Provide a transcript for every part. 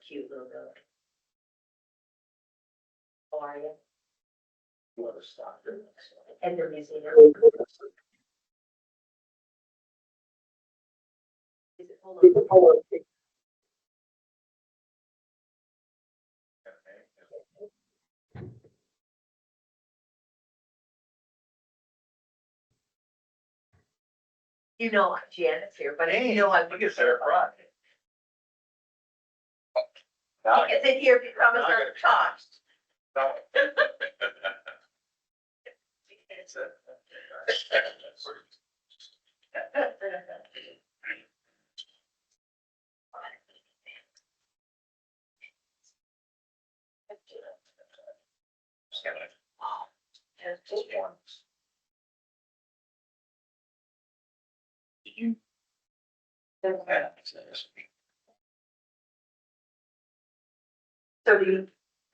cute little dog. How are you? What a stalker. And the museum. Is it, hold on. You know, Janet's here, but you know, I'm. Look at Sarah Brock. He gets in here if you promise not to talk. Just one. Did you? So do you,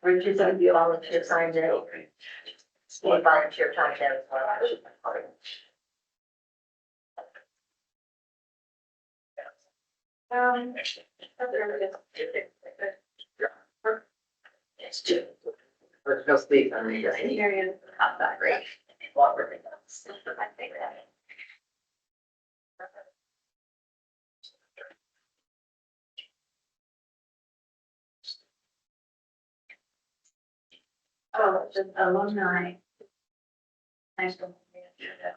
Richard, do you volunteer time there? You volunteer time there as well. It's true. There's no sleep on me. Not that great. Longer than that. I think that. Oh, it's an alumni. Nice to meet you. Yeah.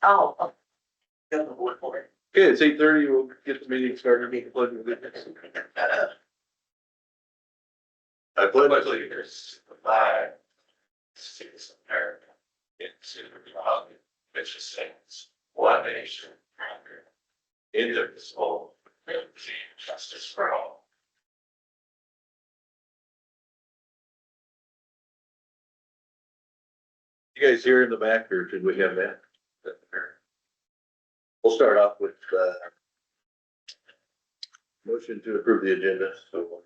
Oh. Okay, it's 8:30, we'll get the meeting started. Meet the pledge of allegiance. I pledge allegiance to the flag, States of America, and to the republic which stands one nation under indivisible, with liberty and justice for all. You guys here in the back, or did we have that? We'll start off with, motion to approve the agenda, so.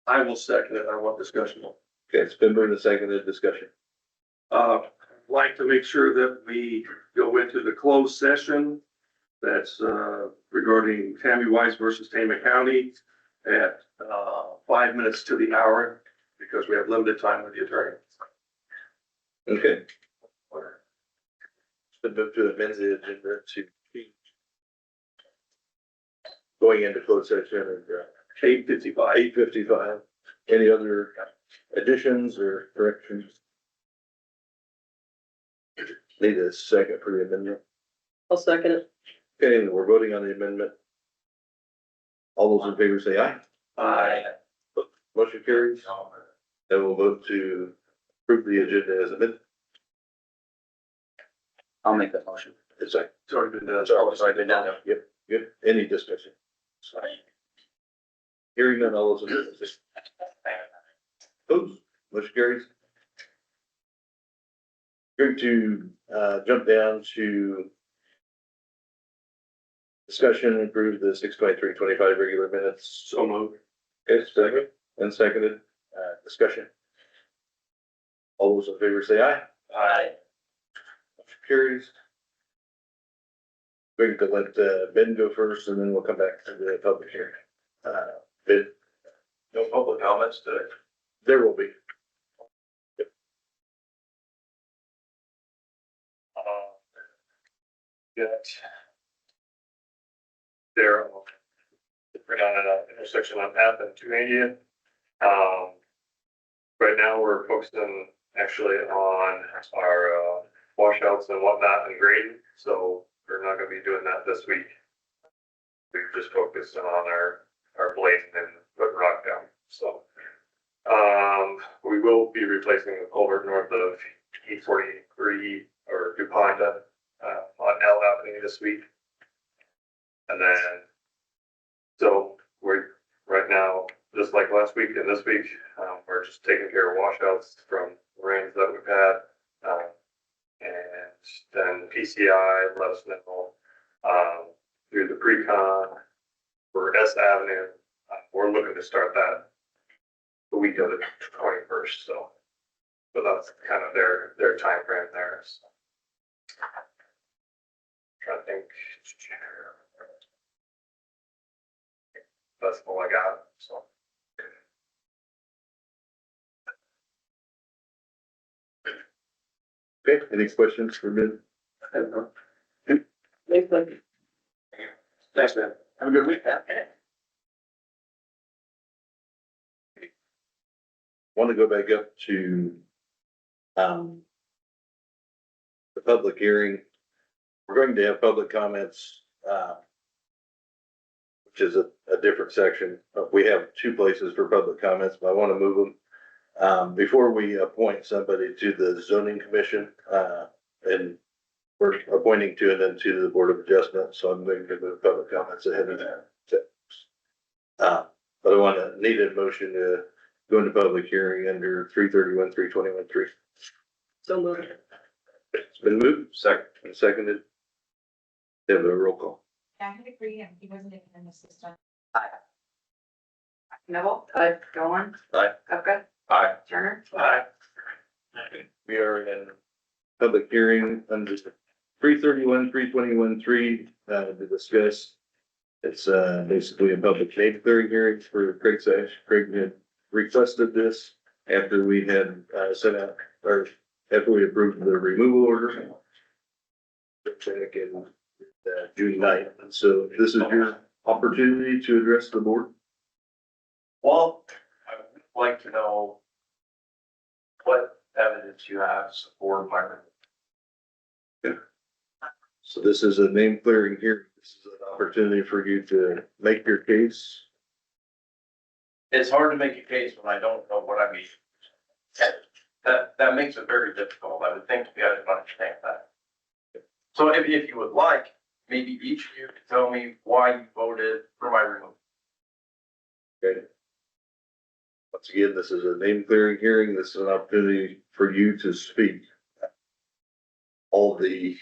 I will second it. I want discussion. Okay, it's been moved and seconded, discussion. Like to make sure that we go into the closed session. That's, regarding Tammy Weiss versus Tama County at, 5 minutes to the hour, because we have limited time with the attorney. Okay. It's been moved to amend the agenda to going into closed session and 8:55. 8:55. Any other additions or corrections? Need a second for the amendment. I'll second it. Okay, we're voting on the amendment. All those in favor say aye. Aye. Motion carries. Then we'll vote to approve the agenda as amended. I'll make that motion. It's like, It's already been done. It's already been done. yep, yep. Any discussion? Hearing none, all those in favor say opposed, motion carries. Going to, jump down to discussion and approve the 6/23/25 regular minutes. So moved. Okay, second and seconded, discussion. All those in favor say aye. Aye. Motion carries. Going to let, Ben go first and then we'll come back to the public hearing. Ben, No public comments today. there will be. Got there, we're down at an intersection on F and 280th. Right now, we're focusing actually on our washouts and whatnot and grading, so we're not gonna be doing that this week. We've just focused on our blading and putting rock down. So, we will be replacing the culvert north of E43 or DuPont, on L Avenue this week. And then, so we're right now, just like last week and this week, we're just taking care of washouts from rains that we've had. And then PCI let us know, through the pre-con for S Avenue, we're looking to start that the week of the 21st, so. But that's kind of their time frame there, so. Trying to think. That's all I got, so. Okay, any questions for me? Thanks, man. Have a good week. Want to go back up to, the public hearing. We're going to have public comments, which is a different section. We have two places for public comments, but I want to move them. Before we appoint somebody to the zoning commission, and we're appointing to and then to the Board of Adjustment, so I'm going to move public comments ahead of that. But I want to need a motion to go into public hearing under 331, 321, 3. So moved. It's been moved, and seconded. Have a roll call. Yeah, I agree, and he wasn't even in the system. Neville? Aye. Dawn? Aye. Upka? Aye. Turner? Aye. We are in public hearing under 331, 321, 3, to discuss. It's, basically a public name clearing hearing for Craig Sash. Craig had requested this after we had, sent out, or after we approved the removal order. Back in, June 9th. And so this is your opportunity to address the board. Well, I would like to know what evidence you have to support my. So this is a name clearing hearing. This is an opportunity for you to make your case. It's hard to make a case when I don't know what I mean. That makes it very difficult. I would think you guys would understand that. So if you would like, maybe each of you could tell me why you voted for my removal. Okay. Once again, this is a name clearing hearing. This is an opportunity for you to speak. All the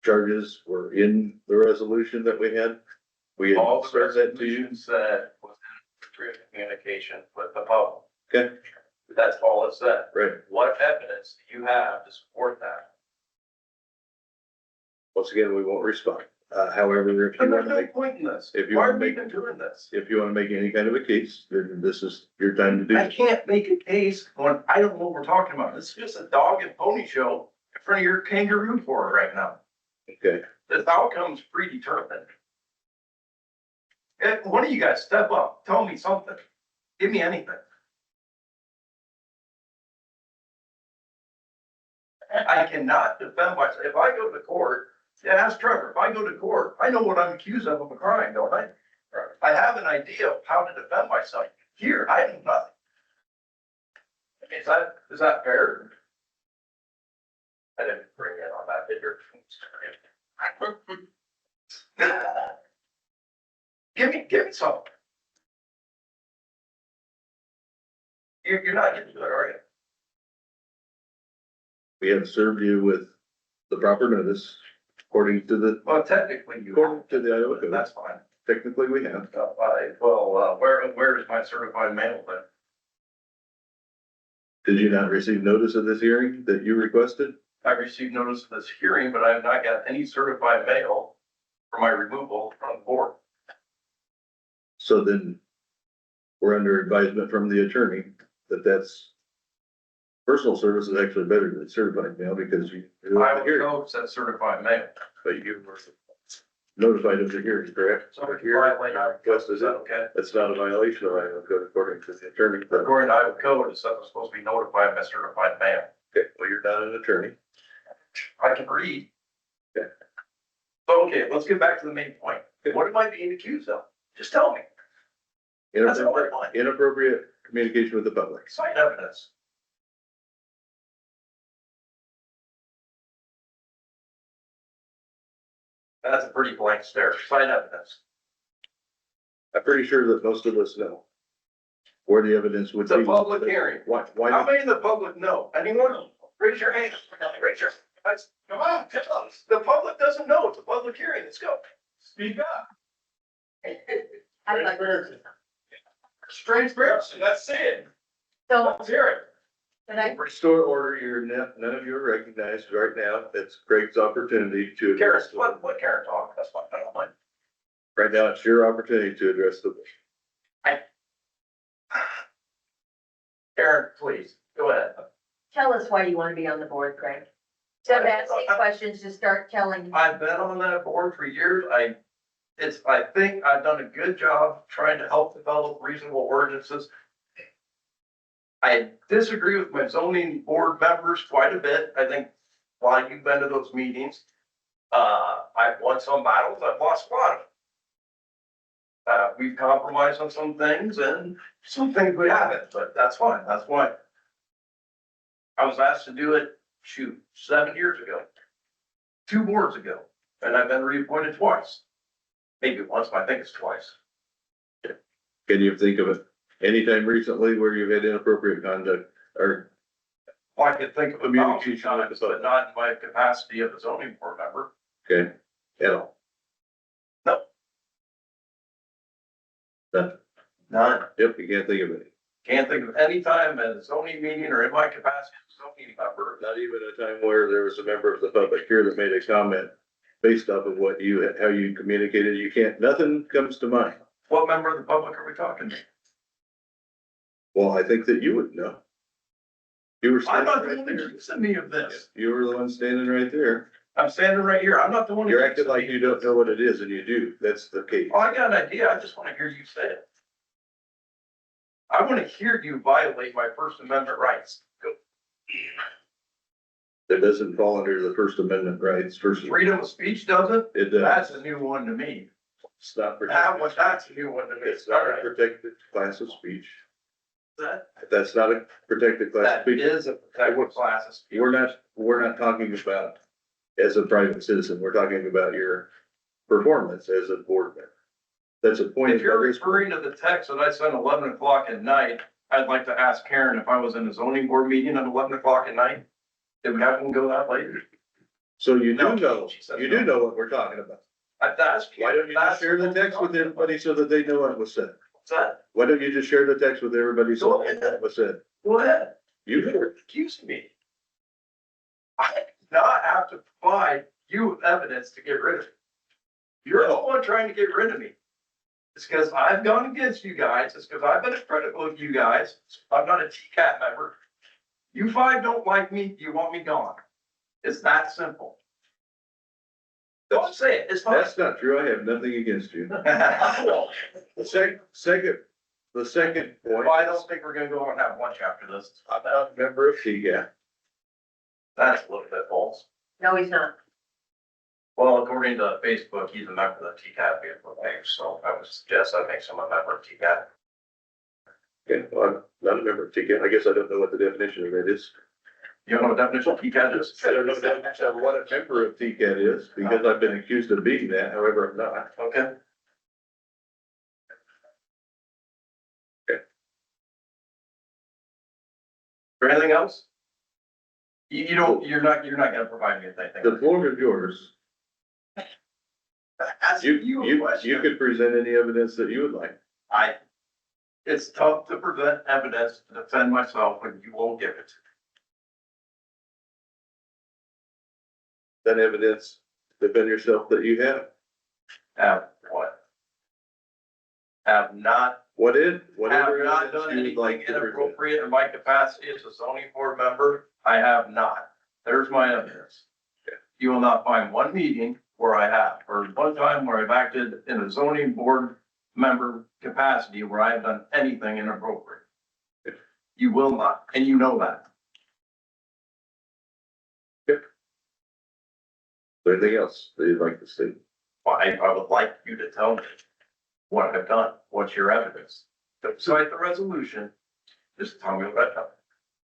charges were in the resolution that we had. We had All the sent that to you. resolution said was in communication with the public. Okay, That's all it said. right. What evidence do you have to support that? Once again, we won't respond. However, if you And want there's to no make, point in this. if you Why wanna are we make- even doing this? if you want to make any kind of a case, then this is your time to do I it. can't make a case when I don't know what we're talking about. This is just a dog and pony show in front of your kangaroo court right now. Okay, The outcome's predetermined. One of you guys step up, tell me something. Give me anything. I cannot defend myself. If I go to court, yeah, ask Trevor, if I go to court, I know what I'm accused of a crime, don't I? I have an idea of how to defend myself. Here, I do nothing. Is that fair? I didn't bring it on that, did you? Give me something. You're not getting to it, are you? we have served you with the proper notice according to the, Well, technically you according have, to the Iowa but code. that's fine. Technically, we have. Where is my certified mail then? Did you not receive notice of this hearing that you requested? I received notice of this hearing, but I have not got any certified mail for my removal from the board. So then we're under advisement from the attorney that that's personal service is actually better than certified mail because you. Iowa code says certified mail. But you were notified of the hearing, correct? So if you violate Iowa code, is that okay? That's not a violation of Iowa code according to the attorney. But, According to Iowa code, it's something supposed to be notified by certified mail. okay, well, you're not an attorney. I can read. Okay. So, okay, let's get back to the main point. What am I being accused of? Just tell me. That's all I want. Inappropriate communication with the public. Cite evidence. That's a pretty blank stare. Cite evidence. I'm pretty sure that most of us know where the evidence would It's be. a public hearing. Why, How many in the public know? Anyone? Raise your hand. Raise your. Guys, come on, come on. The public doesn't know. It's a public hearing. Let's go. Speak up. I'd like to, Transparency. That's it. so, Let's hear it. can I, Restore order, none of you are recognized right now. It's Craig's opportunity to Karen, address. let Karen talk. That's fine. I don't mind. Right now, it's your opportunity to address the. Karen, please, go ahead. tell us why you want to be on the board, Craig? Instead of asking questions, just start telling. I've been on that board for years. I think I've done a good job trying to help develop reasonable ordinances. I disagree with my zoning board members quite a bit. I think while you've been to those meetings, I've won some battles, I've lost a lot of them. We've compromised on some things and some things we haven't, but that's fine. That's why. I was asked to do it, 7 years ago, 2 boards ago, and I've been reappointed twice. Maybe once, but I think it's twice. Can you think of it anytime recently where you've had inappropriate conduct or Well, I could think of a Communication thousand with times, the but not in my capacity of a zoning board member. okay, at all? No. None. None. Yep, you can't think of any. Can't think of any time at a zoning meeting or in my capacity as a zoning member. Not even a time where there was a member of the public here that made a comment based off of what you, how you communicated. You can't, nothing comes to mind. What member of the public are we talking to? Well, I think that you would know. You were I'm standing not the right one there. accusing me of this. You were the one standing right there. I'm standing right here. I'm not the one. You're acting accusing like me you of don't this. know what it is and you do. That's the case. Oh, I got an idea. I just want to hear you say it. I want to hear you violate my First Amendment rights. Go. That doesn't fall under the First Amendment rights versus. Freedom of speech doesn't? It does. That's a new one to me. It's not That protected. one, that's a new one to me. It's not All a right. protected class of speech. That, That's not a protected class of that speech. is a protected class of speech. We're not talking about as a private citizen. We're talking about your performance as a board member. That's a point. If you're referring to the text that I sent 11 o'clock at night, I'd like to ask Karen if I was in a zoning board meeting at 11 o'clock at night. Did we have one go that late? So you No, do know, she said you no. do know what we're talking about. I've asked you. Why don't you just That's share the what we're text with talking about. everybody so that they know what was said? What's that? Why don't you just share the text with everybody so Go they ahead. know what was said? Go ahead. You You're accusing me. I do not have to provide you with evidence to get rid of me. You're the one trying to get rid of me. It's because I've gone against you guys. It's because I've been critical of you guys. I'm not a TCAT member. You 5 don't like me. You want me gone. It's that simple. Don't say it. It's fine. That's not true. I have nothing against you. The second point. Well, I don't think we're gonna go on and have lunch after this. I'm not a member of TGAT. That's a little bit false. No, he's not. Well, according to Facebook, he's a member of the TCAT vehicle page, so I would suggest that makes him a member of TCAT. Okay, well, I'm not a member of TGAT. I guess I don't know what the definition of that is. You know what definition of TCAT is? I don't know the definition of what a member of TCAT is because I've been accused of being that. However, I'm not. Okay. Or anything else? You don't, you're not gonna provide me with The anything. floor is yours. Ask you a You question. could present any evidence that you would like. It's tough to present evidence to defend myself when you won't give it. That evidence, defend yourself that you have. Have what? Have not, Whatever have not evidence done you would anything like to present. inappropriate in my capacity as a zoning board member. I have not. There's my evidence. You will not find one meeting where I have, or one time where I've acted in a zoning board member capacity where I have done anything inappropriate. You will not, and you know that. Anything else that you'd like to say? I would like you to tell me what I've done. What's your evidence? Don't cite the resolution, just tell me what I thought.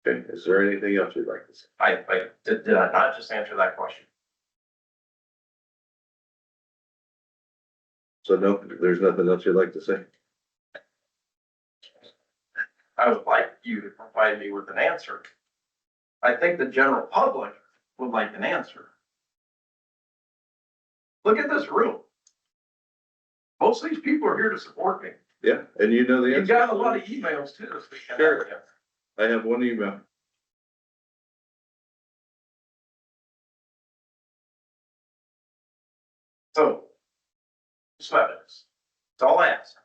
Okay, is there anything else you'd like to say? Did I not just answer that question? So no, there's nothing else you'd like to say? I would like you to provide me with an answer. I think the general public would like an answer. Look at this room. Most of these people are here to support me. Yeah, and you know the answer. You've got a lot of emails too this weekend. Sure. I have one email. So, some evidence. That's all I ask.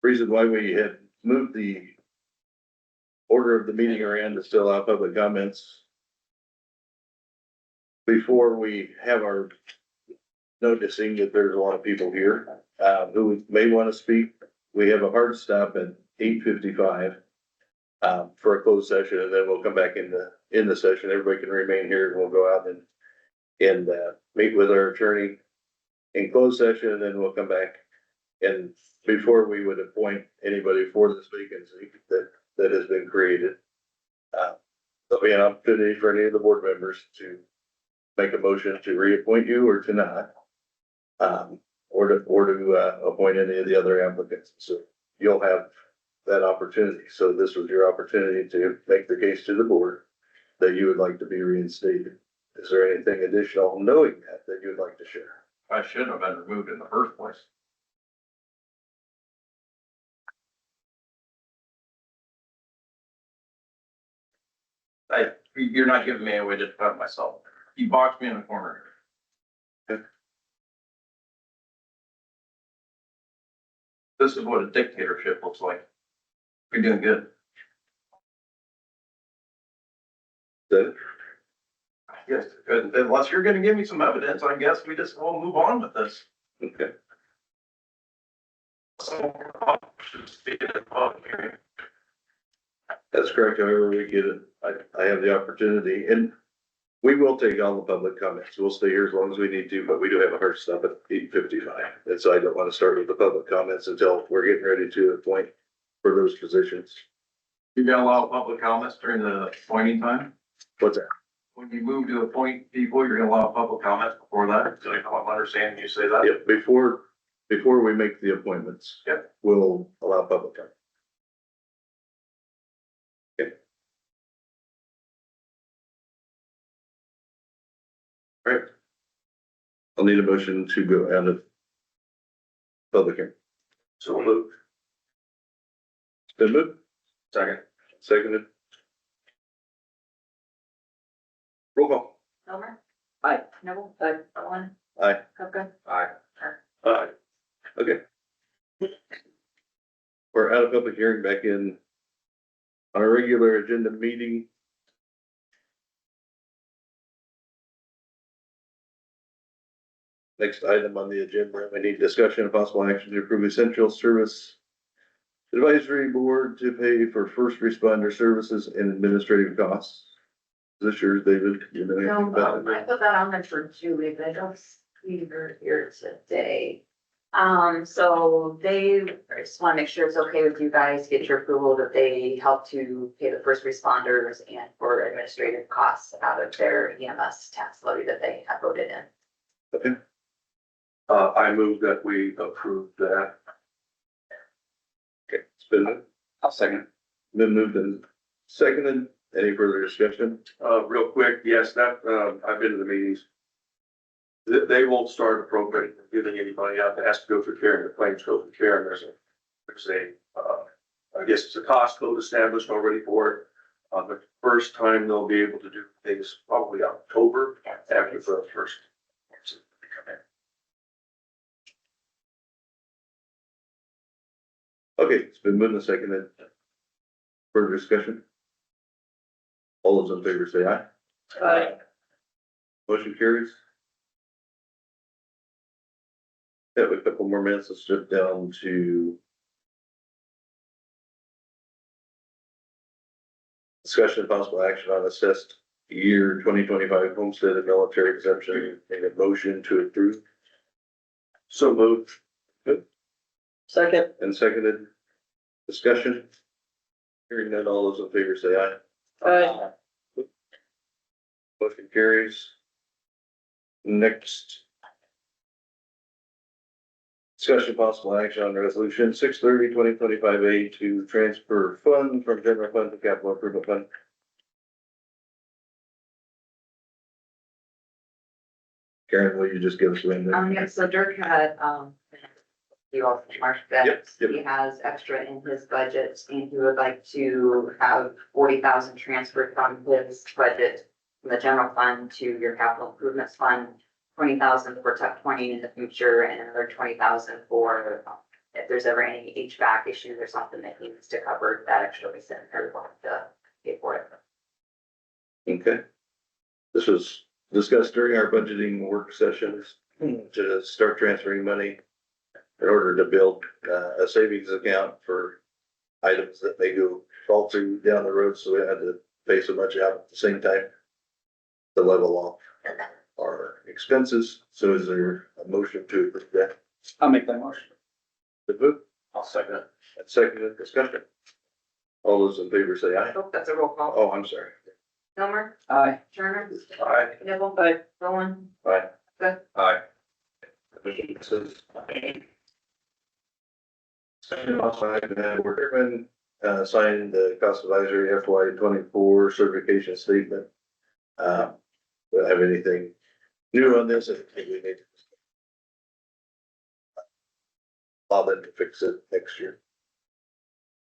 Reason why we had moved the order of the meeting around to still allow public comments before we have our noticing that there's a lot of people here, who may want to speak. We have a hard stop at 8:55 for a closed session, and then we'll come back in the session. Everybody can remain here, and we'll go out and meet with our attorney in closed session, and then we'll come back. And before we would appoint anybody for this vacancy that has been created, there'll be an opportunity for any of the board members to make a motion to reappoint you or to not, or to appoint any of the other applicants. So you'll have that opportunity. So this was your opportunity to make the case to the board that you would like to be reinstated. Is there anything additional knowing that you would like to share? I shouldn't have been removed in the first place. You're not giving me a way to defend myself. You boxed me in a corner. This is what a dictatorship looks like. You're doing good. That, Yes, unless you're gonna give me some evidence, I guess we just will move on with this. okay. That's correct. However, we get it. I have the opportunity, and we will take all the public comments. We'll stay here as long as we need to, but we do have a hard stop at 8:55. And so I don't want to start with the public comments until we're getting ready to appoint for those positions. You gonna allow public comments during the appointing time? What's that? When you move to appoint people, you're gonna allow public comments before that? So I'm understanding you say that? Yeah, before we make the appointments. Yep. We'll allow public comment. Okay. All right. I'll need a motion to go out of public hearing. So moved. Been moved, Second. seconded. Roll call. Elmer? Aye. Noble? Owen? Aye. Coca? Aye. Okay. We're out of public hearing, back in on a regular agenda meeting. Next item on the agenda, we need discussion of possible action to approve essential service advisory board to pay for first responder services and administrative costs. Is this yours, David? You know anything No, about it? I put that on there for Julie, but I don't see her here today. So they just want to make sure it's okay with you guys, get your approval that they help to pay the first responders and for administrative costs out of their EMS tax levy that they have voted in. Okay, I move that we approve that. okay, it's been I'll second. moved and seconded. Any further discussion? Real quick, yes, that, I've been to the meetings. They won't start appropriating, giving anybody out that has to go through care, and the claims go through care, and there's a, I guess it's a cost code established already for it. The first time they'll be able to do things probably October after the first. Okay, it's been moved and seconded. Further discussion? All those in favor say aye. Aye. Motion carries. Have a couple more minutes, let's strip down to discussion of possible action on assessed year twenty twenty-five homestead and military exemption, and a motion to approve. So moved. Second. And seconded. Discussion. Hearing none, all those in favor say aye. Aye. Motion carries. Next. Discussion possible action on resolution 6/30/2025 to transfer fund from general fund to capital improvement fund. Karen, will you just give us a rundown? Yeah, so Dirk had, you all marked that, Yep, yep. he has extra in his budget, and he would like to have 40,000 transferred from his budget from the general fund to your capital improvements fund, 20,000 for tuck 20 in the future, and another 20,000 for, if there's ever any HVAC issues or something that he needs to cover, that extra we send her to pay for it. Okay. This was discussed during our budgeting work sessions to start transferring money in order to build a savings account for items that may go fall through down the road, so we had to pay so much out at the same time to level off our expenses. So is there a motion to approve that? I'll make that motion. The vote, I'll second it. and seconded discussion. All those in favor say aye. Oh, that's a roll call. Oh, I'm sorry. Milmer, Aye. Turner, Aye. Nibble. Aye. Bowen, Aye. Good. Aye. Motion passes. Second, also, I can have Workman, sign the cost advisory FY 24 certification statement. Don't have anything new on this, I think we need to allow them to fix it next year.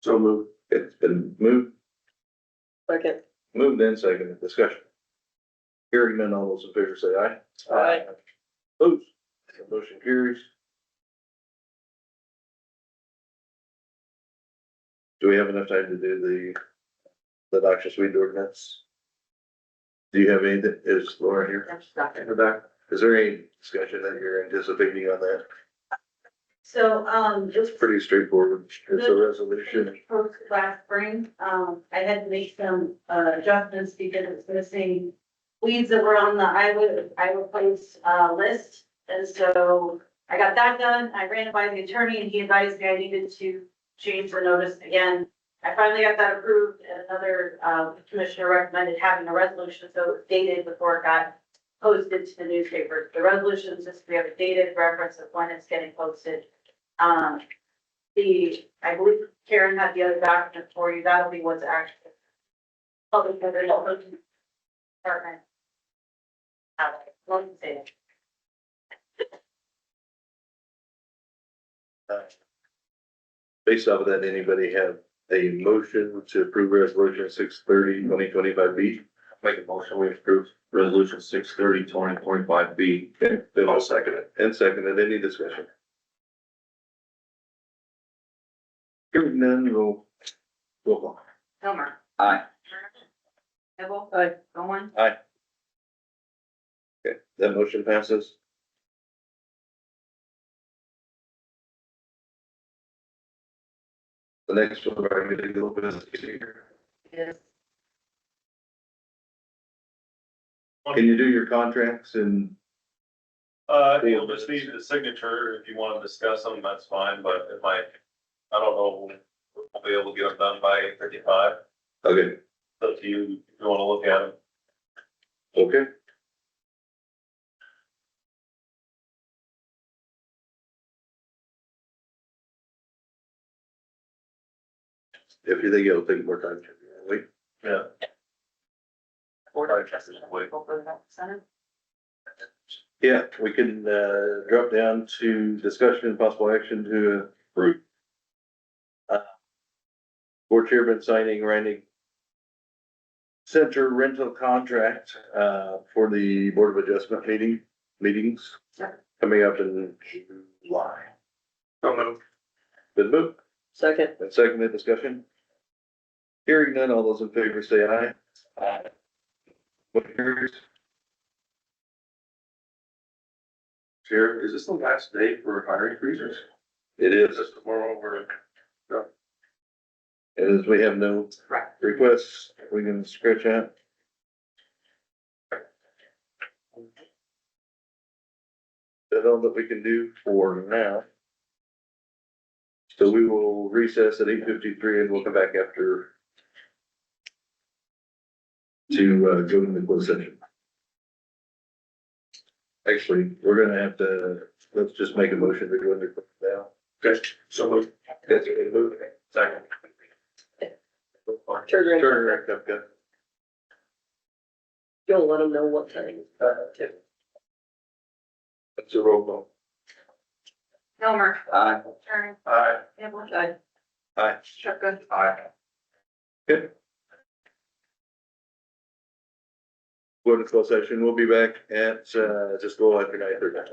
So moved. It's been moved and seconded, discussion. Hearing none, all those in favor say aye. Aye. Opposed, the motion carries. Do we have enough time to do the noxious weed ordinance? Do you have anything, is Laura here? That's stuff. Back. Is there any discussion that you're anticipating on that? So, It's pretty straightforward, it's a resolution. post last spring, I had to make some adjustments because it's missing weeds that were on the Iowa Place, list. And so I got that done. I ran it by the attorney and he advised me I needed to change the notice again. I finally got that approved and another, commissioner recommended having a resolution, so it's dated before it got posted to the newspaper. The resolution is just, we have a dated reference of when it's getting posted. I believe Karen had the other document for you, that'll be what's actually public, department. Let me say it. Based off of that, anybody have a motion to approve resolution 6/30/2025B? Make a motion, we approve resolution 6/30/2025B. I'll second it. And seconded, any discussion? Hearing none, roll call. Milmer. Aye. Turner, Nibble. Aye. Bowen, Okay, that motion passes. The next one, we're going to do a little bit of here. is Can you do your contracts and You'll just need the signature if you want to discuss them, that's fine, but it might, I don't know, we'll be able to get them done by 8:55. okay, Up to you, if you want to look at them. okay. If you think it'll take more time, wait. Yeah. Board of Trustees. Wait. Go for that Senate. Yeah, we can, drop down to discussion and possible action to approve. Board chairman signing Randy Center rental contract, for the Board of Adjustment meetings Yep. coming up in July. So moved. Been moved Second. and seconded, discussion. Hearing none, all those in favor say aye. Aye. What carries? Sheriff, is this the last day for hiring freezers? It is, Just tomorrow over. and as we have no Correct. requests, we can scratch out. that all that we can do for now. So we will recess at 8:53 and we'll come back after to, go to the closed session. Actually, we're gonna have to, let's just make a motion to go into closed now. Okay, so moved. That's a move. Second. Turner, Kupka. You'll let them know what time. Too. That's a roll call. Milmer. Aye. Turner. Aye. Campbell. Aye. Aye. Trucca. Aye. Good. Go to closed session. We'll be back at, just go after 9:30.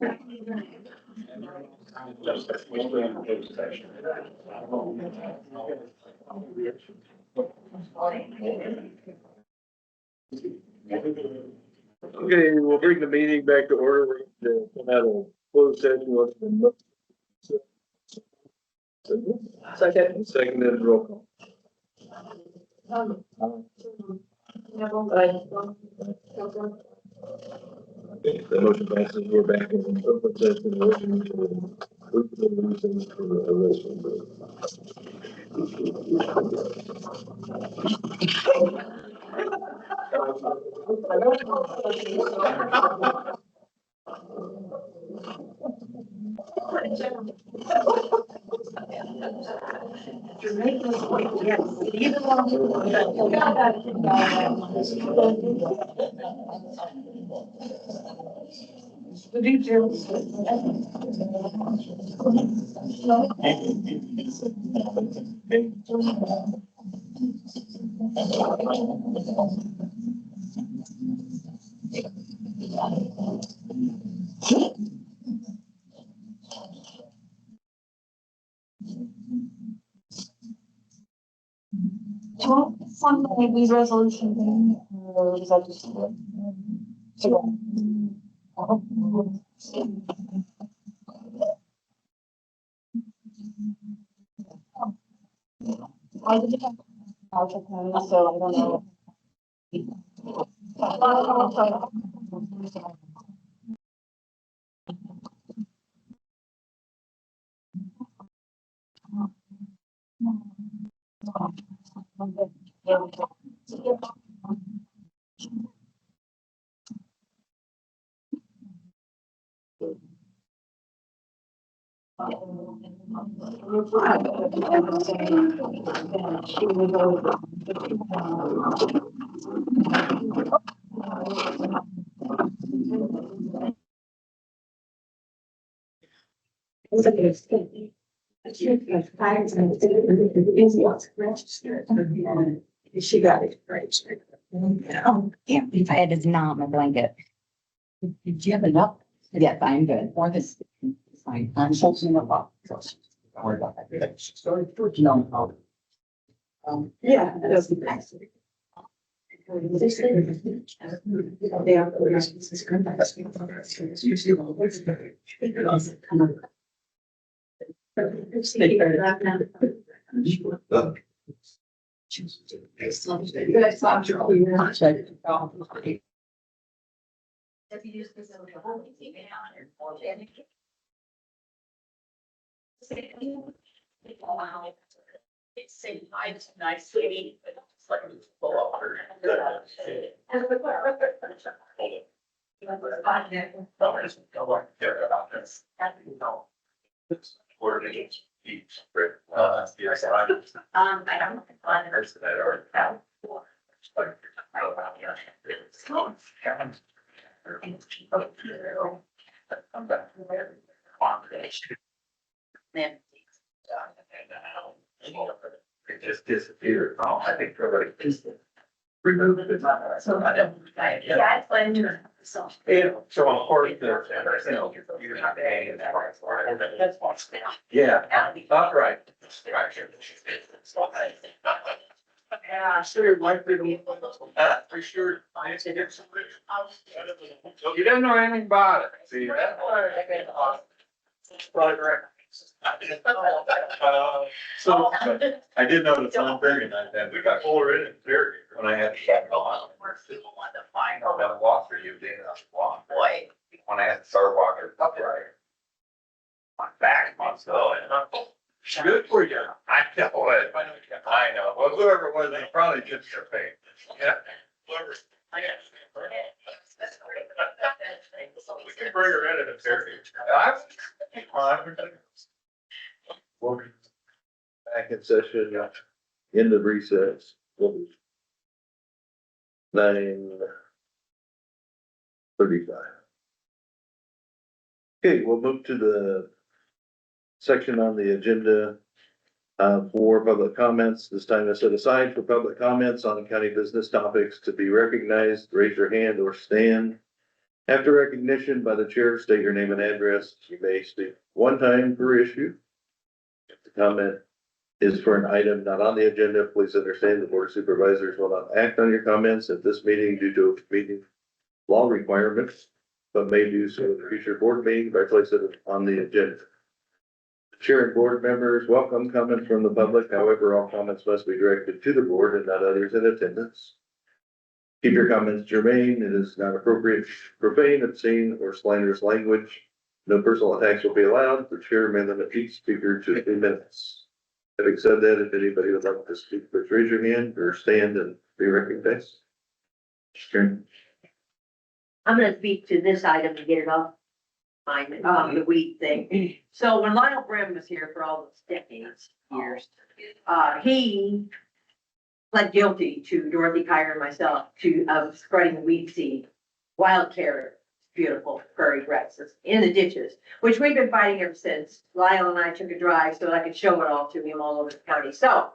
Okay, we'll bring the meeting back to order. We'll come out of closed session. Second, roll call. Okay, the motion passes. We're back in open session. Motion to approve the reasons for the arrest. Some maybe resolution thing, or is that just? I didn't have. So I don't know. She got it right. Oh, yeah, if I had is not my blanket. Did you have enough? Yes, I'm good. More this. It's fine. I'm holding them up. Don't worry about that. No. Yeah, that was nice. If you use this. Wow. It's saying nice, sweetie, but it's like full over. Where did it eat? Yes. I don't know. Parts of that are. Then. It just disappeared. Oh, I think everybody just removed it. So I don't. Yeah, I planned to. So. Yeah, so of course, there's, you know, you're not paying as far as for it. That's what's now. Yeah, upright. Yeah, Sure, like for sure. You didn't know anything about it. See, that's why. So, I did notice on Bergen night that we got polar in it there when I had. People want to find out. That walk for you, Dan, walk. Boy. When I had to start walking upright. My back must go and good for you. I know it. I know. Well, whoever it was, they probably did their pay. Yeah. Whoever. We can bring her in at a fair. Back in session, end of recess. 9:35. Okay, we'll move to the section on the agenda for public comments. This time is set aside for public comments on county business topics. To be recognized, raise your hand or stand. After recognition by the chair, state your name and address. You may speak one time per issue. If the comment is for an item not on the agenda, please understand the board of supervisors will not act on your comments at this meeting due to meeting law requirements, but may do so in a future board meeting by placing it on the agenda. The chair and board members welcome comments from the public. However, all comments must be directed to the board and not others in attendance. Keep your comments germane. It is not appropriate to profane, obscene, or slanderous language. No personal attacks will be allowed. The chair may limit each speaker to 3 minutes. Having said that, if anybody would like to speak, please raise your hand or stand and be recognized. Karen. I'm gonna speak to this item to get it off mine, the weed thing. So when Lionel Brim was here for all those decades, years, he pled guilty to Dorothy Kyer and myself of spreading the weed seed, wild carrot, beautiful prairie grasses in the ditches, which we've been fighting ever since. Lionel and I took a drive so that I could show it all to him all over the county. So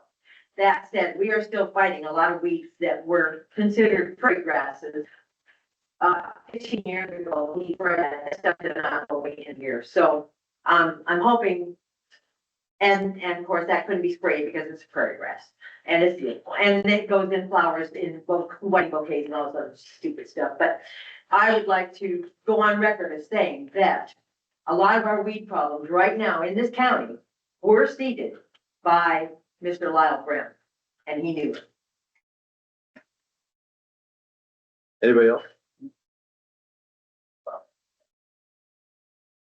that said, we are still fighting a lot of weeds that were considered prairie grasses. 15 years ago, we bred stuff that not going in here. So, I'm hoping, and of course that couldn't be sprayed because it's prairie grass and it's beautiful. And it goes in flowers in white bouquets and all this other stupid stuff. But I would like to go on record as saying that a lot of our weed problems right now in this county were seeded by Mr. Lyle Brim, and he knew it. Anybody else?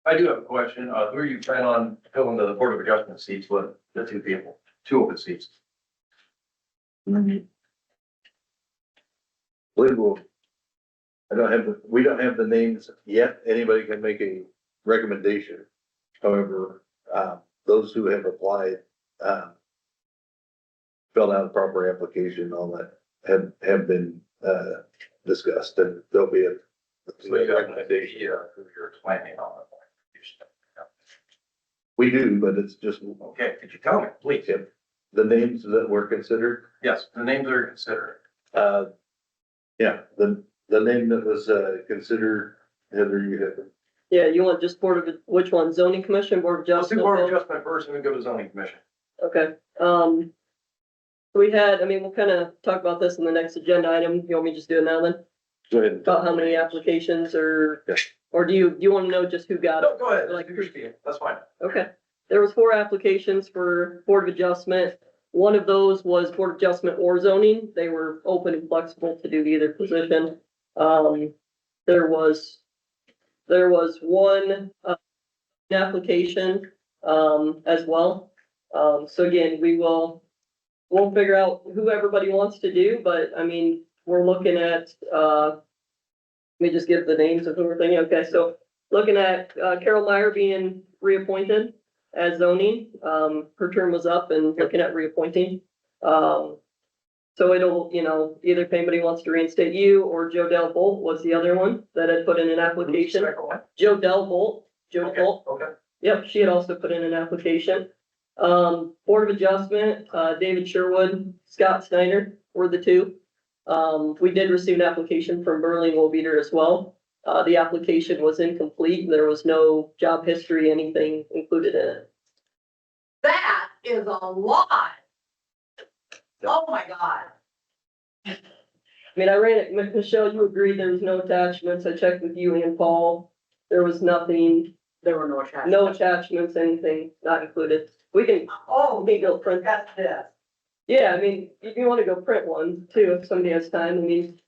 I do have a question. Who are you planning on filling the Board of Adjustment seats with, the 2 people, 2 open seats? We don't have the names yet. Anybody can make a recommendation. However, those who have applied, filled out a proper application, all that have been, discussed, and there'll be a. So you have an idea who you're planning on. We do, but it's just. Okay, could you tell me, please? Yep. The names that were considered, Yes, the names are considered. yeah, the name that was, considered, Heather, you have it. Yeah, you want just which one? Zoning Commission, Board of Let's do Adjustment? Board of Adjustment first and then go to zoning commission. Okay, we had, I mean, we'll kind of talk about this in the next agenda item. You want me to just do it now then? Go ahead. About how many applications or, Yes. or do you want to know just who got it? No, go ahead, Like, do your spiel. That's fine. Okay, there was 4 applications for Board of Adjustment. One of those was Board of Adjustment or zoning. They were open and flexible to do either position. There was one application as well. So again, we'll figure out who everybody wants to do, but I mean, we're looking at, let me just give the names of who we're thinking. Okay, so looking at Carol Meyer being reappointed as zoning. Her term was up and looking at reappointing. So it'll, either if anybody wants to reinstate you or Joe Del Bolt was the other one that had put in an application. Joe Del Bolt, Joe Bolt. Okay. Yep, she had also put in an application. Board of Adjustment, David Sherwood, Scott Snyder were the 2. We did receive an application from Burling Wobeater as well. The application was incomplete. There was no job history, anything included in it. That is a lot. Oh, my God. I mean, I ran it, Michelle, you agreed there was no attachments. I checked with you and Paul. There was nothing, There were no attachments. no attachments, anything not included. We can go print. That's this. Yeah, I mean, if you wanna go print one too, if somebody has time, I mean.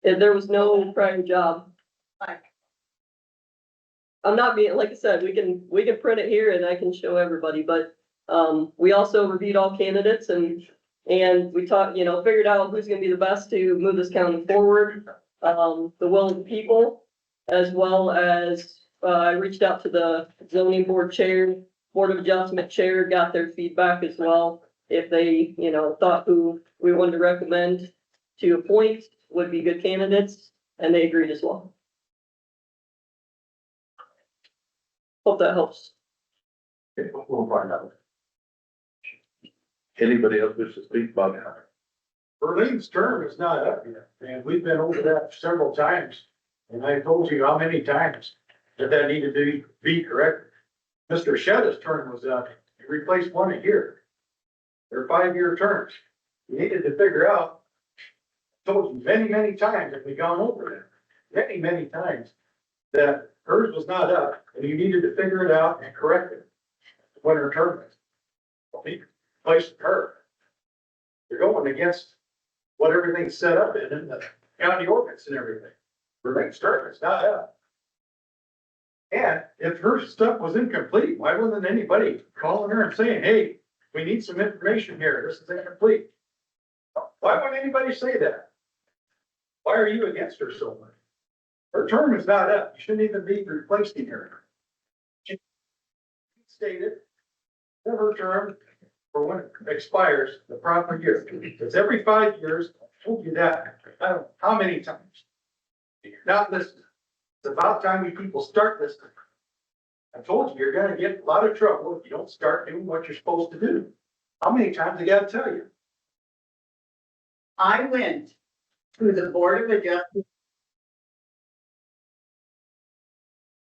If there was no prior job. Like- I'm not being, like I said, we can print it here and I can show everybody, but, we also reviewed all candidates and we talked, figured out who's gonna be the best to move this county forward. The will of the people, as well as, I reached out to the zoning board chair, Board of Adjustment chair, got their feedback as well. If they, thought who we wanted to recommend to appoint would be good candidates, and they agreed as well. Hope that helps. Okay, we'll find out. Anybody else wish to speak, Bob? Berlin's term is not up yet, and we've been over that several times. And I told you how many times that needed to be corrected. Mr. Shetta's term was up, you replaced one a year. They're 5-year terms. You needed to figure out, told you many, many times, and we've gone over that, many, many times, that hers was not up, and you needed to figure it out and correct it. When her term is. Well, he replaced her. You're going against what everything's set up in the county ordinance and everything. Her next term is not up. And if her stuff was incomplete, why wasn't anybody calling her and saying, hey, we need some information here, this is incomplete? Why wouldn't anybody say that? Why are you against her so much? Her term is not up, you shouldn't even be replacing her. She stated that her term for when it expires the proper year. It's every 5 years, I told you that, I don't know how many times. You're not listening. It's about time you people start listening. I told you, you're gonna get a lot of trouble if you don't start doing what you're supposed to do. How many times I gotta tell you? I went to the Board of Adjustment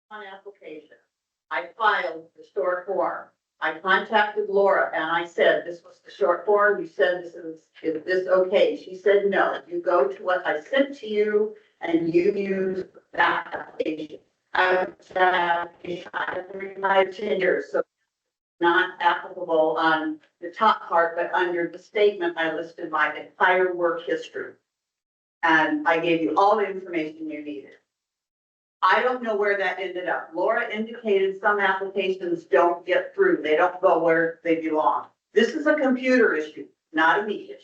on application. I filed the short form. I contacted Laura and I said, this was the short form. You said, is this okay? She said, no, you go to what I sent to you and you use that application. I have 10 years, so not applicable on the top part, but under the statement, I listed my entire work history. And I gave you all the information you needed. I don't know where that ended up. Laura indicated some applications don't get through. They don't go where they belong. This is a computer issue, not a me issue.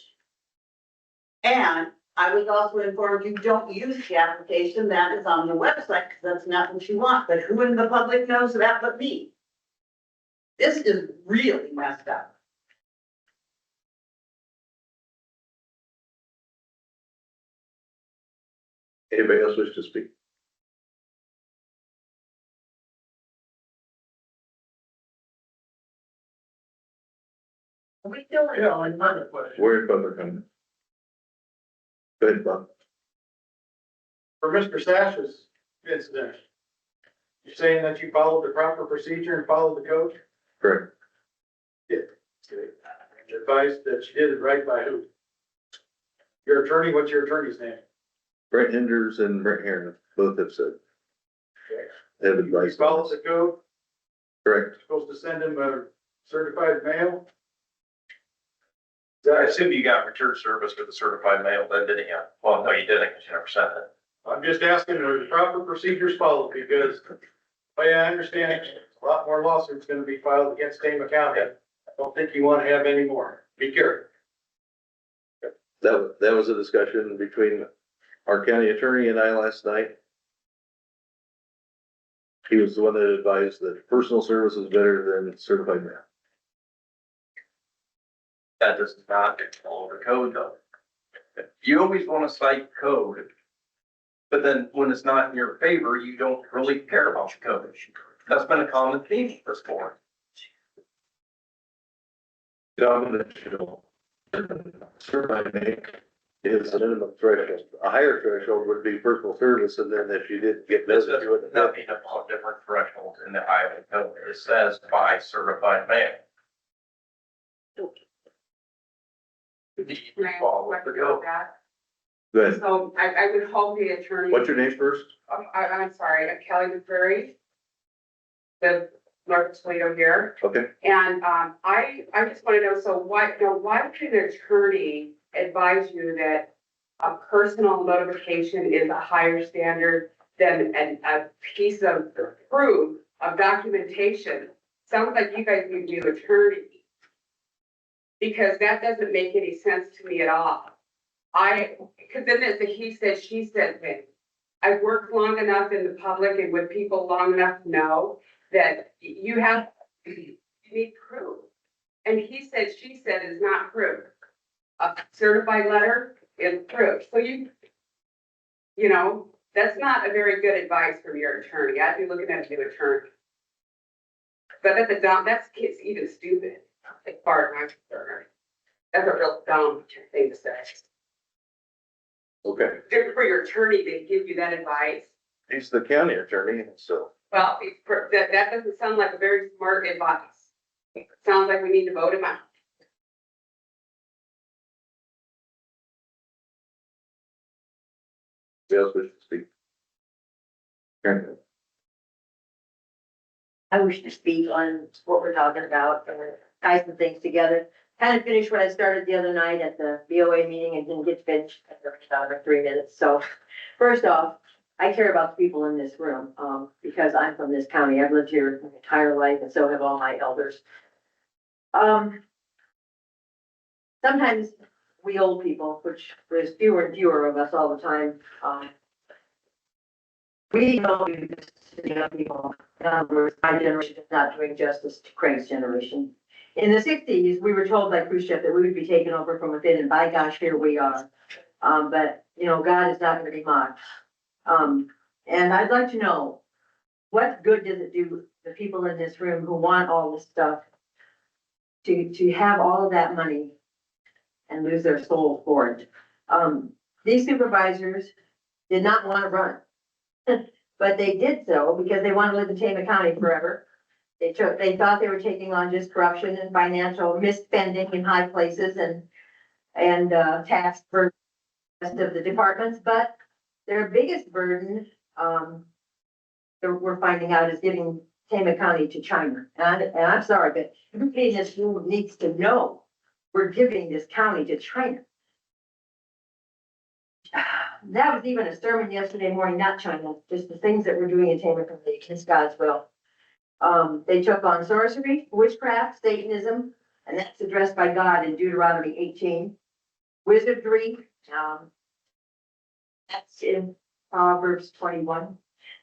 And I was also informed you don't use the application that is on the website because that's not what you want. But who in the public knows that but me? This is really messed up. Anybody else wish to speak? Are we still in on another question? We're in public comment. Go ahead, Bob. For Mr. Sash's incident, you're saying that you followed the proper procedure and followed the code? Correct. Did. Advised that you did it right by who? Your attorney, what's your attorney's name? Brent Henders and Brent Heron both have said. Have You advice. followed the code, Correct. supposed to send him a certified mail? I assume you got return service with the certified mail, then didn't you? Well, no, you didn't, because you never sent it. I'm just asking, are the proper procedures followed? Because, the way I understand it, a lot more lawsuits gonna be filed against Tama County. I don't think you wanna have any more. Be careful. That was a discussion between our county attorney and I last night. He was the one that advised that personal service is better than certified mail. That does not follow the code though. You always want to cite code. But then when it's not in your favor, you don't really care about the code. That's been a common theme for this board. Dominant, certified mail is a minimum threshold. A higher threshold would be personal service, and then if you didn't get This business, is you wouldn't. nothing about different thresholds in the Iowa code. It says by certified mail. You follow the code. Go ahead. So I would hope the attorney. What's your name first? I'm sorry, Kelly McCreary. The North Toledo here. Okay. And, I just want to know, so why would an attorney advise you that a personal notification is a higher standard than a piece of proof of documentation? Sounds like you guys need new attorney. Because that doesn't make any sense to me at all. Because then it's a he said, she said thing. I've worked long enough in the public and with people long enough to know that you need proof. And he said, she said is not proof. A certified letter is proof. So you know, that's not a very good advice from your attorney. I'd be looking at a new attorney. But that's even stupid, as far as I'm concerned. That's a real dumb thing to say. Okay. Just for your attorney to give you that advice, He's the county attorney, so. Well, that doesn't sound like a very smart advice. Sounds like we need to vote him out. Who else wishes to speak? Karen? I wish to speak on what we're talking about and tie some things together. Kind of finished what I started the other night at the BOA meeting and didn't get to finish for 3 minutes. So first off, I care about the people in this room, because I'm from this county. I've lived here my entire life and so have all my elders. Sometimes we old people, which there's fewer and fewer of us all the time, we don't do this to the young people. In other words, my generation is not doing justice to Craig's generation. In the sixties, we were told by Khrushchev that we would be taken over from within, and by gosh, here we are. But, you know, God is not gonna be mocked. And I'd like to know, what good does it do the people in this room who want all this stuff to have all of that money and lose their soul for it? These supervisors did not want to run. But they did so because they want to live in Tama County forever. They thought they were taking on just corruption and financial misspending in high places and tax for the rest of the departments, but their biggest burden, that we're finding out, is giving Tama County to China. And I'm sorry, but everybody in this room needs to know we're giving this county to China. That was even a sermon yesterday morning, not China, just the things that we're doing in Tama County, it's God's will. They took on sorcery, witchcraft, Satanism, and that's addressed by God in Deuteronomy 18. Wizardry, that's in Proverbs 21.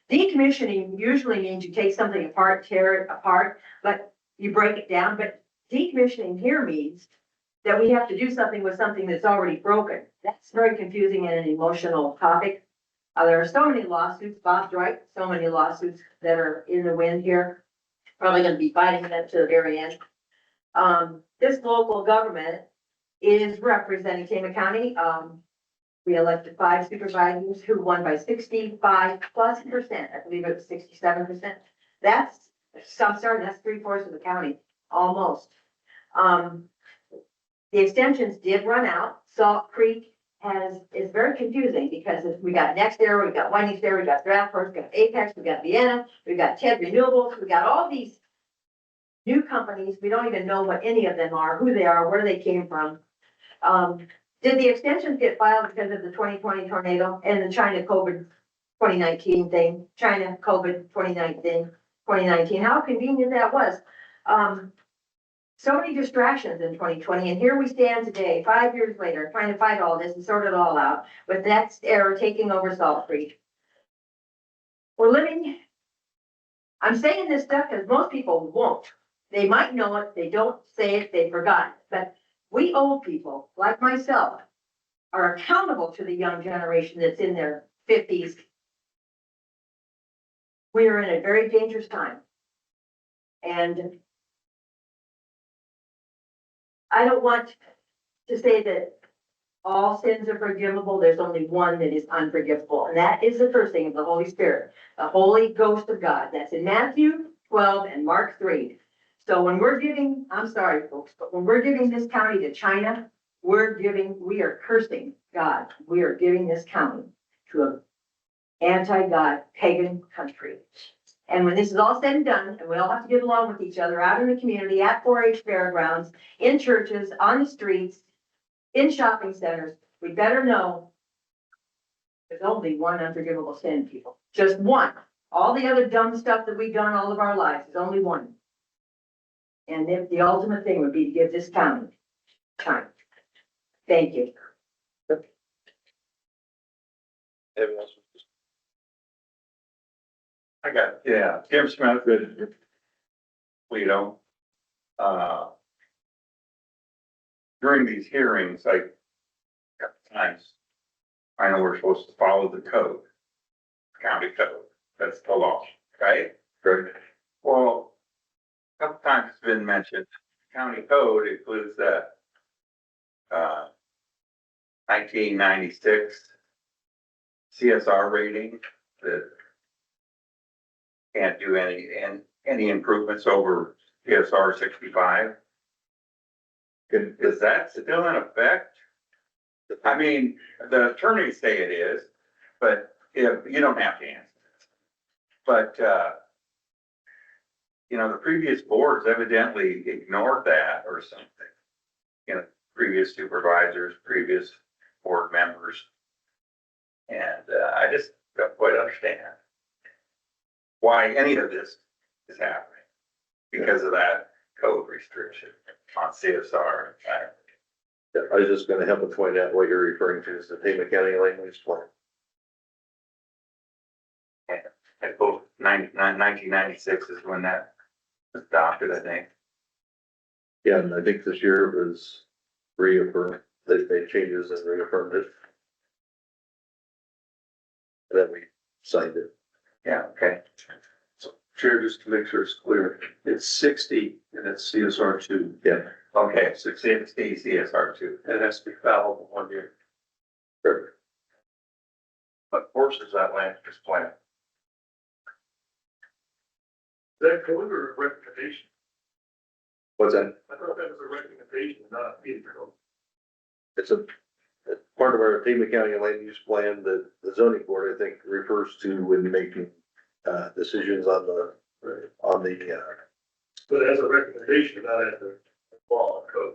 Decommissioning usually means you take something apart, tear it apart, but you break it down. But decommissioning here means that we have to do something with something that's already broken. That's very confusing and an emotional topic. There are so many lawsuits, Bob's right, so many lawsuits that are in the wind here. Probably gonna be fighting them to the very end. This local government is representing Tama County. We elected 5 supervisors who won by 65+%. I believe it was 67%. That's 3/4 of the county, almost. The extensions did run out. Salt Creek is very confusing because we got Next Era, we got Whiting's Era, we got Draftport, we got Apex, we got Vienna, we got TED Renewables, we got all these new companies. We don't even know what any of them are, who they are, where they came from. Did the extensions get filed because of the 2020 tornado and the China COVID 2019 thing? China COVID 2019, how convenient that was. So many distractions in 2020, and here we stand today, 5 years later, trying to fight all this and sort it all out, with Next Era taking over Salt Creek. We're living, I'm saying this stuff because most people won't. They might know it, they don't say it, they forgot it. But we old people, like myself, are accountable to the young generation that's in their 50s. We are in a very dangerous time. And I don't want to say that all sins are forgivable. There's only one that is unforgivable, and that is the cursing of the Holy Spirit, the Holy Ghost of God. That's in Matthew 12 and Mark 3. So when we're giving, I'm sorry, folks, but when we're giving this county to China, we are cursing God. We are giving this county to an anti-God pagan country. And when this is all said and done, and we all have to get along with each other out in the community, at 4-H fairgrounds, in churches, on the streets, in shopping centers, we better know there's only one unforgivable sin, people. Just one. All the other dumb stuff that we've done all of our lives is only one. And if the ultimate thing would be to give this county time. Thank you. Everyone else? I got, yeah, Tim Smith, good. During these hearings, times, I know we're supposed to follow the code, county code, that's the law, right? Correct. Well, a couple times it's been mentioned, county code includes that, 1996 CSR rating that can't do any improvements over PSR 65. Is that still in effect? I mean, the attorneys say it is, but if, you don't have to answer. But, you know, the previous boards evidently ignored that or something. You know, previous supervisors, previous board members. And, I just don't quite understand why any of this is happening because of that code restriction on CSR. Yeah, I was just gonna help and point out what you're referring to as the Tama County Land Use Plan. I suppose 1996 is when that was adopted, I think. Yeah, and I think this year it was reaffirmed, they made changes and reaffirmed it. And then we signed it. Yeah, okay. So, Chair, just to make sure it's clear, it's 60 and it's CSR 2. Yeah. Okay, 60 CSR 2. It has to be valid 1 year. Perfect. What forces that land use plan? That code or recommendation? What's that? I thought that was a recommendation, not a meeting code. It's part of our Tama County Land Use Plan that the zoning board, I think, refers to when making, decisions on the, But as a recommendation, not as a law or code.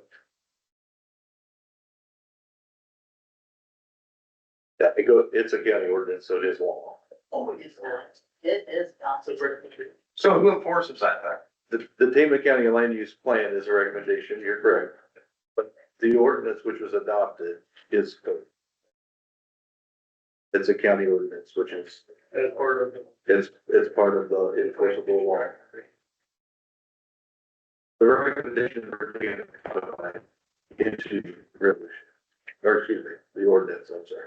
yeah, it's a county ordinance, so it is law. Oh, it is not. It is not. It's a recommendation. So who enforces that then? The Tama County Land Use Plan is a recommendation, you're correct. But the ordinance which was adopted is code. It's a county ordinance, which is, As part of the. it's part of the enforceable law. The recommendation for being codified into resolution, or excuse me, the ordinance, I'm sorry.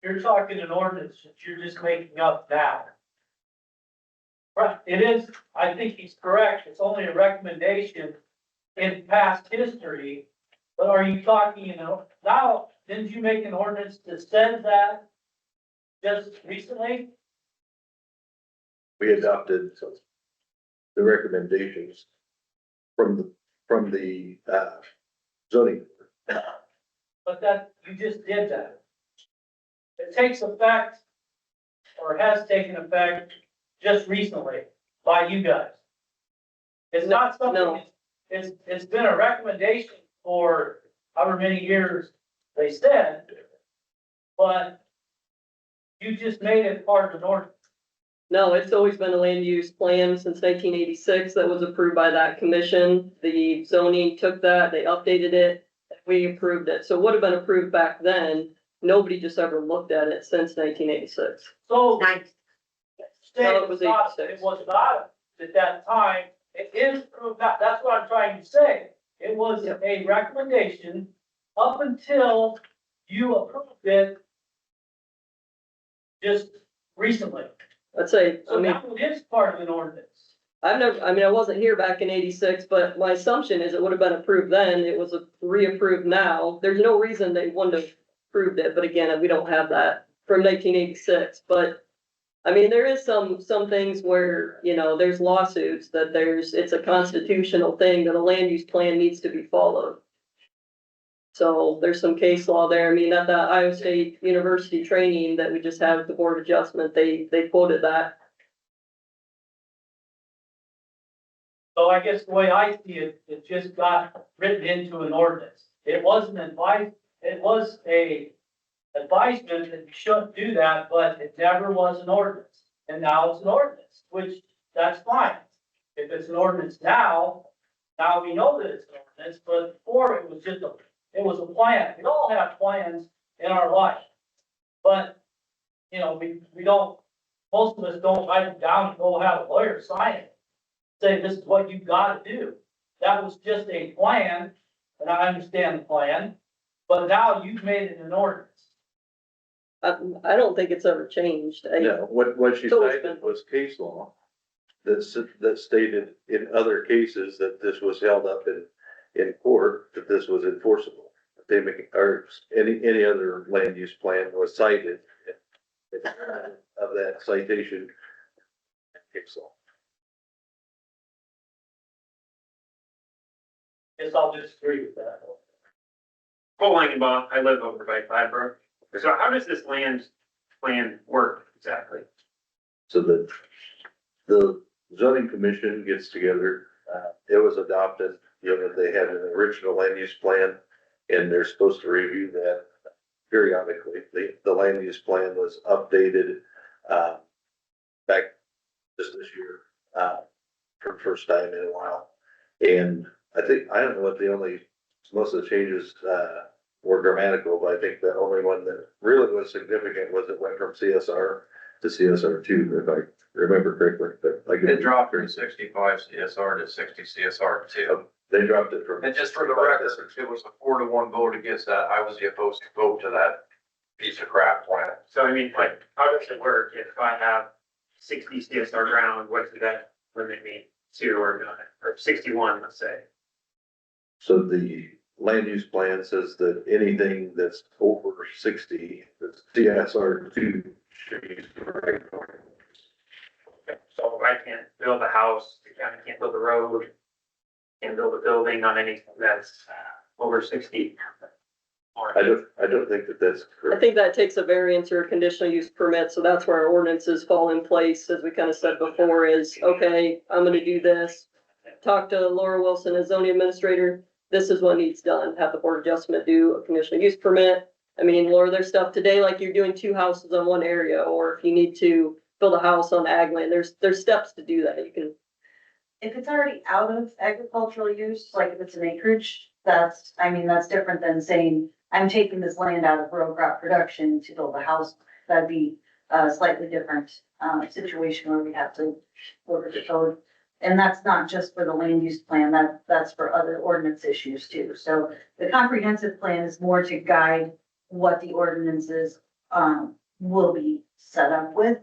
You're talking an ordinance that you're just making up now. Right, it is, I think he's correct, it's only a recommendation in past history. But are you talking, now, didn't you make an ordinance that says that just recently? We adopted the recommendations from the zoning. But that, you just did that. It takes effect, or has taken effect just recently by you guys. It's not something, it's been a recommendation for however many years they said, but you just made it part of an ordinance. No, it's always been a land use plan since 1986 that was approved by that commission. The zoning took that, they updated it, we approved it. So it would have been approved back then. Nobody just ever looked at it since 1986. So Nice. say it was 86. it was not at that time, it is approved now, that's what I'm trying to say. It was a recommendation up until you approved it just recently. I'd say, So now it is part of an ordinance. I wasn't here back in 86, but my assumption is it would have been approved then. It was reapproved now. There's no reason they wouldn't have approved it, but again, we don't have that from 1986. But I mean, there is some things where, there's lawsuits that it's a constitutional thing that a land use plan needs to be followed. So there's some case law there. I mean, at the Iowa State University training that we just had with the board adjustment, they quoted that. So I guess the way I see it, it just got written into an ordinance. It wasn't advice, it was a advisement that you shouldn't do that, but it never was an ordinance. And now it's an ordinance, which that's fine. If it's an ordinance now we know that it's an ordinance, but before it was just it was a plan. We all have plans in our life. But, we don't, most of us don't write them down and go have a lawyer sign it. Say, this is what you've got to do. That was just a plan, and I understand the plan, but now you've made it an ordinance. I don't think it's ever changed. No, what she cited was case law that stated in other cases that this was held up in court, that this was enforceable. Or any other land use plan was cited of that citation. So, Guess I'll just agree with that. Paul Langenbaugh, I live over by Gladbrook. So how does this land plan work exactly? so the zoning commission gets together, it was adopted, they had an original land use plan, and they're supposed to review that periodically. The land use plan was updated, back just this year, for the first time in a while. And I don't know what most of the changes, were grammatical, but I think the only one that really was significant was it went from CSR to CSR2, if I remember correctly, but like. It dropped from 65 CSR to 60 CSR2. They dropped it from. And just for the record, it was a 4-1 vote against that. I was the opposed vote to that piece of crap plan. So I mean, like, how does it work if I have 60 CSR ground, what does that limit me to, or 61, let's say? So the land use plan says that anything that's over 60, that's CSR2 should be used for agriculture. So if I can't build a house, the county can't build a road, can't build a building on anything that's over 60. I don't think that that's I correct. think that takes a variance or a conditional use permit, so that's where our ordinances fall in place, as we kind of said before, is, okay, I'm gonna do this. Talk to Laura Wilson as zoning administrator, this is what needs done, have the board adjustment do a conditional use permit. I mean, Laura, there's stuff today, like you're doing 2 houses on one area, or if you need to build a house on ag land, there's steps to do that, you can. If it's already out of agricultural use, like if it's an acreage, that's different than saying, I'm taking this land out of row crop production to build a house. That'd be a slightly different, situation where we have to look at the code. And that's not just for the land use plan, that's for other ordinance issues too. So the comprehensive plan is more to guide what the ordinances, will be set up with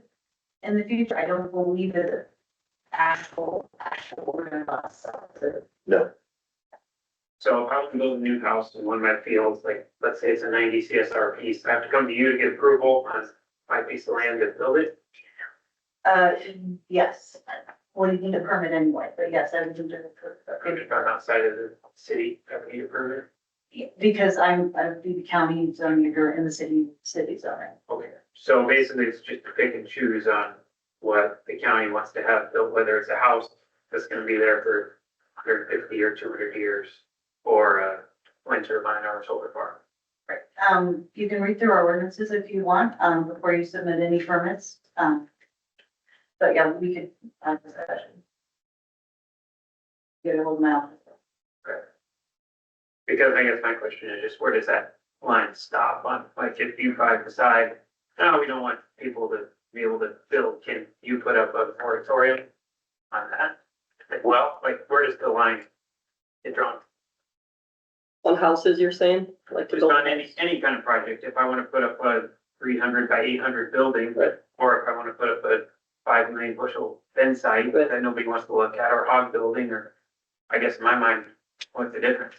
in the future. I don't believe it actual ordinance. No, So if I want to build a new house in one of my fields, like, let's say it's a 90 CSR piece, I have to come to you to get approval on my piece of land to build it? Yes. Well, you need a permit anyway, but yes, I would do the If I'm outside of the city, I would need a permit. because I do the county zoning or in the city zoning. Okay, so basically it's just to pick and choose on what the county wants to have built, whether it's a house that's gonna be there for 150 or 200 years, or a wind turbine or a solar farm. Right. You can read through our ordinances if you want, before you submit any permits. But yeah, we could, get a hold now. Because I guess my question is just, where does that line stop on, like, if you guys decide, no, we don't want people to be able to build, can you put up a moratorium on that? Like, well, like, where does the line get drawn? On houses, you're saying? Like to Just build. on any kind of project, if I want to put up a 300 by 800 building, or if I want to put up a 5 million bushel fence site that nobody wants to look at, or hog building, or, I guess in my mind, what's the difference?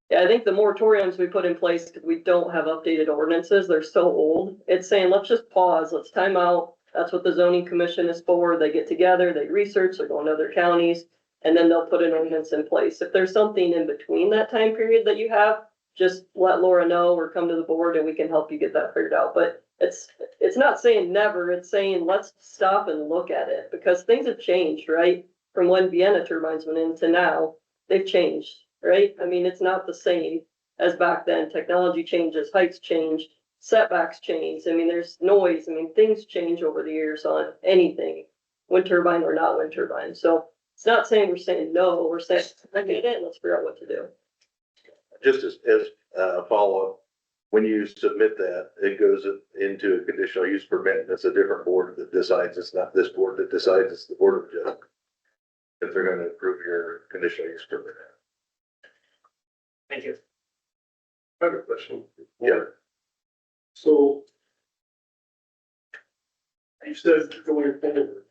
Yeah, I think the moratoriums we put in place, because we don't have updated ordinances, they're so old. It's saying, let's just pause, let's time out. That's what the zoning commission is for. They get together, they research, they're going to other counties, and then they'll put an ordinance in place. If there's something in between that time period that you have, just let Laura know or come to the board and we can help you get that figured out. But it's not saying never, it's saying let's stop and look at it, because things have changed, right? From when Vienna turbines went in to now, they've changed, right? I mean, it's not the same as back then. Technology changes, heights change, setbacks change. I mean, there's noise. I mean, things change over the years on anything, wind turbine or not wind turbine. So it's not saying we're saying no, we're saying look at it and let's figure out what to do. just as a follow-up, when you submit that, it goes into a conditional use permit, and it's a different board that decides. It's not this board that decides, it's the board of adjustment. If they're gonna approve your conditional use permit. Thank you. I have a question. Yeah. So you said going forward,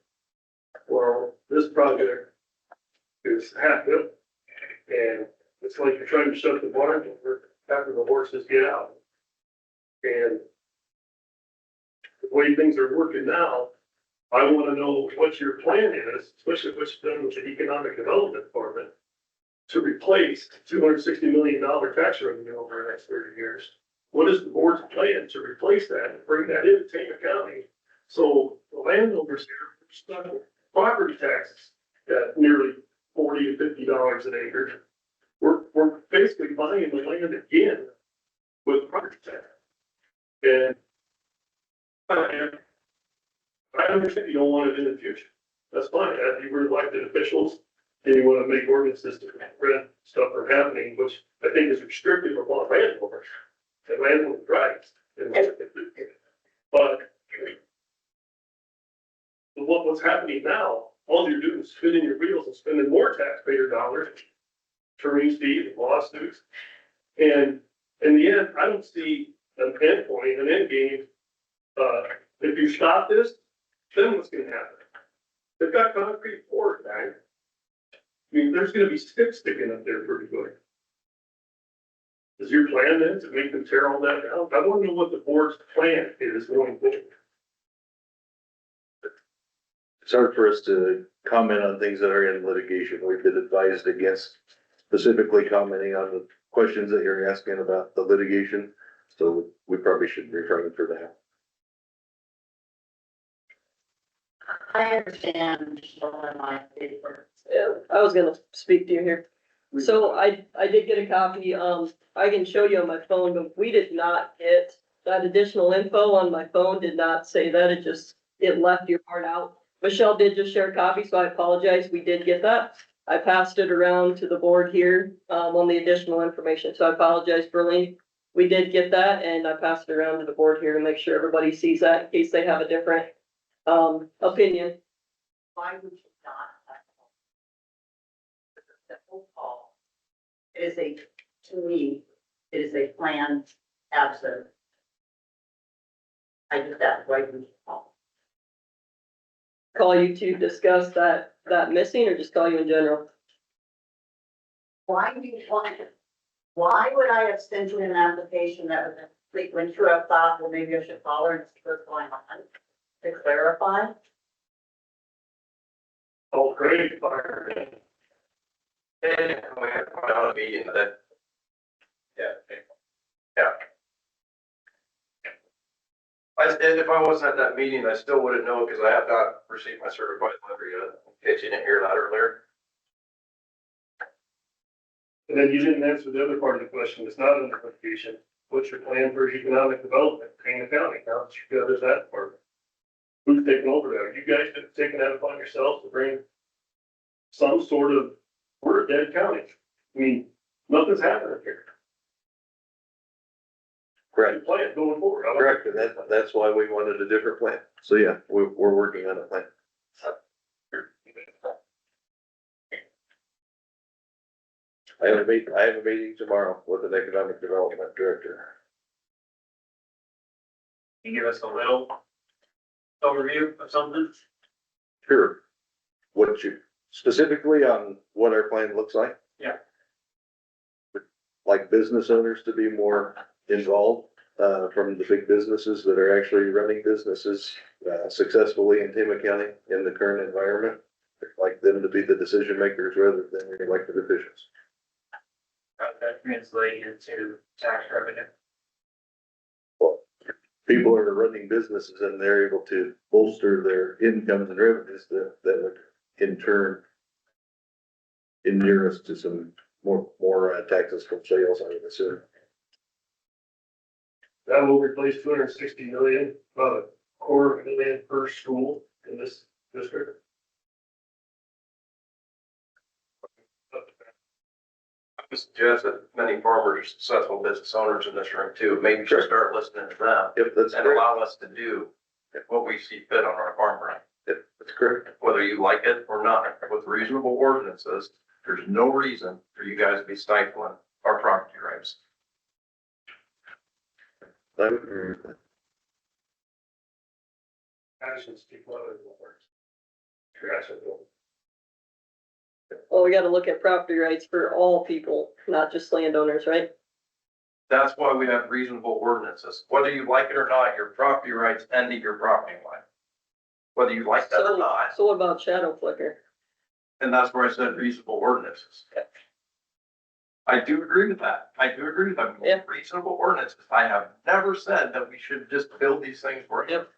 well, this project is half built, and it's like you're trying to shut the water door after the horses get out. And the the way things are working now, I wanna know what your plan is, especially what's done with the economic development department, to replace $260 million tax revenue over the next 30 years. What is the board's plan to replace that and bring that into Tama County? So the landowners here are stuck with property taxes at nearly $40 to $50 an acre. We're basically buying the land again with property tax. And I understand you don't want it in the future. That's fine. If you were elected officials and you want to make ordinances to prevent stuff from happening, which I think is restrictive upon landowners and landlord rights. But what's happening now, all you're doing is spinning your wheels and spending more taxpayer dollars, attorney's fees, lawsuits. And in the end, I don't see an end point, an end game. If you stop this, then what's gonna happen? They've got concrete floors, man. I mean, there's gonna be sticks sticking up there pretty good. Is your plan then to make them tear all that down? I wanna know what the board's plan is going forward. It's hard for us to comment on things that are in litigation. We've been advised against specifically commenting on the questions that you're asking about the litigation. So we probably should refrain for that. I understand, my paper. Yeah, I was gonna speak to you here. So I did get a copy, I can show you on my phone, but we did not get that additional info on my phone, did not say that, it left your part out. Michelle did just share a copy, so I apologize, we did get that. I passed it around to the board here, on the additional information, so I apologize, Berlin. We did get that, and I passed it around to the board here to make sure everybody sees that, in case they have a different, opinion. Why would you not have? The whole call. It is to me, it is a planned absence. I did that, why would you call? Call you to discuss that missing, or just call you in general? Why do you want it? Why would I have sent you an application that was complete, when you have thought, well, maybe I should call her and see what's going on to clarify? Oh, great, fire. And we had to put out a meeting that. Yeah. And if I wasn't at that meeting, I still wouldn't know because I have not received my certified letter yet, in case you didn't hear that earlier. And then you didn't answer the other part of the question. It's not under litigation. What's your plan for economic development in Tama County? Now that you got that part. Who's taking over that? You guys have taken that upon yourselves to bring some sort of, we're a dead county. I mean, nothing's happening here. Correct. Plan going forward. Correct, and that's why we wanted a different plan. So yeah, we're working on a plan. I have a meeting tomorrow with an economic development director. Can you give us a little overview of something? Sure. What you, specifically on what our plan looks like? Yeah. Like business owners to be more involved, from the big businesses that are actually running businesses, successfully in Tama County in the current environment. I'd like them to be the decision makers rather than the elected officials. How does that translate into tax revenue? Well, people are running businesses and they're able to bolster their incomes and revenues that would in turn inure us to some more taxes from sales, I would assume. That will replace 260 million, about $250,000 per school in this district. I would suggest that many farmers are successful business owners in this room too. Maybe we should start listening to them. Yep, that's and correct. allow us to do what we see fit on our farm land. Yep, that's correct. Whether you like it or not, with reasonable ordinances, there's no reason for you guys to be stifling our property rights. I would agree with that. Actions speak louder than words. Your actions don't. Well, we gotta look at property rights for all people, not just landowners, right? That's why we have reasonable ordinances. Whether you like it or not, your property rights end at your property line. Whether you like that or not, So what about shadow flicker? and that's where I said reasonable ordinances. I do agree with that. I do agree with that. Yeah. Reasonable ordinances. I have never said that we should just build these things for you. Yep.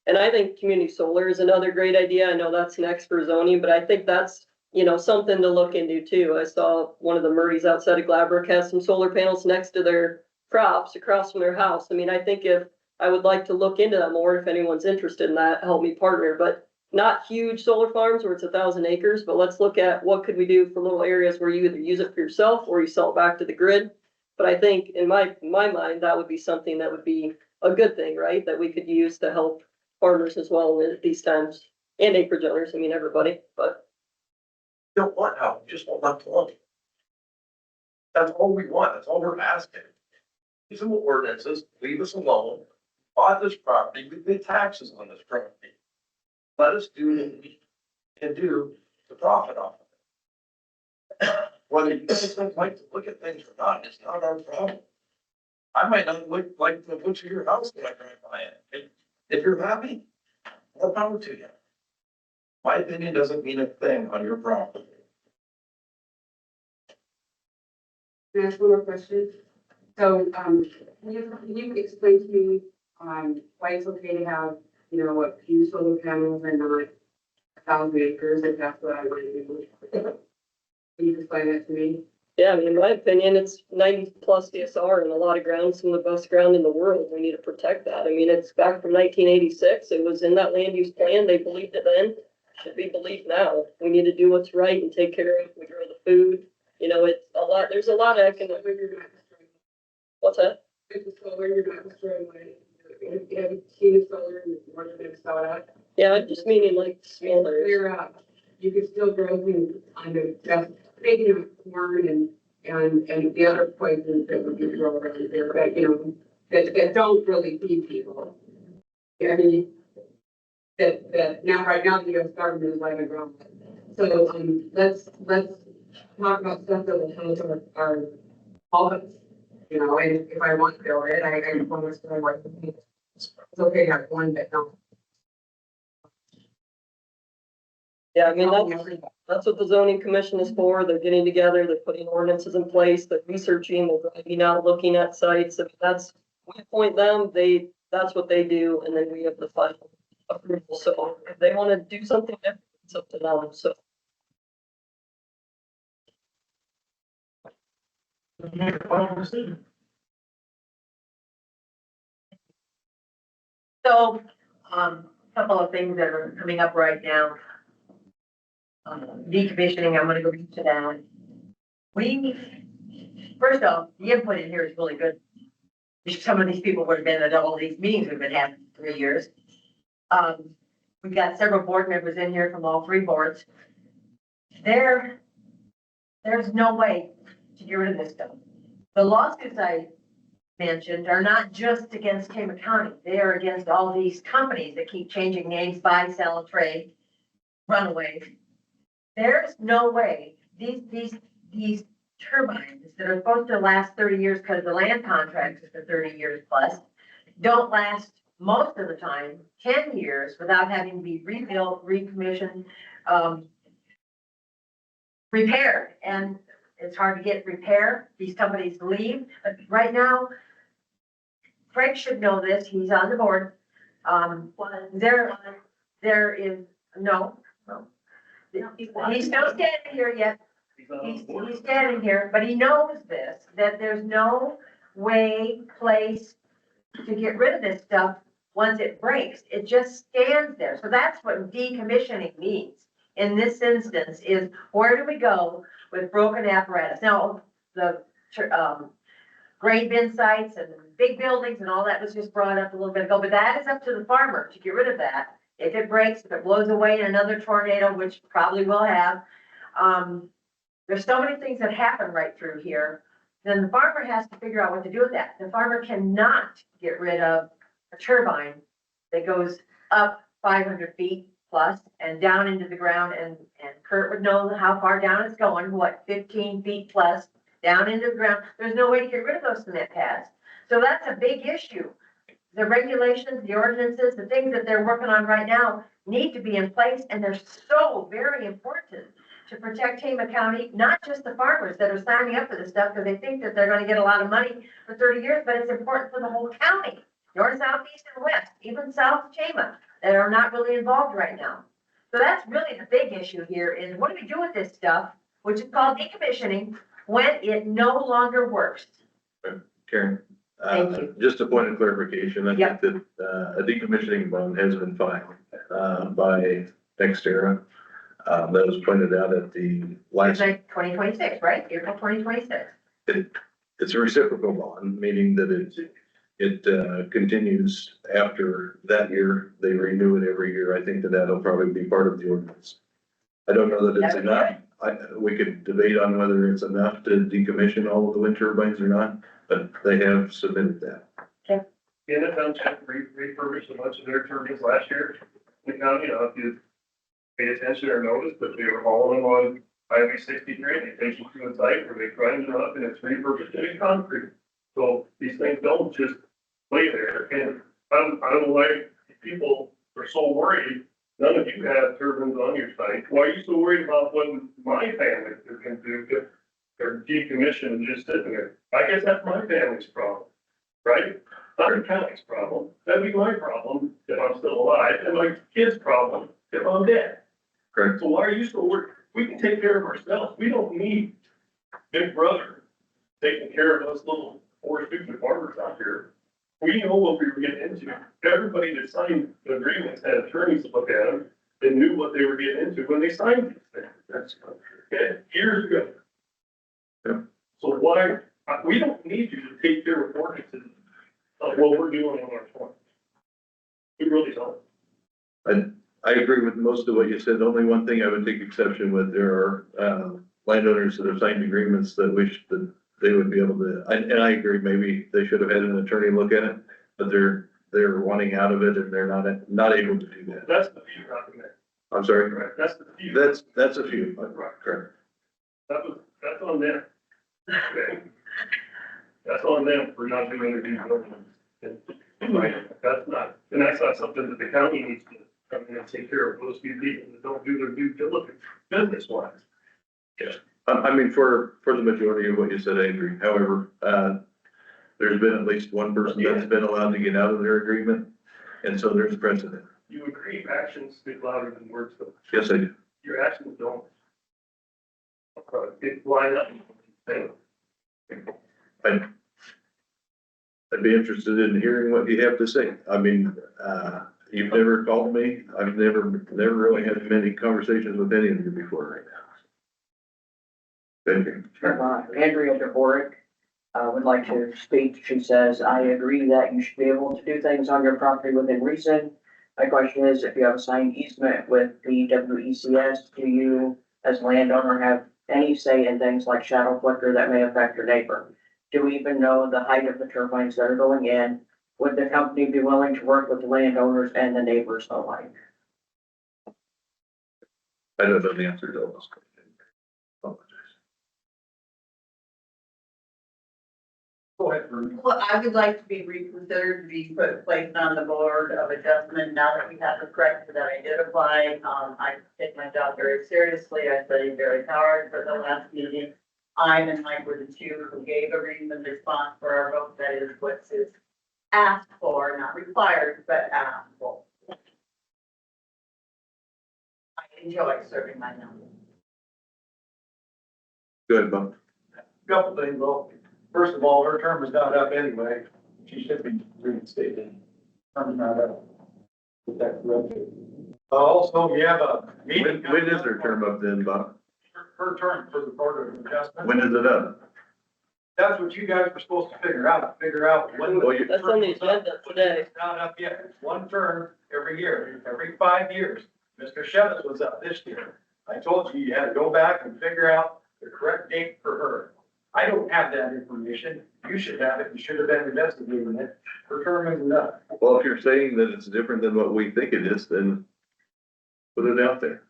And I think community solar is another great idea. I know that's next for zoning, but I think that's, you know, something to look into too. I saw one of the Murrays outside of Gladbrook has some solar panels next to their crops across from their house. I mean, I think I would like to look into that more, if anyone's interested in that, help me partner, but not huge solar farms where it's 1,000 acres, but let's look at what could we do for little areas where you either use it for yourself or you sell it back to the grid. But I think in my mind, that would be something that would be a good thing, right? That we could use to help farmers as well at these times, and acreage owners, I mean, everybody, but. Don't want help, just want left alone. That's all we want, that's all we're asking. Reasonable ordinances, leave us alone, bought this property, we pay taxes on this property. Let us do what we can do to profit off of it. Whether you guys don't like to look at things or not, it's not our problem. I might not like the look of your house when I drive by it. If you're happy, more power to you. My opinion doesn't mean a thing on your property. Can I ask one more question? So, can you explain to me, why it's okay to have, you know, what few solar panels and not 1,000 acres, if that's what I want to do? Can you explain that to me? Yeah, I mean, in my opinion, it's 90 plus DSR and a lot of ground, some of the best ground in the world. We need to protect that. I mean, it's back from 1986. It was in that land use plan. They believed it then. Should be believed now. We need to do what's right and take care of it. We grow the food. You know, it's a lot, there's a lot of economic. What's that? It's a solar, you're not destroying land. You haven't seen a solar in northern Minnesota. Yeah, I'm just meaning like smaller. You could still grow things on the, just making corn and the other poisons that would be grown around there, but you know, that don't really feed people. I mean, that now, right now, the US government is letting grow. So, let's talk about stuff that will help our cause. You know, and if I want to build it, I want to start like, it's okay to have one, but no. Yeah, I mean, that's what the zoning commission is for. They're getting together, they're putting ordinances in place, they're researching, they're driving out, looking at sites. I mean, that's, we appoint them, that's what they do, and then we have the final approval. So if they want to do something different, it's up to them, so. So, couple of things that are coming up right now. Decommissioning, I'm gonna go into that. First off, the input in here is really good. Some of these people would have been at all these meetings we've been having for 3 years. We've got several board members in here from all 3 boards. There's no way to get rid of this stuff. The lawsuits I mentioned are not just against Tama County. They are against all these companies that keep changing names, buy, sell, trade, runaways. There's no way these turbines that are supposed to last 30 years because the land contracts is for 30 years plus, don't last most of the time 10 years without having to be rebuilt, recommissioned, repaired. And it's hard to get repair. These companies leave. But right now, Frank should know this. He's on the board. There is no. He's still standing here yet. He's standing here, but he knows this, that there's no place to get rid of this stuff once it breaks. It just stands there. So that's what decommissioning means in this instance, is where do we go with broken apparatus? Now, the grain bin sites and big buildings and all that was just brought up a little bit ago, but that is up to the farmer to get rid of that. If it breaks, if it blows away in another tornado, which probably will have, there's so many things that happen right through here. Then the farmer has to figure out what to do with that. The farmer cannot get rid of a turbine that goes up 500 feet plus and down into the ground. And Kurt would know how far down it's going, what, 15 feet plus down into the ground. There's no way to get rid of those cement pads. So that's a big issue. The regulations, the ordinances, the things that they're working on right now need to be in place, and they're so very important to protect Tama County, not just the farmers that are signing up for this stuff because they think that they're gonna get a lot of money for 30 years, but it's important for the whole county, north, south, east, and west, even south of Tama, that are not really involved right now. So that's really the big issue here is what do we do with this stuff, which is called decommissioning, when it no longer works? Karen, Thank you. just a point of clarification, I Yep. think that, a decommissioning bond has been filed, by Nextera. That was pointed out at the It's last, like 2026, right? April 2026. it's a reciprocal bond, meaning that it continues after that year. They renew it every year. I think that that'll probably be part of the ordinance. I don't know that it's That'd be enough. We could debate on whether it's enough to decommission all of the wind turbines or not, but they have submitted that. Yeah, the township refurbished a bunch of their turbines last year. The county, if you pay attention or noticed, that they were hauling them on Highway 63, they take them to a site where they grind them up and it's refurbished into concrete. So these things don't just lay there, and I don't know why people are so worried. None of you have turbines on your site. Why are you so worried about what my family is gonna do if they're decommissioned and just sitting there? I guess that's my family's problem, right? Not the county's problem. That'd be my problem if I'm still alive, and my kid's problem if I'm dead. Correct. So why are you so worried? We can take care of ourselves. We don't need Big Brother taking care of us little poor stupid farmers out here. We know what we were getting into. Everybody that signed the agreements had attorneys look at them and knew what they were getting into when they signed these things. That's okay, years ago. Yeah. So why, we don't need you to take care of ordinances of what we're doing on our farm. We really don't. I agree with most of what you said. The only one thing I would take exception with, there are, landowners that have signed agreements that wish that they would be able to, and I agree, maybe they should have had an attorney look at it, but they're wanting out of it and they're not able to do that. That's the few document. I'm sorry? Right, that's the few. That's a few. Correct. That's on them. Okay. That's on them for not doing their due diligence. Right, that's not something that the county needs to come in and take care of those few people that don't do their due diligence business wise. Yeah. I mean, for the majority of what you said, I agree. However, there's been at least one person that's been allowed to get out of their agreement. And so there's precedent. You agree, actions speak louder than words though. Yes, I do. Your actions don't. It line up. I'd be interested in hearing what you have to say. I mean, you've never called me. I've never really had many conversations with any of you before right now. Thank you. Andrea DeBorick, would like to speak. She says, I agree that you should be able to do things on your property within reason. My question is, if you have a signed easement with the WECS, do you, as a landowner, have any say in things like shadow flicker that may affect your neighbor? Do we even know the height of the turbines that are going in? Would the company be willing to work with the landowners and the neighbors alike? I don't know the answer to all those questions. Well, I would like to be reconsidered, to be placed on the board of adjustment now that we have the corrections that I did apply. I take my job very seriously. I studied very hard for the last meeting. I and Mike were the two who gave a reasoned response for our vote. That is what is asked for, not required, but asked for. I enjoy serving my number. Good, Bob. Couple things, though. First of all, her term is not up anyway. She should be reinstated. Term is not up. Is that correct? Also, we have a meeting. When is her term up then, Bob? Her term for the Board of Adjustment. When is it up? That's what you guys were supposed to figure out when. That's on the agenda today. It's not up yet. It's one term every year, every 5 years. Mr. Shevitz was up this year. I told you, you had to go back and figure out the correct date for her. I don't have that information. You should have it. You should have been investigating it. Her term isn't up. Well, if you're saying that it's different than what we think it is, then put it out there.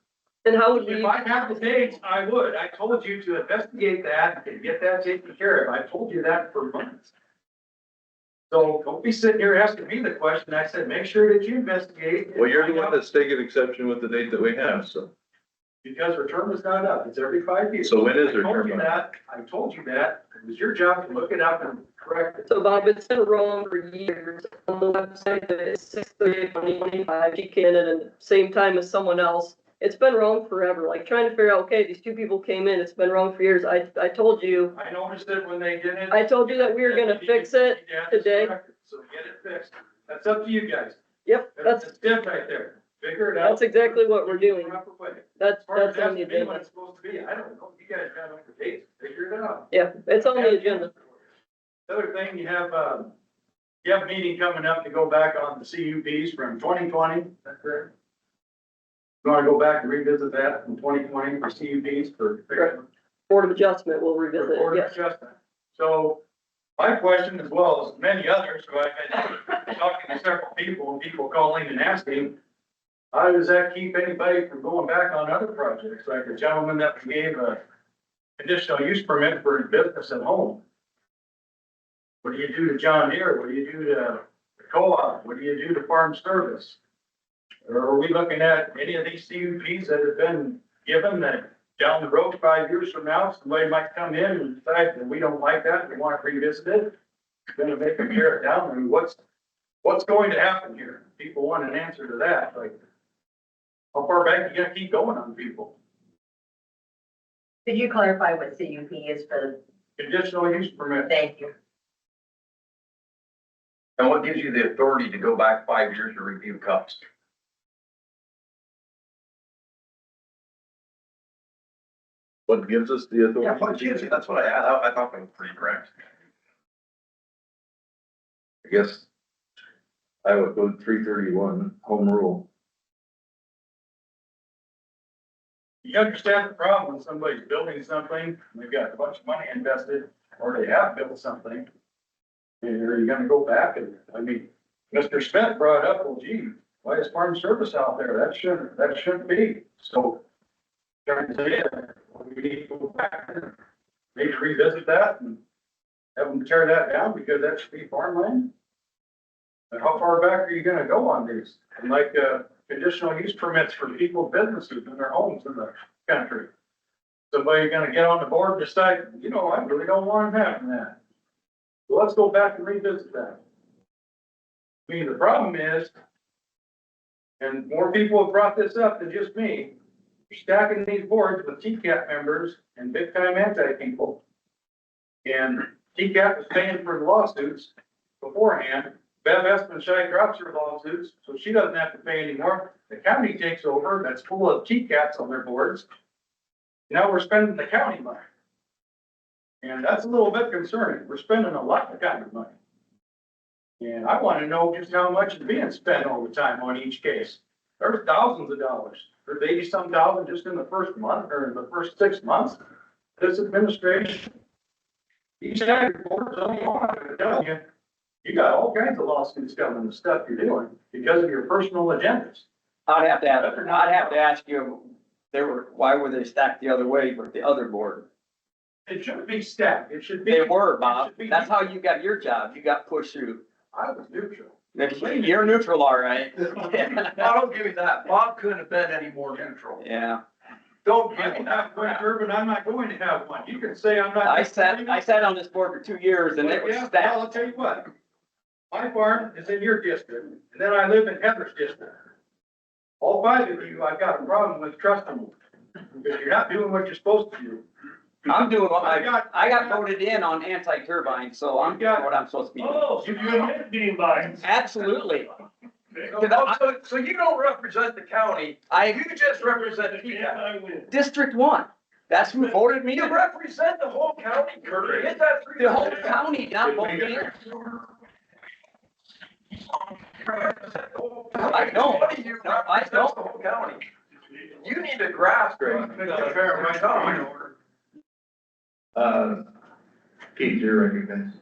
And how would we? If I have the dates, I would. I told you to investigate that and get that taken care of. I told you that for months. So don't be sitting here asking me the question. I said, make sure that you investigate. Well, you're the one that's taking exception with the date that we have, so. Because her term is not up. It's every 5 years. So when is her I told term you up? that. I told you that. It was your job to look it up and correct it. So Bob, it's been wrong for years. On the website, that it's 6/30/2025, she came in at the same time as someone else. It's been wrong forever, like trying to figure out, okay, these two people came in, it's been wrong for years. I told you, I noticed it when they did it. I told you that we were gonna fix it today. So get it fixed. That's up to you guys. Yep, That's it right there. Figure it out. that's exactly what we're doing. Proper way. That's As far as on the that's being what agenda. it's supposed to be, I don't know. You guys got on the dates. Figure it out. Yeah, it's on the agenda. The other thing, you have a meeting coming up to go back on the CUPs from 2020. That's correct. You wanna go back and revisit that from 2020 for CUPs for. Board of Adjustment will revisit it, Board of yes. Adjustment. So my question, as well as many others, who I've been talking to several people, and people calling and asking, how does that keep anybody from going back on other projects? Like the gentleman that we gave a conditional use permit for his business at home. What do you do to John Deere? What do you do to the co-op? What do you do to farm service? Or are we looking at any of these CUPs that have been given that down the road, 5 years from now, somebody might come in and decide that we don't like that, we want to revisit it? Gonna make them tear it down, I mean, what's going to happen here? People want an answer to that, like, how far back you gonna keep going on people? Could you clarify what CUP is for Conditional use permit. thank you. And what gives you the authority to go back 5 years to review cups? What gives us the authority? Yeah, what gives you, that's what I thought that was pretty correct. I guess I would go 331, home rule. You understand the problem when somebody's building something, they've got a bunch of money invested, or they have built something. And are you gonna go back and, I mean, Mr. Smith brought up, well, gee, why is farm service out there? That shouldn't be. So, trying to say, we need to go back and maybe revisit that and have them tear that down because that should be farmland. And how far back are you gonna go on these? And like, conditional use permits for people, businesses in their homes in the country. Somebody gonna get on the board and decide, you know, I really don't want them having that. So let's go back and revisit that. I mean, the problem is, and more people have brought this up than just me, you're stacking these boards with TCAP members and big time anti-people. And TCAP is paying for the lawsuits beforehand. Bev Espenshine drops her lawsuits, so she doesn't have to pay anymore. The county takes over, that's full of TCAPs on their boards. Now we're spending the county money. And that's a little bit concerning. We're spending a lot of county money. And I want to know just how much is being spent all the time on each case. There's thousands of dollars. There's 80-some thousand just in the first month or in the first 6 months. This administration, each ag report's only one, I'm telling you, you got all kinds of lawsuits coming and stuff you're doing because of your personal agendas. I'd have to ask you, why were they stacked the other way with the other board? It shouldn't be stacked. It should be. They were, Bob. That's how you got your job. You got pushed through. I was neutral. You're neutral, all right. I don't give you that. Bob couldn't have been any more neutral. Yeah. Don't I give don't me have that one crap. curb and I'm not going to have one. You can say I'm not. I sat on this board for 2 years and it was Yeah, well, stacked. I'll tell you what. My farm is in your district and then I live in Heather's district. All 5 of you, I've got a problem with trusting you. Because you're not doing what you're supposed to do. I'm doing what I got voted in on anti-turbine, so I'm doing what I'm supposed to be doing. Oh, you admit being biased. Absolutely. So you don't represent the county, you just represent TCAP. District 1, that's who voted me You in. represent the whole county, Kurt. Hit that three. The whole county, not voting. I don't. What do you No, I represent? don't. The whole county. You need to grasp it. Keith, you're recognized.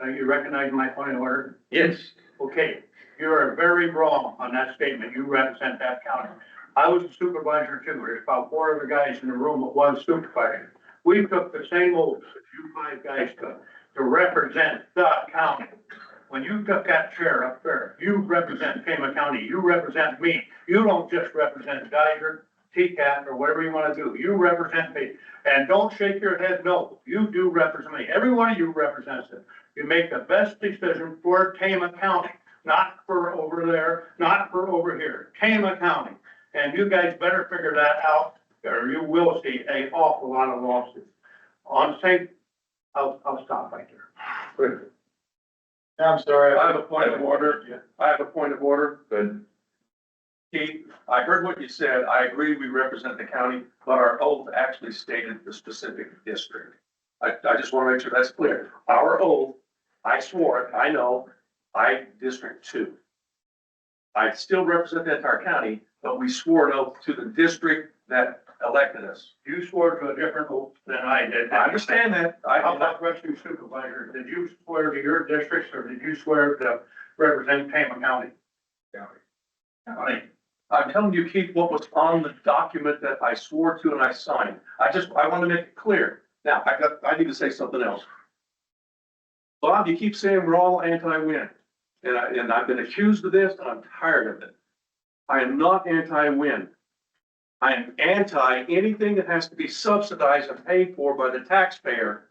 You recognize my point of order? Yes. Okay, you are very wrong on that statement. You represent that county. I was a supervisor too. There's about 4 other guys in the room that was supervisor. We took the same oaths that you 5 guys took to represent the county. When you took that chair up there, you represent Tama County, you represent me. You don't just represent Geiger, TCAT, or whatever you wanna do. You represent me. And don't shake your head, no, you do represent me. Every one of you represents it. You make the best decision for Tama County, not for over there, not for over here, Tama County. And you guys better figure that out, or you will see an awful lot of lawsuits. On same, I'll stop right there. I'm sorry, I have a point of order. I have a point of order. Good. Keith, I heard what you said. I agree we represent the county, but our oath actually stated the specific district. I just want to make sure that's clear. Our oath, I swore it, I know, District 2. I still represent the entire county, but we swore an oath to the district that elected us. You swore to a different oath than I did. I understand that. How about the rest of you supervisors? Did you swear to your districts or did you swear to represent Tama County? I'm telling you, Keith, what was on the document that I swore to and I signed. I want to make it clear. Now, I need to say something else. Bob, you keep saying we're all anti-wind. And I've been accused of this and I'm tired of it. I am not anti-wind. I am anti anything that has to be subsidized and paid for by the taxpayer.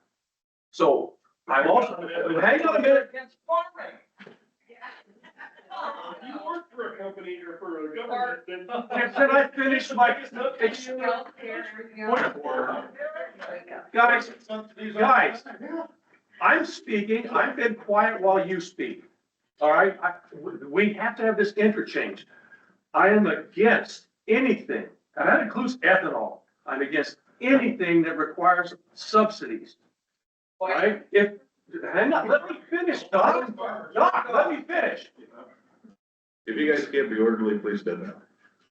So I'm also, hang on a minute. You work for a company or for a government. Can I finish my? Guys, I'm speaking. I've been quiet while you speak. All right, we have to have this interchange. I am against anything, and that includes ethanol. I'm against anything that requires subsidies. All right, hang on, let me finish, Doc. Doc, let me finish. If you guys can't be orderly, please step out.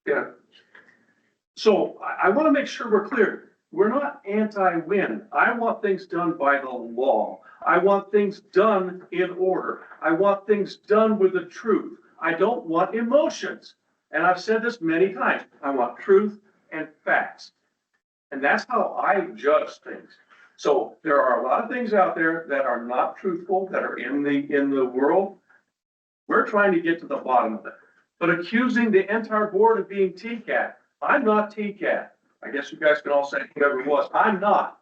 Yeah. So I want to make sure we're clear. We're not anti-wind. I want things done by the law. I want things done in order. I want things done with the truth. I don't want emotions. And I've said this many times. I want truth and facts. And that's how I judge things. So there are a lot of things out there that are not truthful, that are in the world. We're trying to get to the bottom of it. But accusing the entire board of being TCAT, I'm not TCAT. I guess you guys can all say whatever it was. I'm not.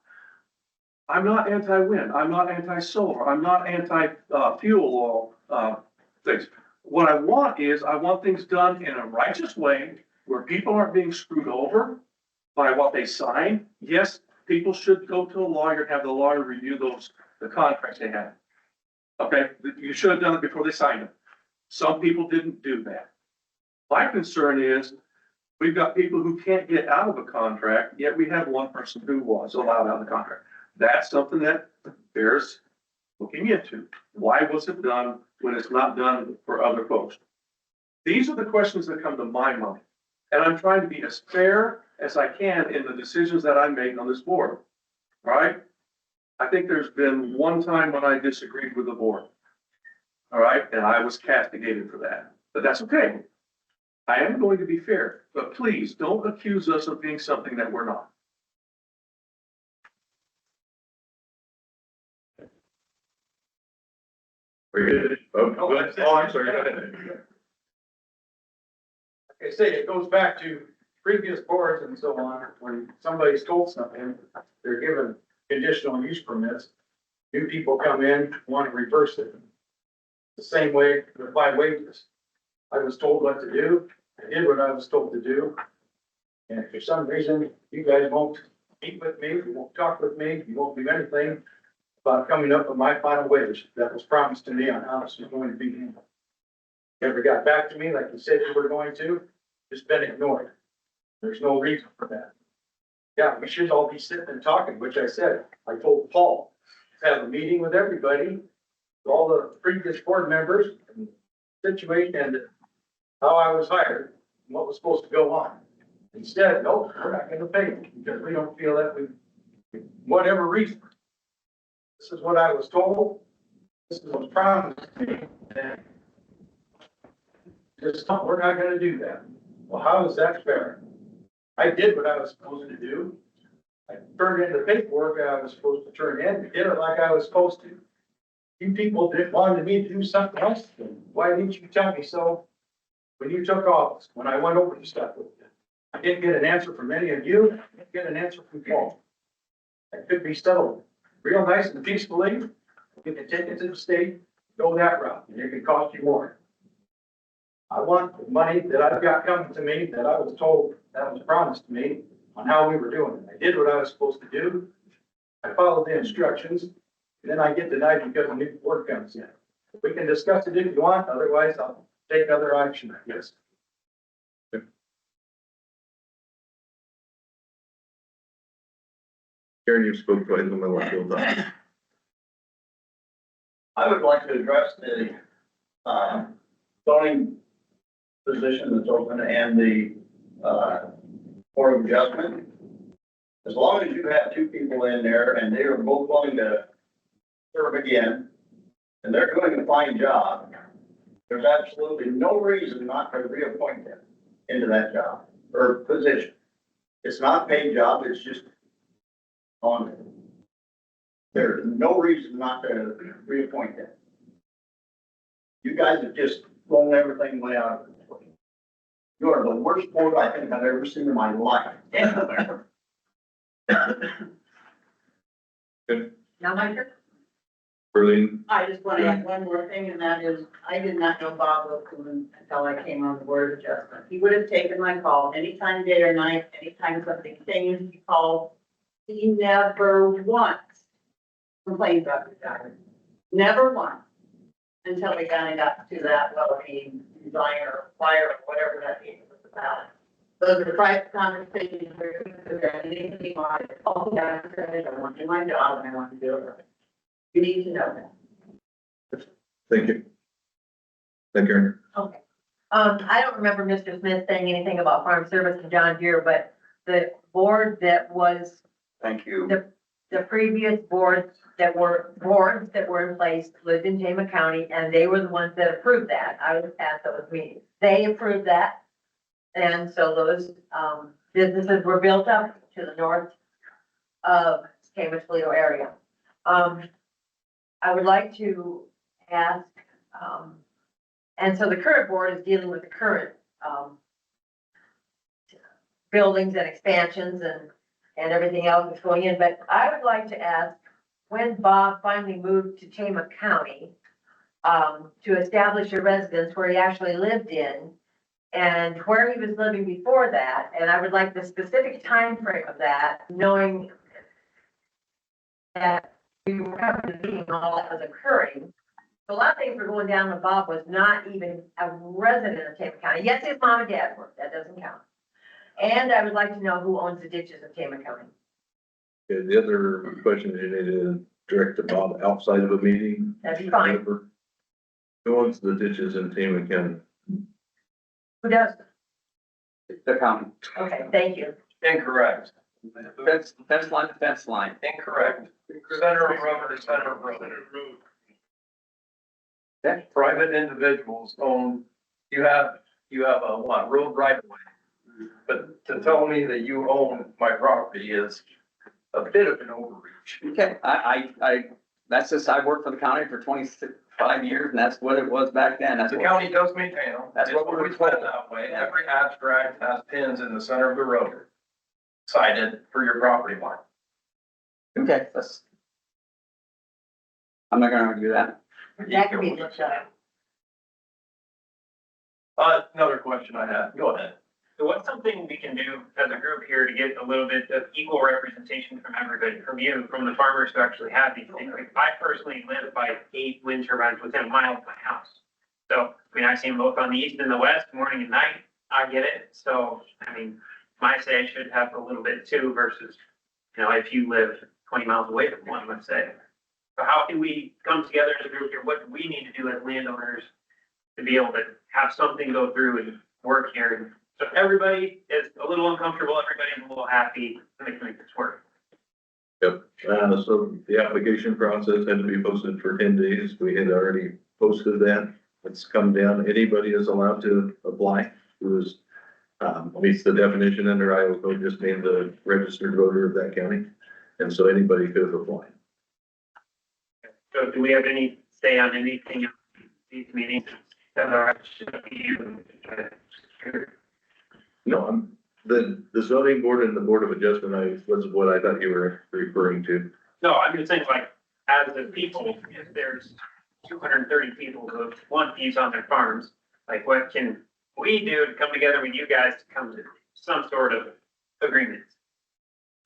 I'm not anti-wind. I'm not anti-solar. I'm not anti-fuel oil things. What I want is I want things done in a righteous way where people aren't being screwed over by what they sign. Yes, people should go to a lawyer and have the lawyer review the contracts they have. Okay, you should have done it before they signed them. Some people didn't do that. My concern is we've got people who can't get out of a contract, yet we have one person who was allowed out of the contract. That's something that bears looking into. Why was it done when it's not done for other folks? These are the questions that come to my mind. And I'm trying to be as fair as I can in the decisions that I make on this board. All right? I think there's been one time when I disagreed with the board. All right? And I was castigated for that. But that's okay. I am going to be fair, but please don't accuse us of being something that we're not. Oh, I'm sorry. Go ahead. Like I say, it goes back to previous boards and so on. When somebody's told something, they're given conditional use permits. New people come in, want to reverse it. The same way with my wages. I was told what to do. I did what I was told to do. And if for some reason you guys won't meet with me, you won't talk with me, you won't do anything about coming up with my final wage that was promised to me on how this was going to be handled. Never got back to me like you said you were going to, just been ignored. There's no reason for that. Yeah, we should all be sitting and talking, which I said. I told Paul, have a meeting with everybody, all the previous board members, and situation and how I was hired, and what was supposed to go on. Instead, no, we're not gonna pay them because we don't feel that we, whatever reason. This is what I was told. This is what's promised to me. And just, we're not gonna do that. Well, how is that fair? I did what I was supposed to do. I turned in the paperwork I was supposed to turn in, did it like I was supposed to. You people wanted me to do something else, why didn't you tell me so when you took office, when I went over the stuff with you? I didn't get an answer from any of you, I didn't get an answer from Paul. It could be settled real nice and peacefully. You can take it to the state, go that route, and it could cost you more. I want the money that I've got coming to me, that I was told, that was promised to me, on how we were doing it. I did what I was supposed to do. I followed the instructions, and then I get denied because a new board comes in. We can discuss it if you want, otherwise I'll take other action, I guess. Karen, you spoke twice, I'm gonna let you talk. I would like to address the, zoning position that's open and the, Board of Adjustment. As long as you have two people in there and they are both willing to serve again, and they're doing a fine job, there's absolutely no reason not to reappoint them into that job or position. It's not a paid job, it's just on. There's no reason not to reappoint them. You guys have just blown everything way out of it. You are the worst board I think I've ever seen in my life. Now, my turn. Berlin, I just want to add one more thing, and that is, I did not know Bob Wilson until I came on the Board of Adjustment. He would have taken my call anytime, day or night, anytime something changed, he called. He never once complained about the guy. Never once. Until we kind of got to that, well, he resigned or fire or whatever that meeting was about. Those are private conversations where anything on it. Oh, yeah, I want to do my job and I want to do it right. You need to know that. thank you. Thank you. Okay. I don't remember Mr. Smith saying anything about farm service and John Deere, but the board that was, Thank you. the previous boards that were in place lived in Tama County, and they were the ones that approved that. I was at those meetings. They approved that. And so those, businesses were built up to the north of Tama-Toledo area. I would like to ask, and so the current board is dealing with the current, buildings and expansions and everything else that's going in, but I would like to ask, when Bob finally moved to Tama County, to establish a residence where he actually lived in, and where he was living before that, and I would like the specific time frame of that, knowing that we were having the meeting and all that was occurring. So a lot of things were going down when Bob was not even a resident of Tama County. Yes, his mom and dad were, that doesn't count. And I would like to know who owns the ditches of Tama County. Okay, the other question is you need to direct the Bob outside of a meeting. That'd be fine. Who owns the ditches in Tama County? Who does? The county. Okay, thank you. Incorrect. Fence line to fence line. Incorrect. Center of road is center of road. Private individuals own, you have a what, road right of way. But to tell me that you own my property is a bit of an overreach. Okay, that's just, I worked for the county for 25 years, and that's what it was back then. That's The what- county does maintain them. That's what we're It's always been that way. Every abstract has pins in the center of the road cited for your property line. Okay, I'm not gonna argue that. That could be looked up. Another question I had, go ahead. So what's something we can do as a group here to get a little bit of equal representation from everybody, from you, from the farmers who actually have these things? Like, I personally live by 8 wind turbines within a mile of my house. So, I mean, I see them both on the east and the west, morning and night. I get it. So, I mean, my say should have a little bit too versus, if you live 20 miles away from one, let's say. So how can we come together as a group here? What do we need to do as landowners to be able to have something go through and work here? So everybody is a little uncomfortable, everybody's a little happy, and they can make this work. Yep, so the application process had to be posted for 10 days. We had already posted that. It's come down. Anybody is allowed to apply who is Meets the definition under Iowa code, just named the registered voter of that county. And so anybody could apply. So do we have any say on anything in these meetings? That are you? No, the zoning board and the board of adjustment, was what I thought you were referring to. No, I'm just saying like, as the people, if there's 230 people who want these on their farms, like what can we do to come together with you guys to come to some sort of agreement?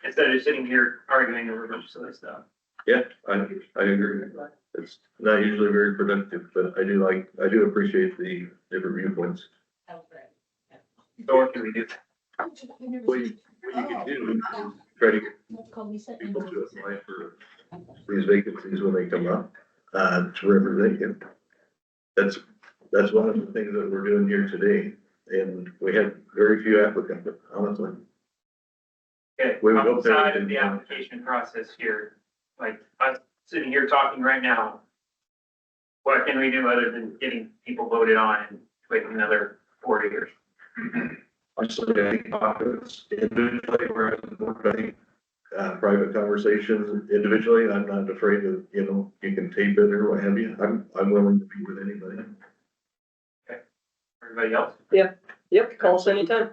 Instead of sitting here arguing over a bunch of silly stuff. Yeah, I agree. It's not usually very productive, but I do appreciate the different viewpoints. So what can we do? What you can do is try to get people to apply for these vacancies when they come up, to represent you. That's one of the things that we're doing here today, and we had very few applicants, honestly. Okay, We will outside of the application process here, like us sitting here talking right now, what can we do other than getting people voted on and waiting another 4 years? Honestly, I think it's individually, whereas the board, I think, private conversations individually, I'm not afraid of, you can tape it or what have you. I'm willing to be with anybody. Okay, everybody else? Yep, call us anytime.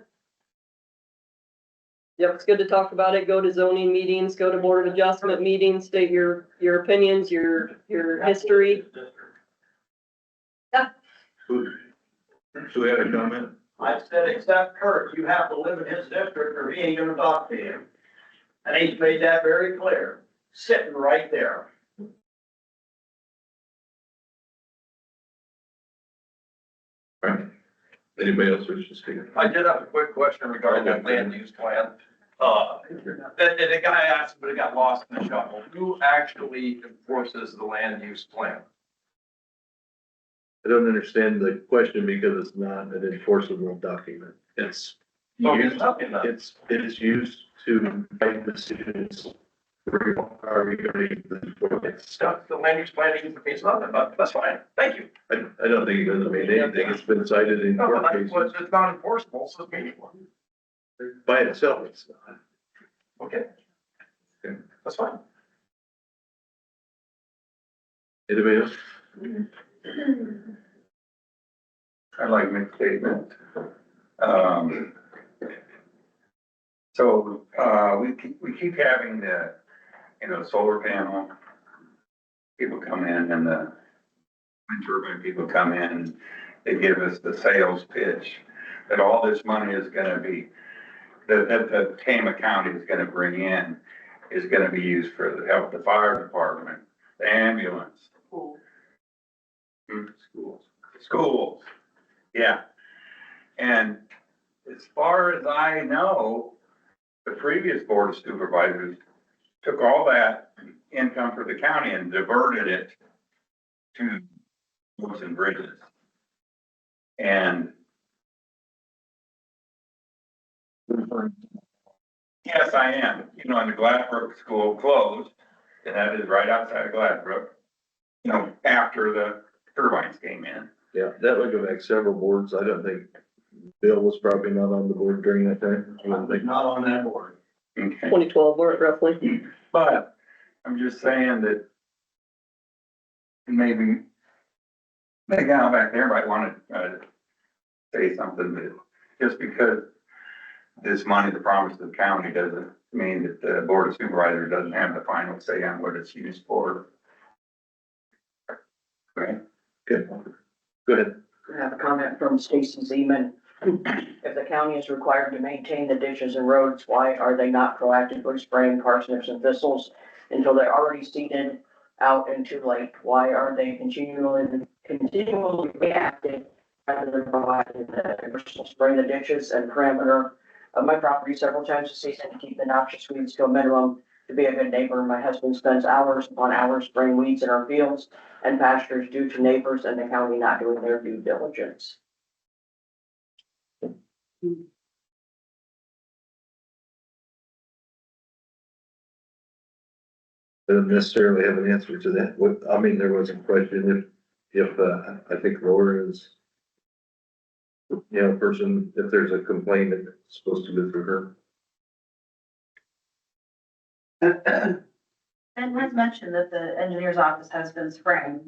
Yep, it's good to talk about it. Go to zoning meetings, go to board of adjustment meetings, state your opinions, your history. Who had a comment? I said, except Kurt, you have to live in his district or he ain't gonna talk to him. And he's made that very clear, sitting right there. Right. Anybody else wish to speak? I did have a quick question regarding that land use plan. The guy asked, but it got lost in the shuffle. Who actually enforces the land use plan? I don't understand the question because it's not an enforceable document. It's used, it is used to make decisions regarding the Stuff, the land use plan means nothing, but that's fine. Thank you. I don't think it doesn't mean anything. It's been cited in No, court but cases. it's not enforceable, so it's meaningful. By itself, it's not. Okay. Okay. That's fine. Anybody else? I'd like to make a statement. So, we keep having the, solar panel. People come in and the wind turbine people come in, they give us the sales pitch that all this money is gonna be, that Tama County is gonna bring in, is gonna be used for the help the fire department, the ambulance. Schools, yeah. And as far as I know, the previous board of supervisors took all that income for the county and diverted it to roads and bridges. And yes, I am, and the Gladbrook school closed, and that is right outside of Gladbrook, after the turbines came in. Yeah, that would go back several boards. I don't think Bill was probably not on the board during that time. I don't think. Not on that board. Okay. 2012, roughly. But I'm just saying that maybe the guy back there might want to say something that just because this money, the promise to the county, doesn't mean that the board of supervisors doesn't have the final say on what it's used for. Right? Good. Go ahead. I have a comment from Stacy Zeman. If the county is required to maintain the ditches and roads, why are they not proactively spraying parsnips and thistles until they're already seeded out and too late? Why are they continually reactive rather than providing the commercial spraying the ditches and perimeter of my property several times a season to keep the noxious weeds to a minimum? To be a good neighbor, my husband spends hours upon hours spraying weeds in our fields and pastures due to neighbors and the county not doing their due diligence. I don't necessarily have an answer to that. There was a question if I think Laura is person, if there's a complaint, it's supposed to go through her. And has mentioned that the engineer's office has been spraying,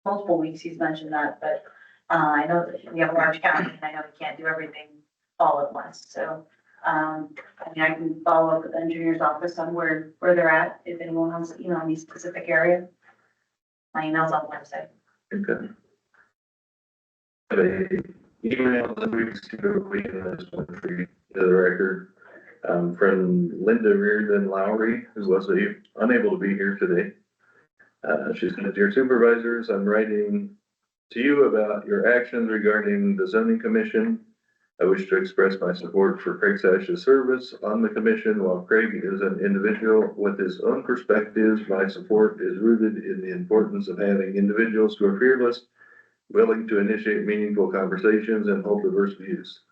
multiple weeks he's mentioned that, but, I know that we have a large county and I know we can't do everything all at once, so, I mean, I can follow up with the engineer's office on where they're at, if anyone wants to email me specific area. My email's on the website. Okay. A email that we received over the weekend, I just want to read to the record, from Linda Reardon Lowry, who was unable to be here today. She said, "Dear Supervisors, I'm writing to you about your actions regarding the zoning commission. I wish to express my support for Craig Sash's service on the commission. While Craig is an individual with his own perspectives, my support is rooted in the importance of having individuals who are fearless, willing to initiate meaningful conversations and hold diverse views.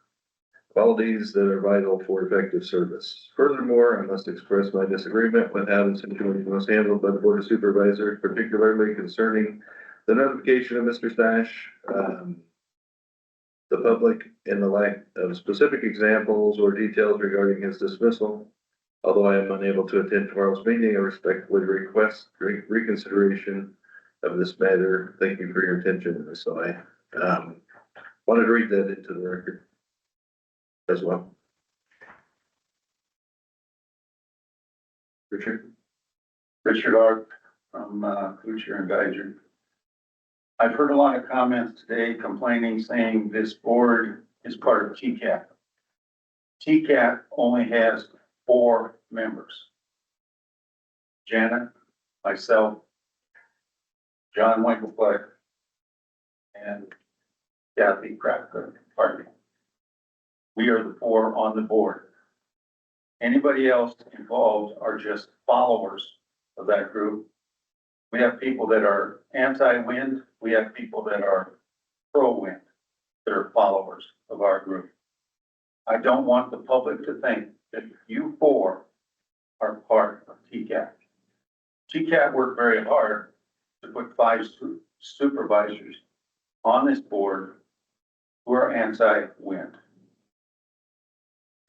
Qualities that are vital for effective service. Furthermore, I must express my disagreement with how the situation was handled by the Board of Supervisors, particularly concerning the notification of Mr. Stash, the public, and the lack of specific examples or details regarding his dismissal. Although I am unable to attend tomorrow's meeting, I respectfully request reconsideration of this matter. Thank you for your attention." So I wanted to read that into the record as well. Richard? Richard Arp from Kuchar and Geiger. I've heard a lot of comments today complaining, saying this board is part of TCAT. TCAT only has 4 members. Janet, myself, John Winkelfleck, and Kathy Kraftker, pardon me. We are the 4 on the board. Anybody else involved are just followers of that group. We have people that are anti-wind. We have people that are pro-wind, that are followers of our group. I don't want the public to think that you 4 are part of TCAT. TCAT worked very hard to put 5 supervisors on this board who are anti-wind.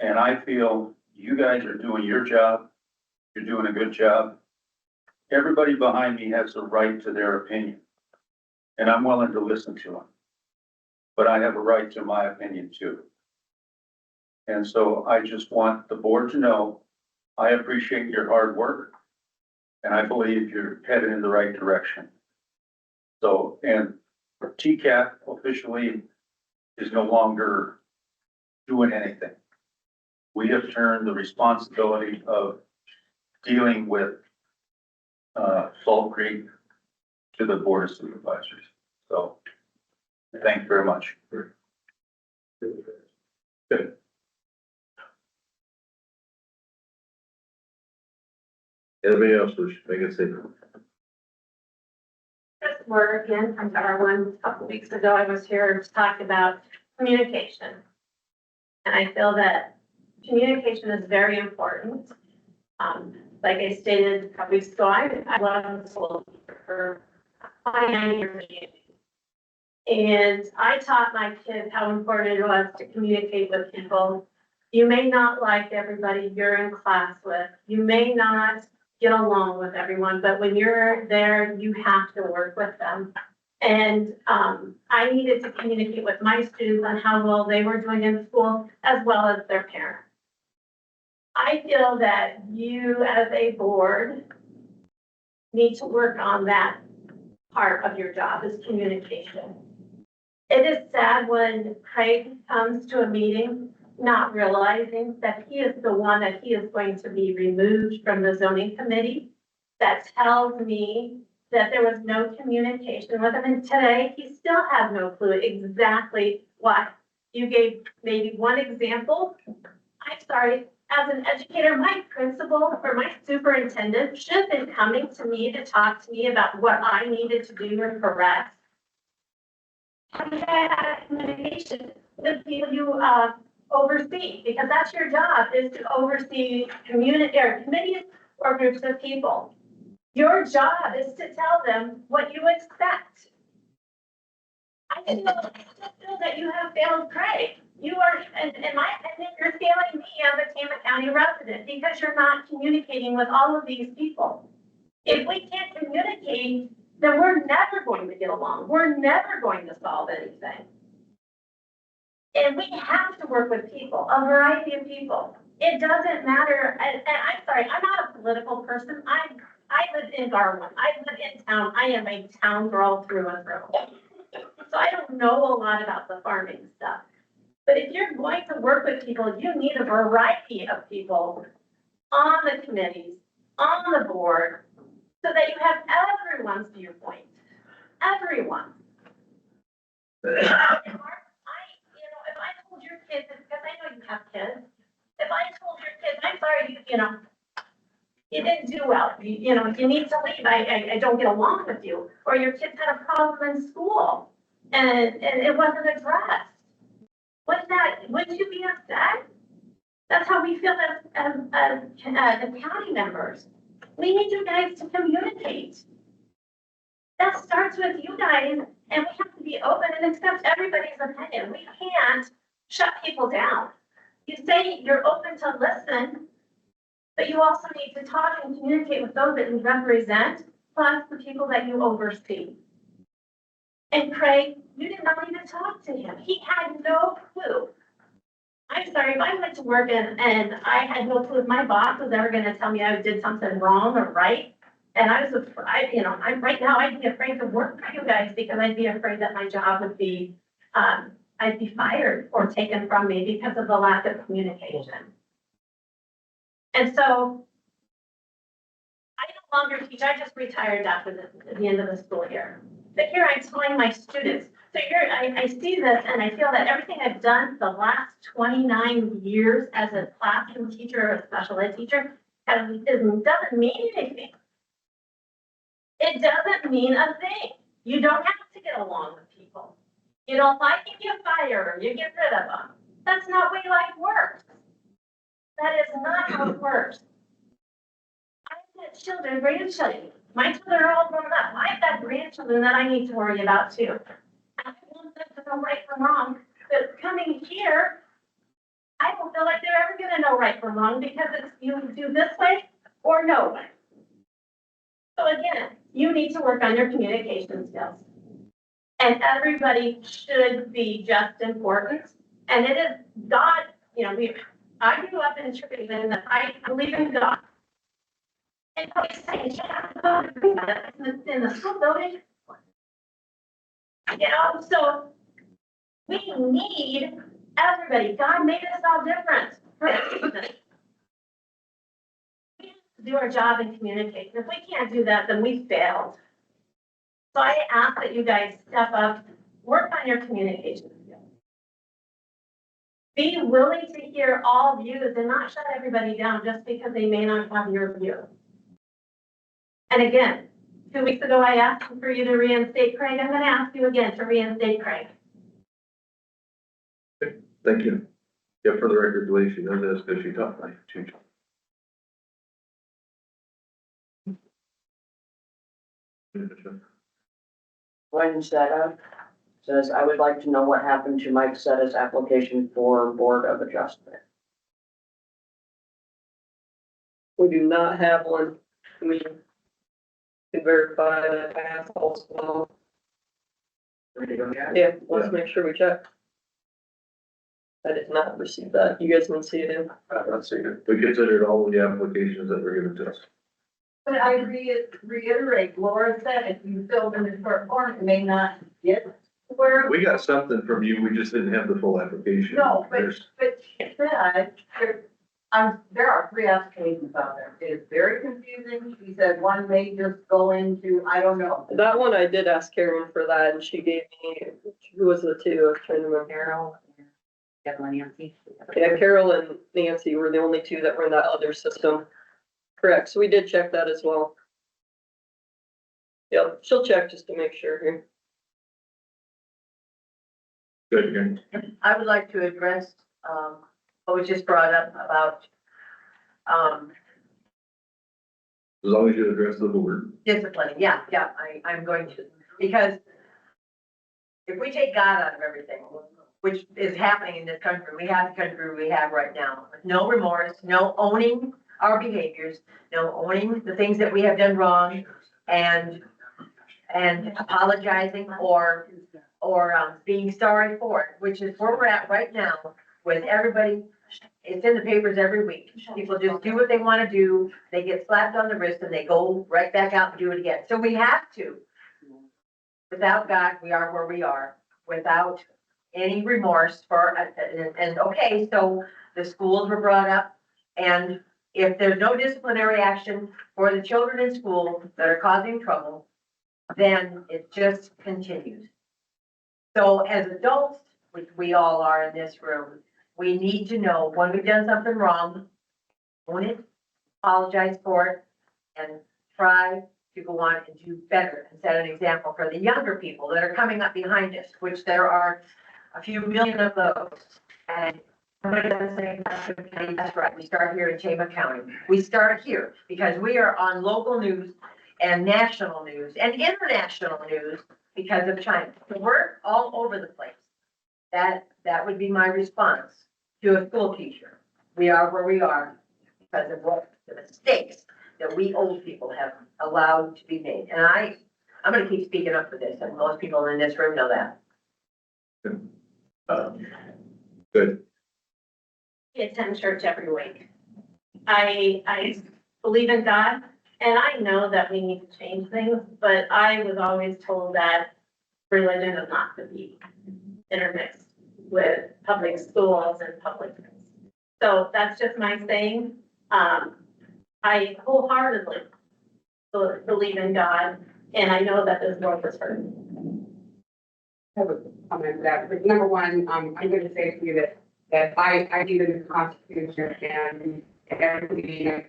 And I feel you guys are doing your job. You're doing a good job. Everybody behind me has the right to their opinion, and I'm willing to listen to them. But I have a right to my opinion too. And so I just want the board to know, I appreciate your hard work, and I believe you're headed in the right direction. So, and TCAT officially is no longer doing anything. We have turned the responsibility of dealing with Salt Creek to the Board of Supervisors. So, thank you very much. Good. Anybody else wish to make a statement? Chris Morgan from Darwin. A couple weeks ago, I was here to talk about communication. And I feel that communication is very important. Like I stated a couple weeks ago, I was school for 29 years. And I taught my kids how important it was to communicate with people. You may not like everybody you're in class with. You may not get along with everyone, but when you're there, you have to work with them. And I needed to communicate with my students on how well they were doing in school, as well as their parents. I feel that you as a board need to work on that part of your job, is communication. It is sad when Craig comes to a meeting not realizing that he is the one that he is going to be removed from the zoning committee. That tells me that there was no communication with him, and today he still has no clue exactly what. You gave maybe one example. I'm sorry, as an educator, my principal or my superintendent should have been coming to me to talk to me about what I needed to do and correct. I had communication with people you oversee, because that's your job, is to oversee community or committees or groups of people. Your job is to tell them what you expect. I feel that you have failed Craig. You are, in my opinion, you're failing me as a Tama County resident because you're not communicating with all of these people. If we can't communicate, then we're never going to get along. We're never going to solve anything. And we have to work with people, a variety of people. It doesn't matter, and I'm sorry, I'm not a political person. I live in Garland. I live in town. I am a town girl through and through. So I don't know a lot about the farming stuff. But if you're going to work with people, you need a variety of people on the committees, on the board, so that you have everyone's viewpoint. Everyone. If I told your kids, because I know you have kids, if I told your kids, I'm sorry, you didn't do well, you need to leave, I don't get along with you, or your kids had a problem in school, and it wasn't addressed, wouldn't you be upset? That's how we feel as the county members. We need you guys to communicate. That starts with you guys, and we have to be open and accept everybody's opinion. We can't shut people down. You say you're open to listen, but you also need to talk and communicate with those that you represent, plus the people that you oversee. And Craig, you did not even talk to him. He had no clue. I'm sorry, if I went to work and I had no clue if my boss was ever gonna tell me I did something wrong or right, and I'm right now, I'd be afraid to work for you guys because I'd be afraid that my job would be, I'd be fired or taken from me because of the lack of communication. And so I no longer teach. I just retired after the end of the school year. But here I'm telling my students. So here I see this and I feel that everything I've done the last 29 years as a classroom teacher or a special ed teacher doesn't mean anything. It doesn't mean a thing. You don't have to get along with people. You don't like them, you fire them, you get rid of them. That's not the way life works. That is not how it works. I've got children, grandchildren. My children are all grown up. I've got grandchildren that I need to worry about too. I want them to know right from wrong. But coming here, I don't feel like they're ever gonna know right from wrong because it's you do this way or no way. So again, you need to work on your communication skills. And everybody should be just important. And it is God, I grew up in a church and I believe in God. And I say, yeah, God, in the school building. So we need everybody. God made us all different for a reason. We have to do our job in communication. If we can't do that, then we failed. So I ask that you guys step up, work on your communication skills. Be willing to hear all views and not shut everybody down just because they may not have your view. And again, 2 weeks ago, I asked for you to reinstate Craig. I'm going to ask you again to reinstate Craig. Thank you. Yeah, for the record, the way she knows this, because she taught my two. Glenn Seta says, I would like to know what happened to Mike Seta's application for Board of Adjustment. We do not have one. We can verify that pass also. Yeah, let's make sure we check. I did not receive that. You guys didn't see it in? I've not seen it. We considered all the applications that were given to us. But I reiterate, Laura said if you filled in the short form, you may not get where. We got something from you, we just didn't have the full application. No, but There's- she said, there are 3 applications out there. It is very confusing. She said one may just go into, I don't know. That one, I did ask Karen for that and she gave me, who was the two? I was trying to remember. Carol and Nancy. Yeah, Carol and Nancy were the only two that were in that other system. Correct, so we did check that as well. Yep, she'll check just to make sure here. Good, Karen. I would like to address, what was just brought up about, As long as you address the board. discipline. Yeah, I'm going to, because if we take God out of everything, which is happening in this country, we have the country we have right now, with no remorse, no owning our behaviors, no owning the things that we have done wrong, and apologizing or being sorry for it, which is where we're at right now with everybody. It's in the papers every week. People just do what they want to do. They get slapped on the wrist and they go right back out and do it again. So we have to. Without God, we are where we are, without any remorse for, and okay, so the schools were brought up. And if there's no disciplinary action for the children in school that are causing trouble, then it just continues. So as adults, which we all are in this room, we need to know when we've done something wrong, own it, apologize for it, and try to go on and do better and set an example for the younger people that are coming up behind us, which there are a few million of those. And somebody doesn't say, that's right, we start here in Tama County. We start here because we are on local news and national news and international news because of China. So we're all over the place. That would be my response to a school teacher. We are where we are because of what the mistakes that we old people have allowed to be made. And I'm gonna keep speaking up for this, and most people in this room know that. Good. I attend church every week. I believe in God, and I know that we need to change things, but I was always told that religion is not to be intermixed with public schools and public things. So that's just my saying. I wholeheartedly believe in God, and I know that this world is hurting. I have a comment to that, but number one, I'm gonna say to you that I believe in the Constitution and everything,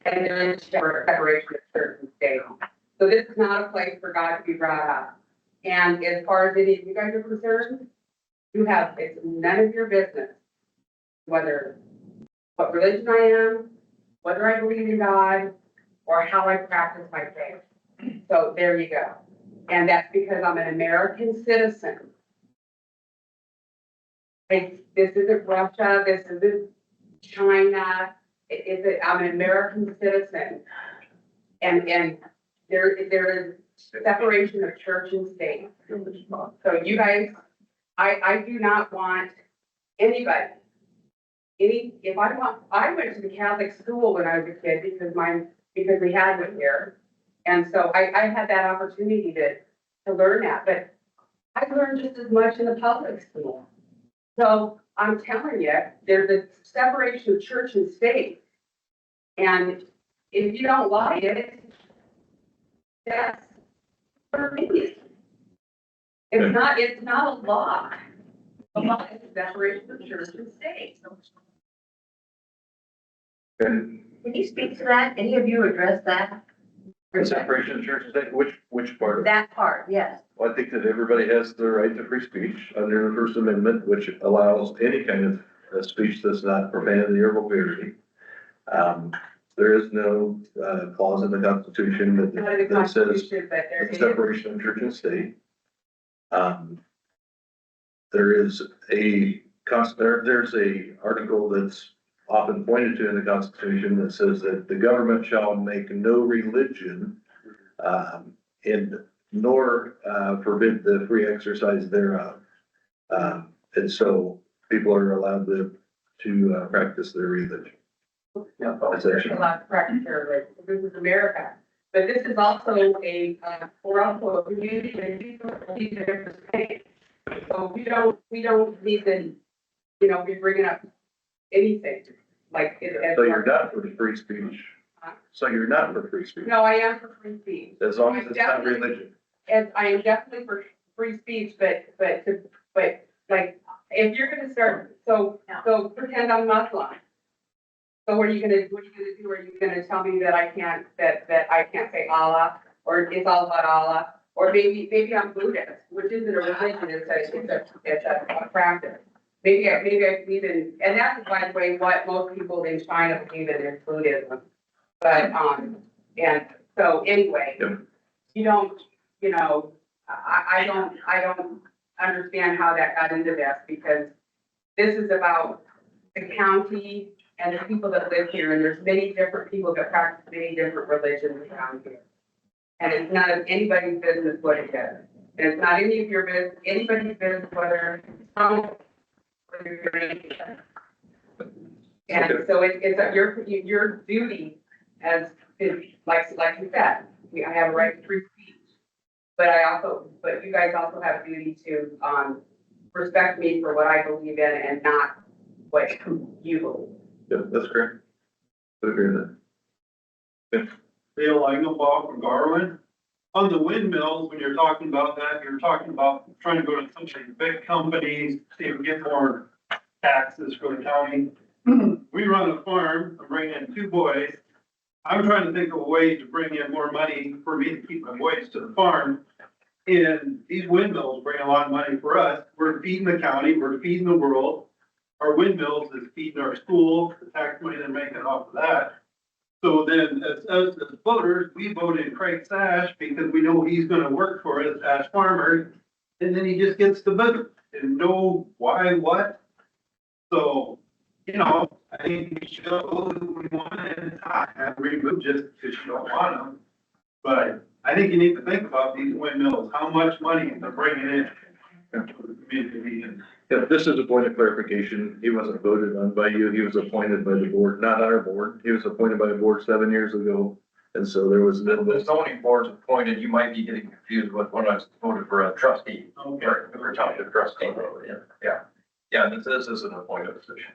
and there is separation of church and state. So this is not a place for God to be brought up. And as far as any of you guys are concerned, it's none of your business what religion I am, whether I believe in God, or how I practice my faith. So there you go. And that's because I'm an American citizen. This isn't Russia, this isn't China, I'm an American citizen. And there is separation of church and state. So you guys, I do not want anybody, I went to the Catholic school when I was a kid because we had one here. And so I had that opportunity to learn that, but I learned just as much in the public school. So I'm telling you, there's a separation of church and state. And if you don't like it, that's your opinion. It's not a law. A law is a separation of church and state. And Can you speak to that? Any of you address that? the separation of church and state, which part? That part, yes. Well, I think that everybody has the right to free speech under the First Amendment, which allows any kind of speech that's not profanity or vulgarity. There is no clause in the Constitution that says the separation of church and state. There's a article that's often pointed to in the Constitution that says that the government shall make no religion nor forbid the free exercise thereof. And so people are allowed to practice their religion. Yeah, there's a lot of practice here, like, this is America, but this is also we're also a community and people need their space. So we don't need to, be bringing up anything like. So you're not for free speech? So you're not for free speech? No, I am for free speech. As long as it's not religion? And I am definitely for free speech, but like, if you're gonna start, so pretend I'm Muslim. So what are you gonna do? Are you gonna tell me that I can't say Allah, or it's all about Allah? Or maybe I'm Buddhist, which isn't a religion, it's a practice. Maybe I believe in, and that's, by the way, what most people in China believe in is Buddhism. But, and so anyway, Yep. you don't, I understand how that got into this, because this is about the county and the people that live here, and there's many different people that practice many different religions around here. And it's none of anybody's business what it is. And it's not any of your business, anybody's business, whether and so it's your duty as, like you said, I have a right to free speech. But you guys also have a duty to, respect me for what I believe in and not what you believe. Yeah, that's great. I agree with that. Bill, I know Bob from Garland. On the windmills, when you're talking about that, you're talking about trying to go to some of the big companies, see if we get more taxes for the county. We run a farm, I bring in 2 boys. I'm trying to think of a way to bring in more money for me to keep my boys to the farm. And these windmills bring a lot of money for us. We're feeding the county, we're feeding the world. Our windmills is feeding our school, the tax money they're making off of that. So then, as voters, we voted Craig Sash because we know he's gonna work for us as farmers. And then he just gets the vote and know why, what. So, you know, I think we show who we want and not have removed just because you don't want them. But I think you need to think about these windmills, how much money they're bringing in to the community. And Yeah, this is a point of clarification. He wasn't voted on by you. He was appointed by the board, not our board. He was appointed by the board 7 years ago. And so there was The zoning board's appointed, you might be getting confused with when I was voted for a trustee, or township trustee. Yeah, this is an appointed position.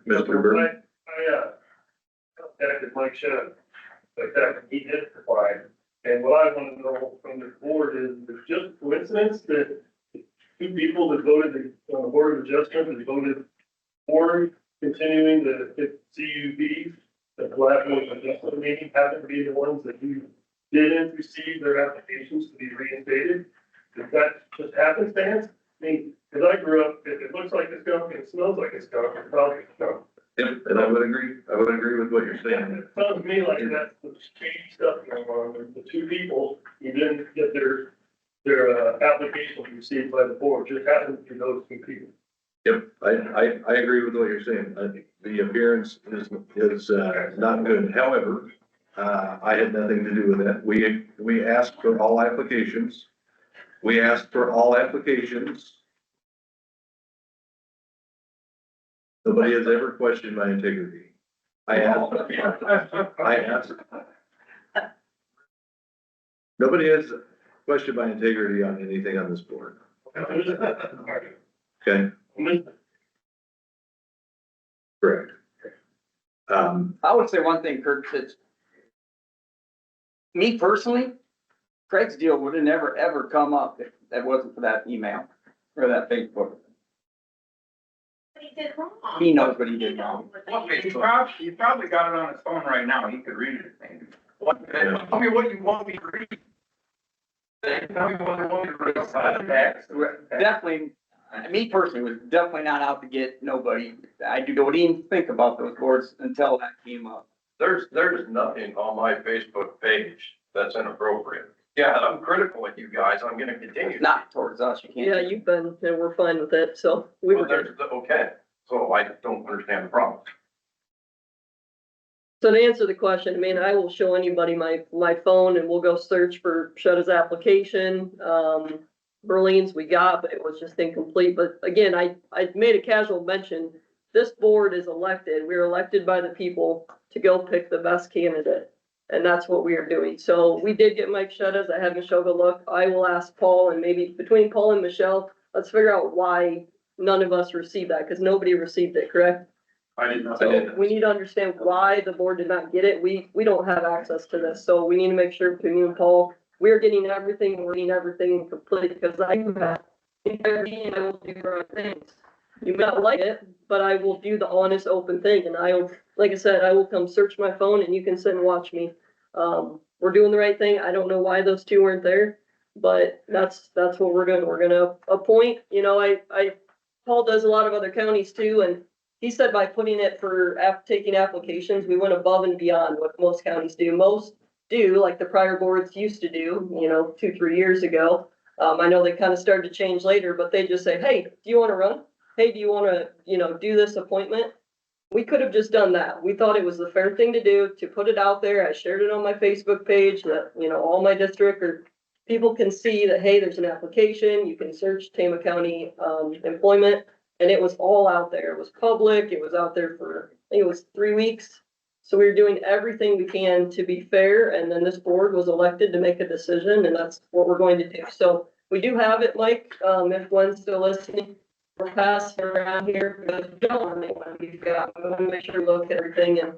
Mr. Burke. I contacted Mike Shannon, like that, he did apply. And what I want to know from the board is, it's just coincidence that 2 people that voted on the board of adjustment that voted for continuing the CUP, that the last one adjustment meeting happened to be the ones that you didn't receive their applications to be reinstated. Is that just happenstance? I mean, because I grew up, if it looks like it's skunk and it smells like it's skunk, it's probably skunk. Yep, and I would agree with what you're saying. It sounds to me like that's the shady stuff going on with the 2 people who didn't get their applications received by the board, just happened to be those 2 people. Yep, I agree with what you're saying. I think the appearance is not good. However, I had nothing to do with that. We asked for all applications. Nobody has ever questioned my integrity. I asked. Nobody has questioned my integrity on anything on this board. Okay? Correct. I would say one thing, Kirk, that me personally, Craig's deal would have never, ever come up if that wasn't for that email or that Facebook. He did wrong. He knows what he did wrong. You probably got it on his phone right now. He could read it. Tell me what you want me to read. Tell me what you want me to read. Definitely, me personally was definitely not out to get nobody. I don't even think about those boards until that came up. There's nothing on my Facebook page that's inappropriate. Yeah, I'm critical of you guys. I'm gonna continue. Not towards us, you can't. Yeah, you've been, and we're fine with it, so we were good. Okay, so I don't understand the problem. So to answer the question, I mean, I will show anybody my phone and we'll go search for Shudda's application. Berlin's we got, but it was just incomplete. But again, I made a casual mention, this board is elected. We're elected by the people to go pick the best candidate. And that's what we are doing. So we did get Mike Shudda's. I had Michelle go look. I will ask Paul, and maybe between Paul and Michelle, let's figure out why none of us received that, because nobody received it, correct? I did not. So we need to understand why the board did not get it. We don't have access to this, so we need to make sure between you and Paul, we're getting everything, we're getting everything complete, because I do have integrity and I will do the right things. You may not like it, but I will do the honest, open thing, and I will, like I said, I will come search my phone and you can sit and watch me. We're doing the right thing. I don't know why those 2 weren't there, but that's what we're doing. We're gonna appoint, Paul does a lot of other counties too, and he said by putting it for taking applications, we went above and beyond what most counties do. Most do, like the prior boards used to do, 2-3 years ago. I know they kind of started to change later, but they just say, hey, do you want to run? Hey, do you want to, do this appointment? We could have just done that. We thought it was the fair thing to do, to put it out there. I shared it on my Facebook page that, all my district or people can see that, hey, there's an application. You can search Tama County, employment, and it was all out there. It was public. It was out there for, I think it was 3 weeks. So we were doing everything we can to be fair, and then this board was elected to make a decision, and that's what we're going to do. So we do have it, Mike, if Gwen's still listening. We're passing around here, because we don't want anyone we've got. We want to make sure we look at everything, and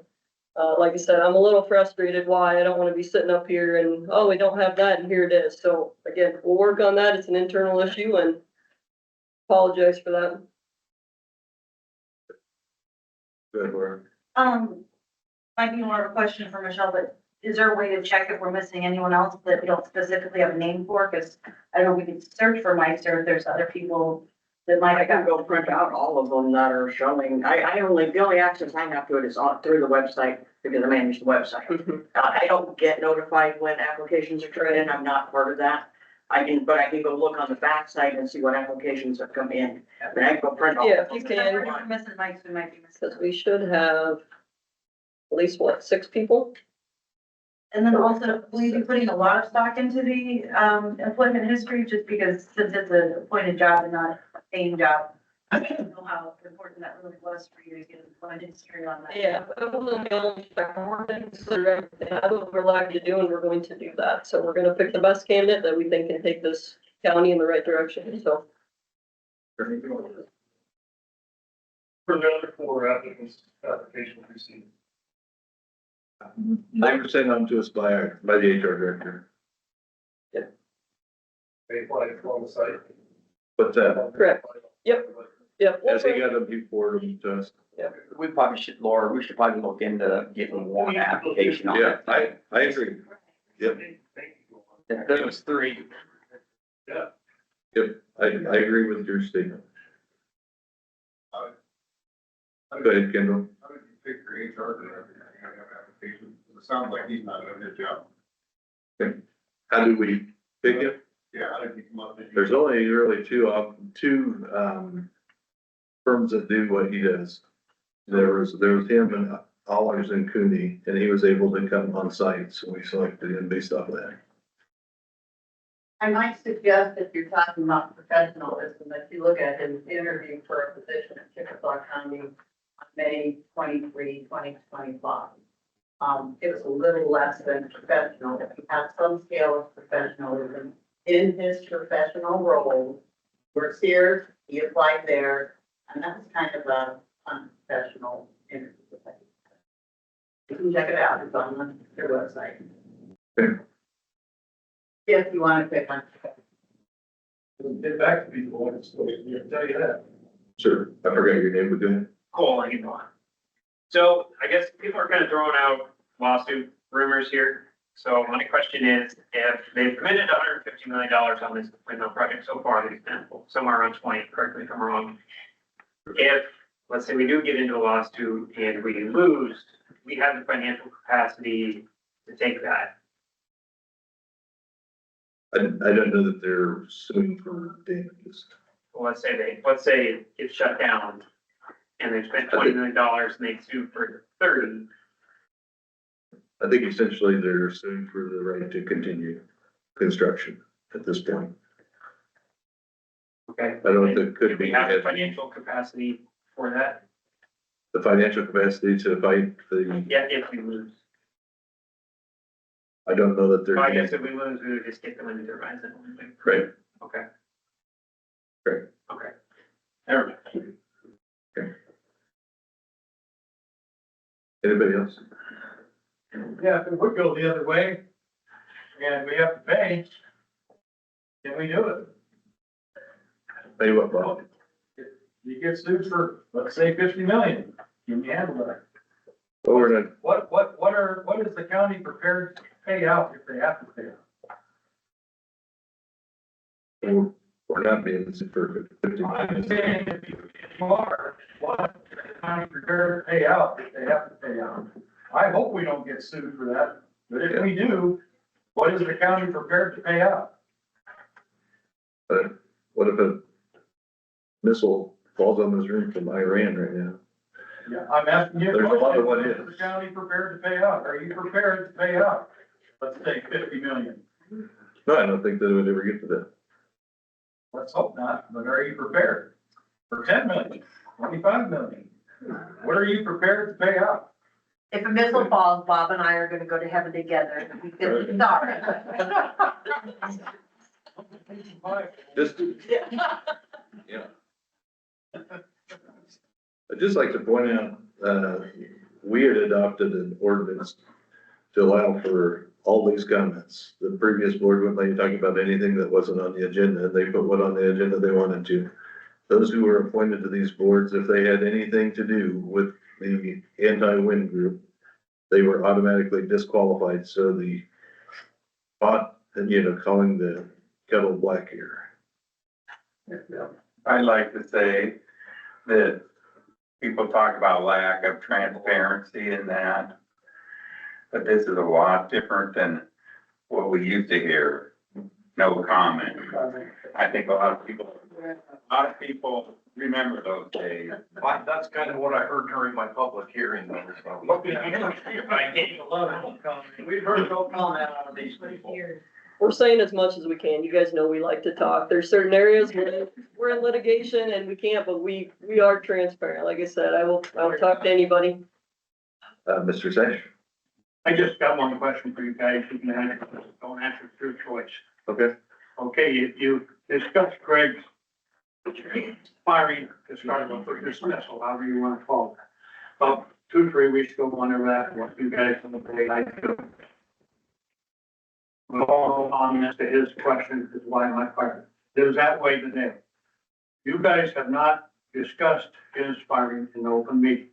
like I said, I'm a little frustrated why I don't want to be sitting up here and, oh, we don't have that, and here it is. So again, we'll work on that. It's an internal issue, and apologize for that. Good work. Might be more of a question for Michelle, but is there a way to check if we're missing anyone else that we don't specifically have a name for? Cause I don't know, we can search for Meister if there's other people that might. I can go print out all of them that are showing, the only access I have to it is through the website, because I manage the website. I don't get notified when applications are turned in, I'm not part of that. But I can go look on the back site and see what applications have come in, and I can go print all. Yeah, if you If can, we're missing Mike's, we might be missing. because we should have at least, 6 people? And then also, will you be putting a lot of stock into the, employment history, just because since it's an appointed job and not a paying job? I don't know how important that really was for you to get employment history on that. Yeah, it wasn't the only factor. We're going to consider everything. That's what we're allowed to do, and we're going to do that. So we're going to pick the best candidate that we think can take this county in the right direction, so. For the other 4 applicants, application received. They were sent on to us by the HR director. They applied on the site. What's that? Correct. Yep. As he got them, he forwarded them to us. We probably should, Laura, we should probably look into getting one application on Yeah, it. I agree. Yep, If there was 3, Yeah. yep, I agree with your statement. Go ahead, Kendall. How did you pick your HR director? Application? It sounds like he's not doing his job. Okay. How do we pick it? Yeah, how did you come up with? There's only really two firms that do what he does. There was him and Allers and Cooney, and he was able to come on site, so we selected him based off of that. I might suggest if you're talking about professionalism, that you look at his interview for a position in Chickasaw County on May 23, 2025. It was a little less than professional. He had some scale of professionalism in his professional role. Works here, he applied there, and that's kind of a unprofessional interview. You can check it out, it's on their website. If you want to pick one. Get back to people, and so I can tell you that. Sure, I forgot your name again. Cool, I can go on. So I guess people are kind of throwing out lawsuit rumors here. So my question is, if they've committed $150 million on this windmill project so far, they've spent somewhere around 20, correct me if I'm wrong. If, let's say we do get into a lawsuit and we lose, we have the financial capacity to take that. I don't know that they're suing for damages. Well, let's say it's shut down and they spent $20 million and they sue for 30. I think essentially they're suing for the right to continue construction at this point. Okay. I don't think it could Do be. we have the financial capacity for that? The financial capacity to fight the, Yeah, if we lose. I don't know that they're. So I guess if we lose, we would just get them into their rights. Right. Okay. Right. Okay. Never mind. Okay. Anybody else? Yeah, if it would go the other way, and we have to pay, can we do it? Pay what, Bob? You get sued for, let's say, 50 million, can you handle that? Well, we're not, What is the county prepared to pay out if they have to pay out? we're not being sued for 50 I'm million. saying if you are, what is the county prepared to pay out if they have to pay out? I hope we don't get sued for that, but if we do, what is the county prepared to pay out? But what if a missile falls on this room from Iran right now? Yeah, I'm asking you. There's a lot of what Is ifs. the county prepared to pay out? Are you prepared to pay out? Let's say 50 million. No, I don't think that it would ever get to that. Let's hope not, but are you prepared? For 10 million, 25 million? What are you prepared to pay out? If a missile falls, Bob and I are gonna go to heaven together. We can stop. Just, yeah. I'd just like to point out, we had adopted an ordinance to allow for all these comments. The previous board wouldn't let you talk about anything that wasn't on the agenda. They put what on the agenda they wanted to. Those who were appointed to these boards, if they had anything to do with the anti-wind group, they were automatically disqualified. So the pot, and calling the kettle black here. I'd like to say that people talk about lack of transparency in that, but this is a lot different than what we used to hear. No comment. I think a lot of people remember those days. That's kind of what I heard during my public hearing. I gave a lot of comment. We've heard no comment out of these people. We're saying as much as we can. You guys know we like to talk. There's certain areas where we're in litigation and we can't, but we are transparent. Like I said, I will talk to anybody. Mr. Sash? I just got one question for you guys. You can answer, don't answer through choice. Okay. Okay, you discussed Craig's firing, starting with dismissal, however you want to call it. About 2-3 weeks ago, whenever that, what you guys on the day I do. All comments to his question is why am I fired? It was that way today. You guys have not discussed his firing in the open meeting.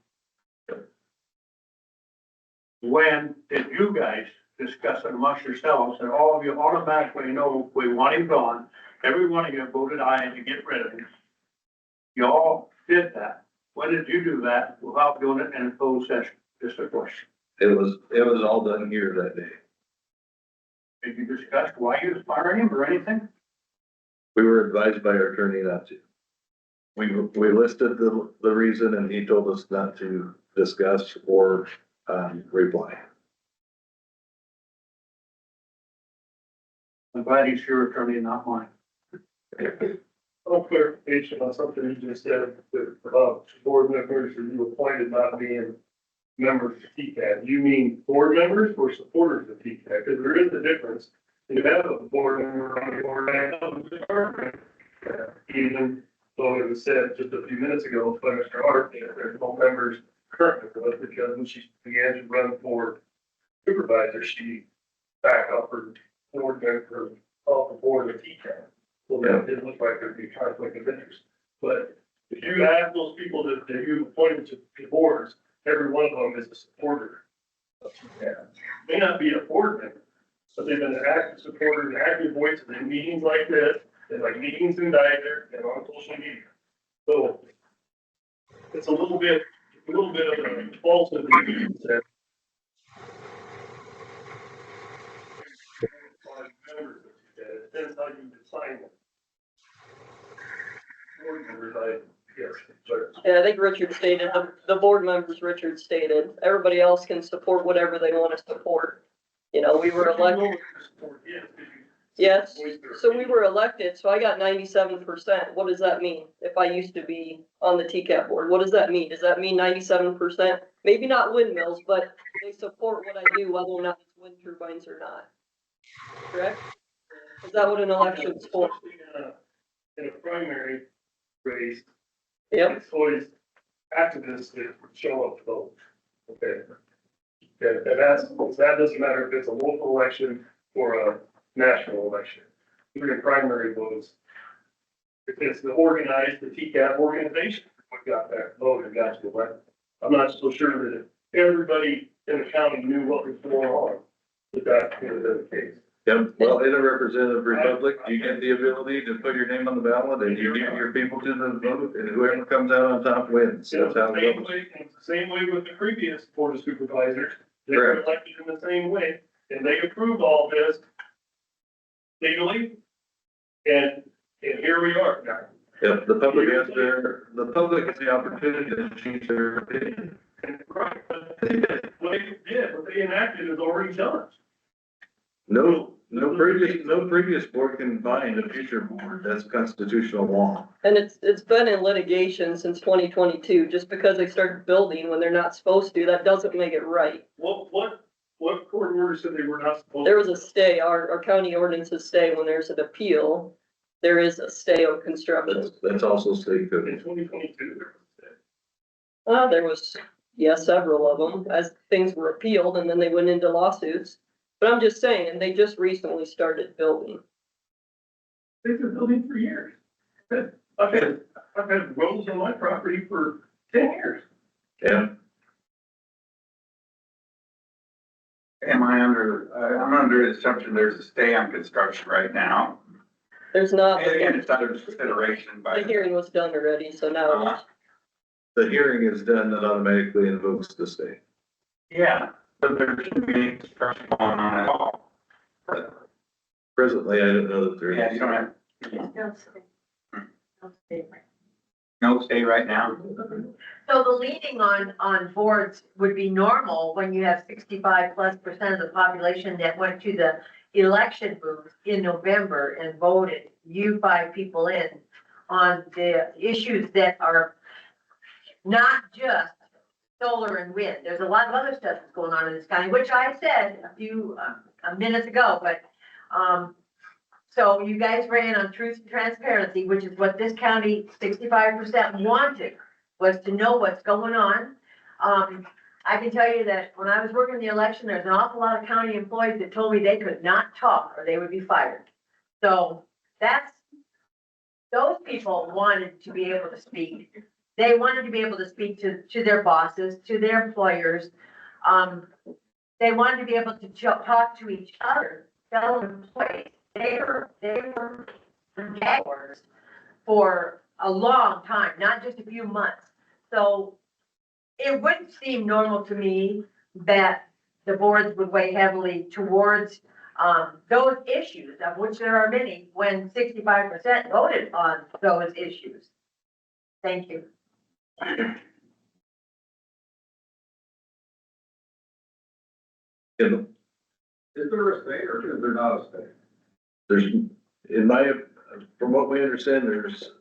When did you guys discuss it amongst yourselves, and all of you automatically know we want him gone? Every one of you voted aye to get rid of him. You all did that. When did you do that without doing it in a closed session? Just a question. It was all done here that day. Did you discuss why you was firing him or anything? We were advised by our attorney not to. We listed the reason and he told us not to discuss or, reply. I'm glad he's your attorney, not mine. No clarification on something you just said, about board members who you appointed not being members of TCAT. You mean board members or supporters of TCAT? Because there is a difference. You have a board member on your board and even though it was said just a few minutes ago by Mr. Hart, there's no members currently with it, because when she began to run for supervisor, she backed up her board member off the board of TCAT. So that didn't look like there'd be conflict of interest. But if you have those people that you appointed to boards, every one of them is a supporter of TCAT. May not be a board member, but they've been an active supporter, an active voice in meetings like this, and like meetings in Diver and on social media. So it's a little bit of a false information that members of TCAT. It depends how you define them. Board members, yes, but Yeah, I think Richard stated, the board members Richard stated, everybody else can support whatever they want to support. We were elected. Yes, so we were elected, so I got 97%. What does that mean? If I used to be on the TCAP board, what does that mean? Does that mean 97%? Maybe not windmills, but they support what I do, whether or not it's wind turbines or not. Correct? Is that what an election's for? in a primary race, Yep. it's always activists that show up to vote. Okay. And that doesn't matter if it's a local election or a national election. During primary votes, if it's the TCAT organization, what got that vote and got you elected. I'm not so sure that if everybody in the county knew what was going on, that would have been the case. Yep, well, in a representative republic, you get the ability to put your name on the ballot and you get your people to the vote, and whoever comes out on top wins. That's how it goes. It's the same way with the previous board of supervisors. They were elected in the same way, and they approved all this legally. And And here we are. If the public has the opportunity to change their opinion. Right, but what they enacted is already done. No previous board can bind a future board. That's constitutional law. And it's been in litigation since 2022. Just because they started building when they're not supposed to, that doesn't make it right. What court order said they were not supposed? There was a stay, our county ordinances stay when there's an appeal. There is a stay of construction. That's also state code. In 2022. There was, several of them as things were appealed and then they went into lawsuits. But I'm just saying, they just recently started building. They've been building for years. I've had roads on my property for 10 years. Yeah. I'm under the assumption there's a stay on construction right now. There's not. And again, it's under consideration by. The hearing was done already, so now. The hearing is done, that automatically invokes the stay. Yeah, but there shouldn't be any construction going on at all. Presently, I don't know that there is. Yeah, you don't have. No stay right now. So the leaning on boards would be normal when you have 65+% of the population that went to the election booth in November and voted you 5 people in on the issues that are not just solar and wind. There's a lot of other stuff that's going on in this county, which I said a few minutes ago, but, so you guys ran on truth and transparency, which is what this county 65% wanted, was to know what's going on. I can tell you that when I was working the election, there's an awful lot of county employees that told me they could not talk or they would be fired. So those people wanted to be able to speak. They wanted to be able to speak to their bosses, to their employers. They wanted to be able to talk to each other, fellow employees. They were jaguars for a long time, not just a few months. So it wouldn't seem normal to me that the boards would weigh heavily towards those issues, of which there are many, when 65% voted on those issues. Thank you. Kendall? Is there a stay or is there not a stay? There's, from what we understand, there's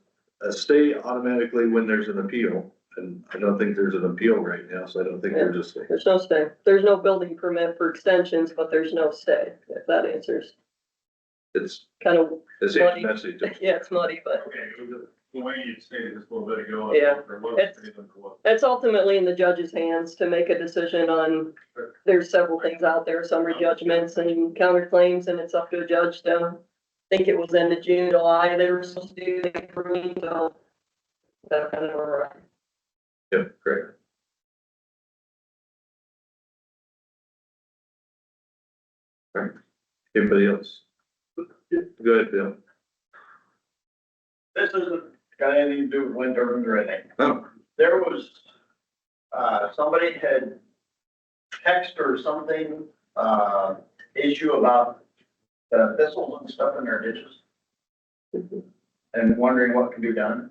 a stay automatically when there's an appeal. And I don't think there's an appeal right now, so I don't think there's a stay. There's no stay. There's no building permit for extensions, but there's no stay, if that answers. It's Kind of the muddy. same message. Yeah, it's muddy, but The way you stated this a little bit ago. Yeah. It's ultimately in the judge's hands to make a decision on, there's several things out there, summary judgments and counterclaims, and it's up to a judge to, I think it was end of June, July, they were supposed to do the approving, so that kind of, Yeah, great. All right. Anybody else? Go ahead, Bill. This isn't got anything to do with wind turbines or anything. No. There was, somebody had text or something, issue about the thistles and stuff in their ditches. And wondering what can be done.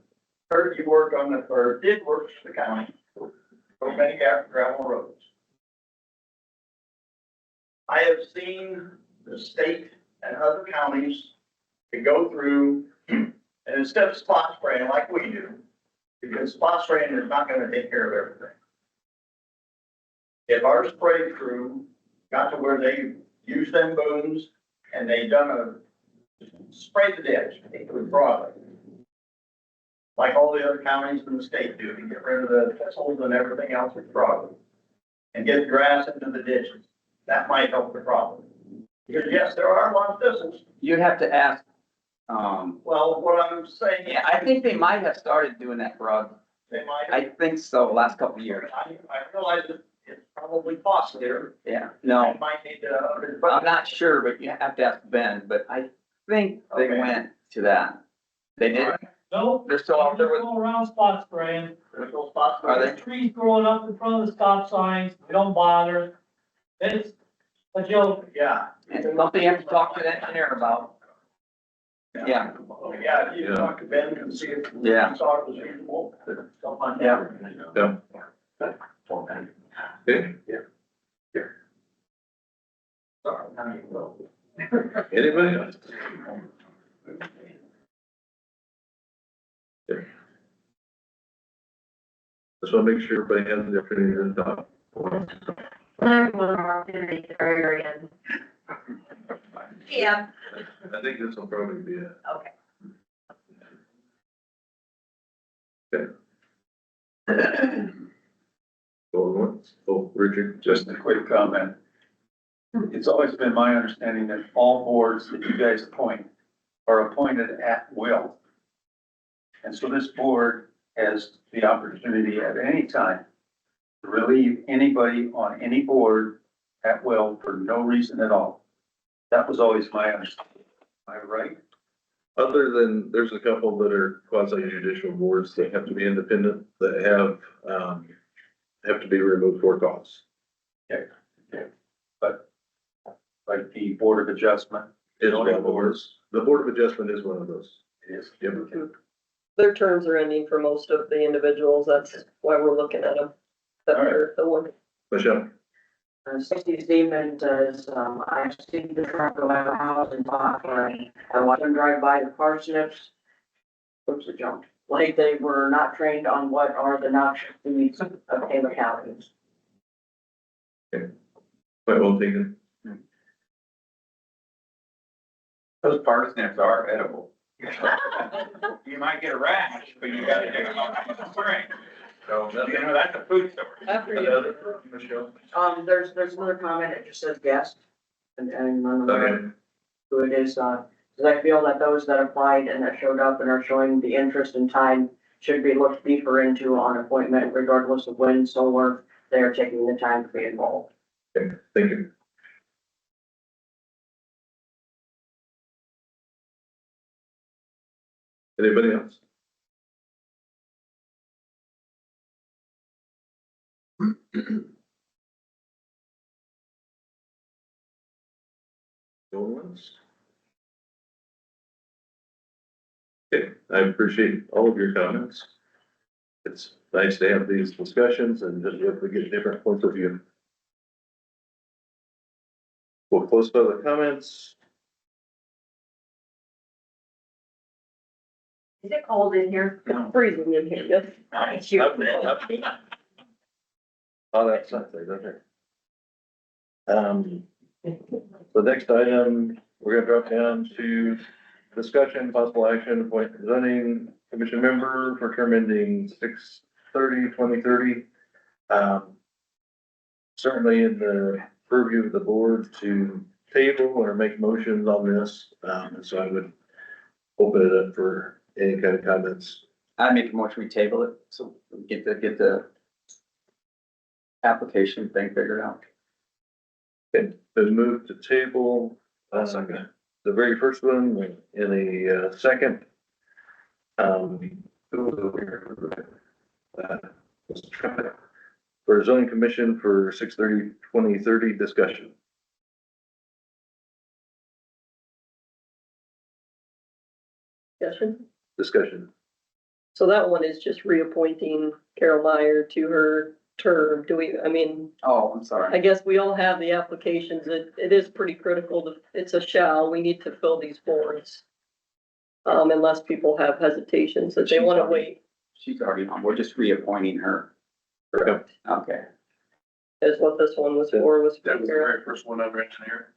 Heard you work on it, or did work for the county, for many gravel roads. I have seen the state and other counties to go through, and instead of spot spraying like we do, because spot spraying is not gonna take care of everything. If our spray crew got to where they use them booms and they spray the ditch broadly, like all the other counties in the state do, to get rid of the thistles and everything else with broadly, and get grass into the ditches, that might help the problem. Because yes, there are a lot of thistles. You'd have to ask, Well, what I'm saying. yeah, I think they might have started doing that, Rod. They might. I think so, last couple of years. I realize that it's probably costly. Yeah, no, I might need to. I'm not sure, but you have to ask Ben, but I think they Okay. went to that. They did, No, they're still out there just with, go around spot spraying. There's no spots. are There's they? trees growing up in front of the stop signs, we don't bother. It's a joke. Yeah. It's something you have to talk to the engineer about. Yeah. Yeah, you talk to Ben and see if Yeah. he thought it was reasonable, something like that. Yeah. Okay, Sorry, now you know. anybody else? Okay. Just wanna make sure everybody has the opportunity to talk. Yeah. I think this will probably be it. Okay. Going once, oh, Richard, Just a quick comment. It's always been my understanding that all boards that you guys appoint are appointed at will. And so this board has the opportunity at any time to relieve anybody on any board at will for no reason at all. That was always my understanding. Am I right? other than, there's a couple that are quasi judicial boards that have to be independent, that have to be removed for cause. Okay, okay. But like the Board of Adjustment. Is one of those. The Board of Adjustment is one of those. It is. Yep. Their terms are ending for most of the individuals. That's why we're looking at them. That are the one. Michelle? Stacy Stevens says, I've seen the truck go out of the house and thought, I watched them drive by the parsnips. Oops, it jumped. Like they were not trained on what are the noxious weeds of Tama County. Quite well taken. Those parsnips are edible. You might get a rash, but you gotta dig them up in the spring. So, you know, that's a food source. After you. Michelle? There's another comment, it just says guest. And I don't know Okay. who it is, because I feel that those that applied and that showed up and are showing the interest and time should be looked deeper into on appointment regardless of when solar they are taking the time to be involved. Okay, thank you. Anybody else? Going once? Okay, I appreciate all of your comments. It's nice to have these discussions and just to get different points of view. We'll close public comments. Is it cold in here? It's freezing in here, yes. Oh, that's not there, doesn't it? The next item, we're gonna drop down to discussion, possible action, appoint zoning commission member for term ending 6/30/2030. Certainly in the purview of the board to table or make motions on this, and so I would open it up for any kind of comments. I make a motion, we table it, so we get the application thing figured out. Okay, been moved to table, the very first one in a second. Let's try it. For zoning commission for 6/30/2030 discussion. Discussion. So that one is just reappointing Carol Meyer to her term. Do we, I mean, Oh, I'm sorry. I guess we all have the applications. It is pretty critical to, it's a shall, we need to fill these boards. Unless people have hesitations that they wanna wait, She's already on, we're just reappointing her. correct, Okay. is what this one was for, was. That was the very first one I've mentioned here.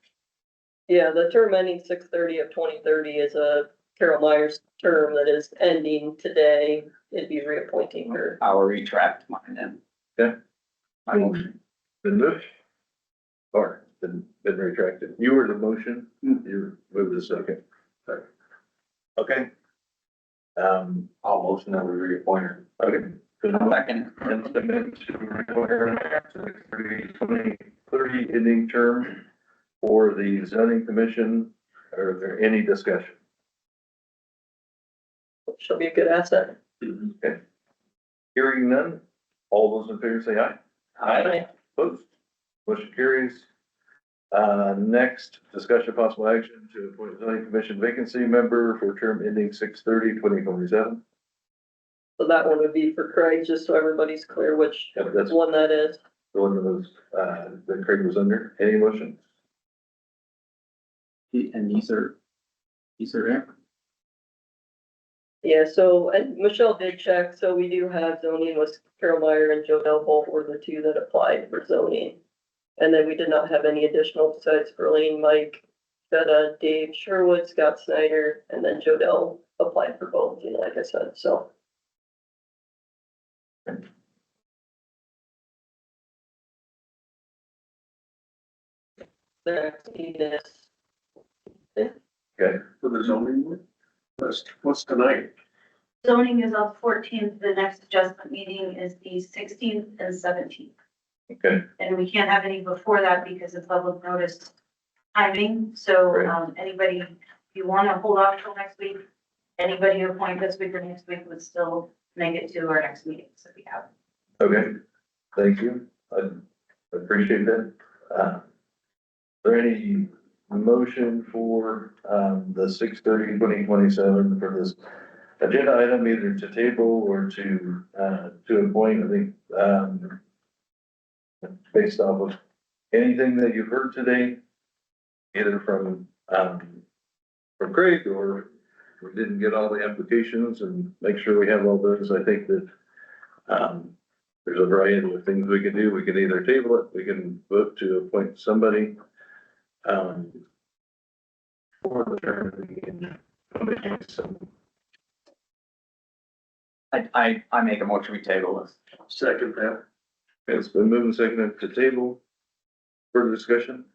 Yeah, the term ending 6/30/2030 is a Carol Myers term that is ending today. It'd be reappointing her. I will retract mine then. Okay. My motion. Been moved? Or been retracted. You were the motion, you moved the second. Sorry. Okay. I'll motion that we reappoint her. Okay. Second. And second to require 6/30/2030 ending term for the zoning commission. Are there any discussion? She'll be a good asset. Okay. Hearing none, all those in favor say aye. Aye. Opposed? Motion carries. Next, discussion of possible action to appoint zoning commission vacancy member for term ending 6/30/2027. So that one would be for Craig, just so everybody's clear which Yep, that's one that is. the one that was, that Craig was under. Any motion? And these are it. Yeah, so, and Michelle did check, so we do have zoning with Carol Meyer and Joe Del both were the two that applied for zoning. And then we did not have any additional besides Berlin, Mike, Dave Sherwood, Scott Snyder, and then Joe Del applied for both, you know, like I said, so. The next meeting is. Okay. For the zoning, what's tonight? Zoning is on 14th, the next adjustment meeting is the 16th and 17th. Okay. And we can't have any before that because of public notice timing, so, anybody, if you wanna hold off till next week, anybody who appointed this week or next week would still make it to our next meeting, so we have. Okay, thank you. I appreciate that. Is there any motion for, the 6/30/2027 for this agenda item, either to table or to appoint? I think, based off of anything that you've heard today, either from Craig or we didn't get all the applications and make sure we have all those. I think that, there's a variety of things we can do. We can either table it, we can vote to appoint somebody, for the term. I make a motion we table this. Second that. It's been moved and seconded to table. Further discussion?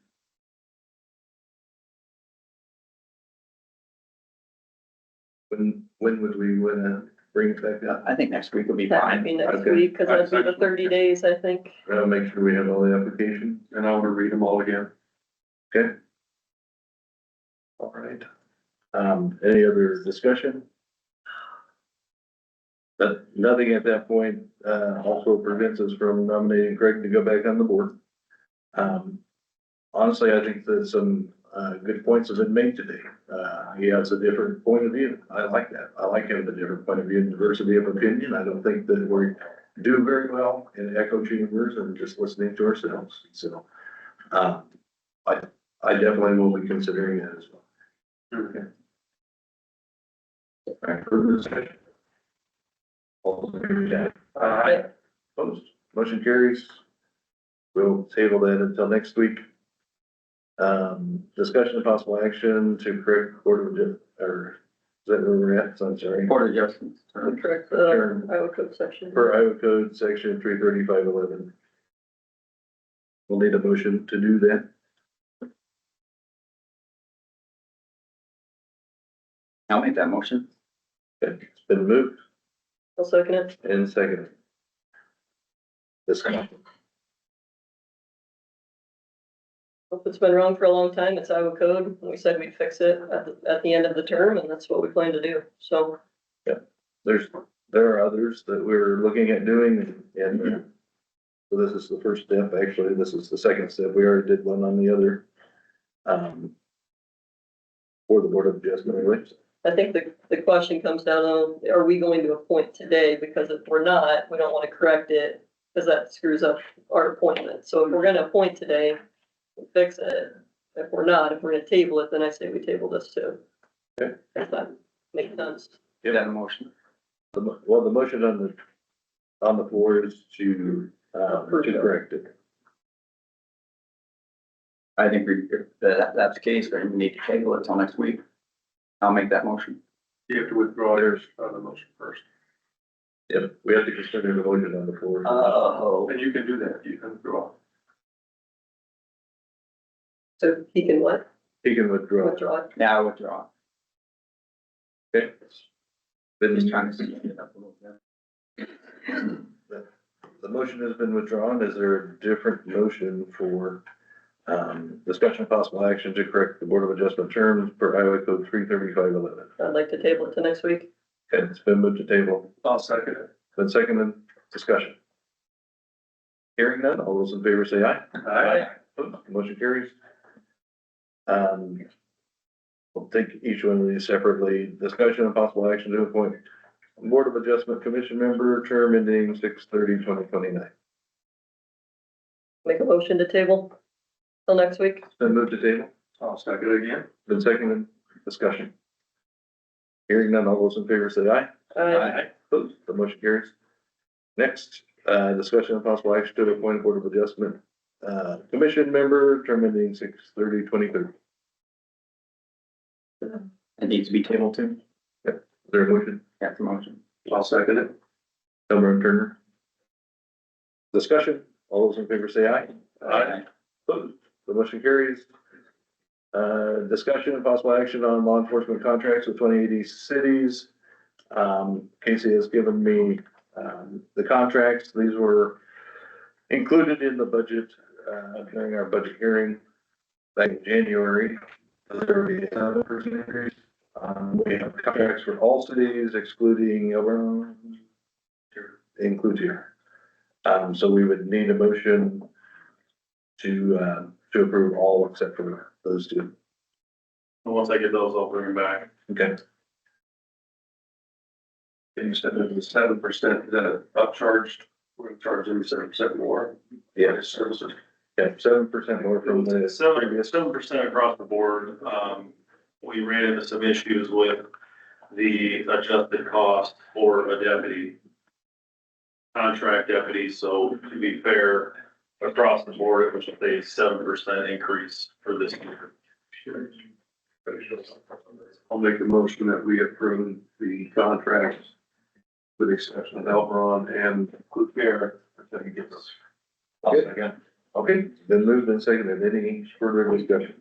When would we wanna bring it back up? I think next week will be That fine. might be next Okay. week, cause that'd be the 30 days, I think. I'll make sure we have all the applications. And I want to read them all again. Okay. All right. Any other discussion? But nothing at that point, also prevents us from nominating Craig to go back on the board. Honestly, I think that some, good points have been made today. He has a different point of view. I like that. I like having a different point of view and diversity of opinion. I don't think that we do very well in echo chambers and just listening to ourselves. So, I definitely will be considering that as well. Okay. All right, further discussion? All those in favor, say aye. Opposed, motion carries. We'll table that until next week. Discussion of possible action to correct Board of or is that where we're at? So I'm sorry. Board adjustments. Correct, Turn. Iowa code section. Per Iowa Code, section 33511. We'll need a motion to do that. I'll make that motion. Okay, it's been moved I'll second it. and seconded. Discussion. If it's been wrong for a long time, it's Iowa code. We said we'd fix it at the end of the term, and that's what we plan to do, so. There are others that we're looking at doing and so this is the first step. Actually, this is the second step. We already did one on the other. For the Board of Adjustment anyways. I think the question comes down on, are we going to appoint today? Because if we're not, we don't want to correct it, because that screws up our appointment. So if we're gonna appoint today, we'll fix it. If we're not, if we're gonna table it, then I say we table this too. Okay. If that makes sense. Is that a motion? Well, the motion on the floor is to correct it. I think if that's the case, then we need to table it till next week. I'll make that motion. You have to withdraw yours on the motion first. Yep, we have to consider the motion on the floor. Oh. And you can do that. You can withdraw. So he can what? He can withdraw. Withdraw it. Yeah, I withdraw. Okay. Just trying to see it up a little bit. The motion has been withdrawn. Is there a different motion for discussion of possible action to correct the Board of Adjustment terms per Iowa Code 33511? I'd like to table it to next week. Okay, it's been moved to table. I'll second it. Been seconded. Discussion. Hearing none. All those in favor say aye. Aye. Opposed? Motion carries. We'll take each one of these separately. Discussion and possible action to appoint Board of Adjustment Commission member, term ending 6/30/2029. Make a motion to table till next week. Then move to table. I'll second it again. Been seconded. Discussion. Hearing none, all those in favor say aye. Opposed, the motion carries. Next, discussion and possible action to appoint Board of Adjustment, Commission member, term ending 6/30/2030. It needs to be tabled too. Is there a motion? That's a motion. I'll second it. Tama and Turner. Discussion, all those in favor say aye. Opposed, the motion carries. Discussion and possible action on law enforcement contracts with 2080 cities. Casey has given me, the contracts. These were included in the budget, during our budget hearing back in January. There will be a 7% increase. We have contracts for all cities excluding, includes here. So we would need a motion to approve all except for those two. Once I get those, I'll bring them back. Okay. And you said it was 7% that upcharged, we're gonna charge them 7% more. Yeah. Services. Yeah, 7% more from the previous. 7% across the board. We ran into some issues with the adjusted cost for a deputy, contract deputy, so to be fair, across the board, it was a 7% increase for this year. I'll make a motion that we approve the contracts with the exception of Elbron and Quick Care until he gets us. Okay, then moved and seconded. Any further discussion?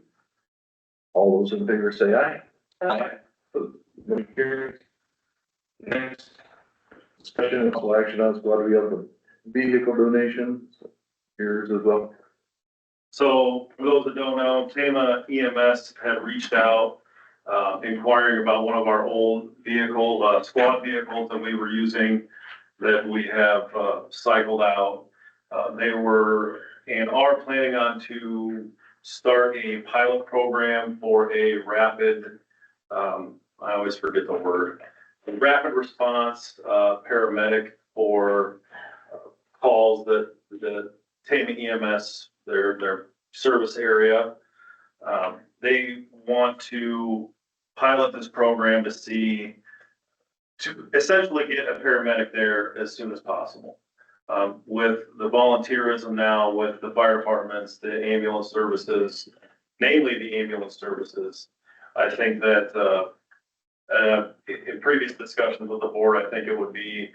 All those in favor say aye. Motion carries. Next, discussion and possible action on squad vehicle donations. Yours as well. So for those that don't know, Tama EMS had reached out, inquiring about one of our old vehicle, squad vehicles that we were using that we have, cycled out. They were and are planning on to start a pilot program for a rapid, I always forget the word, rapid response, paramedic for calls that the Tama EMS, their service area. They want to pilot this program to essentially get a paramedic there as soon as possible. With the volunteerism now, with the fire departments, the ambulance services, namely the ambulance services, I think that, in previous discussions with the board, I think it would be,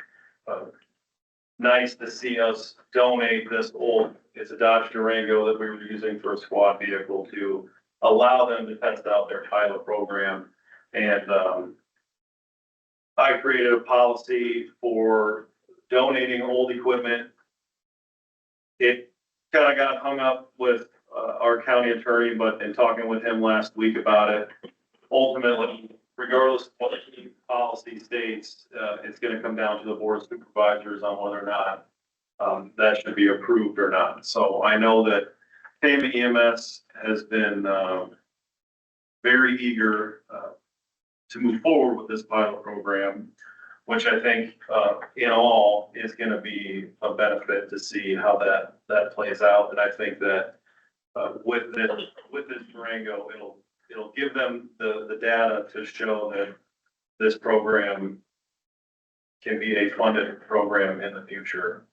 nice to see us donate this old, it's a Dodge Durango that we were using for a squad vehicle to allow them to test out their pilot program. And, I created a policy for donating old equipment. It kind of got hung up with our county attorney, but in talking with him last week about it, ultimately, regardless of what the policy states, it's going to come down to the board of supervisors on whether or not that should be approved or not. So I know that Tama EMS has been very eager to move forward with this pilot program, which I think in all is going to be a benefit to see how that plays out. And I think that with this Durango, it'll give them the data to show that this program can be a funded program in the future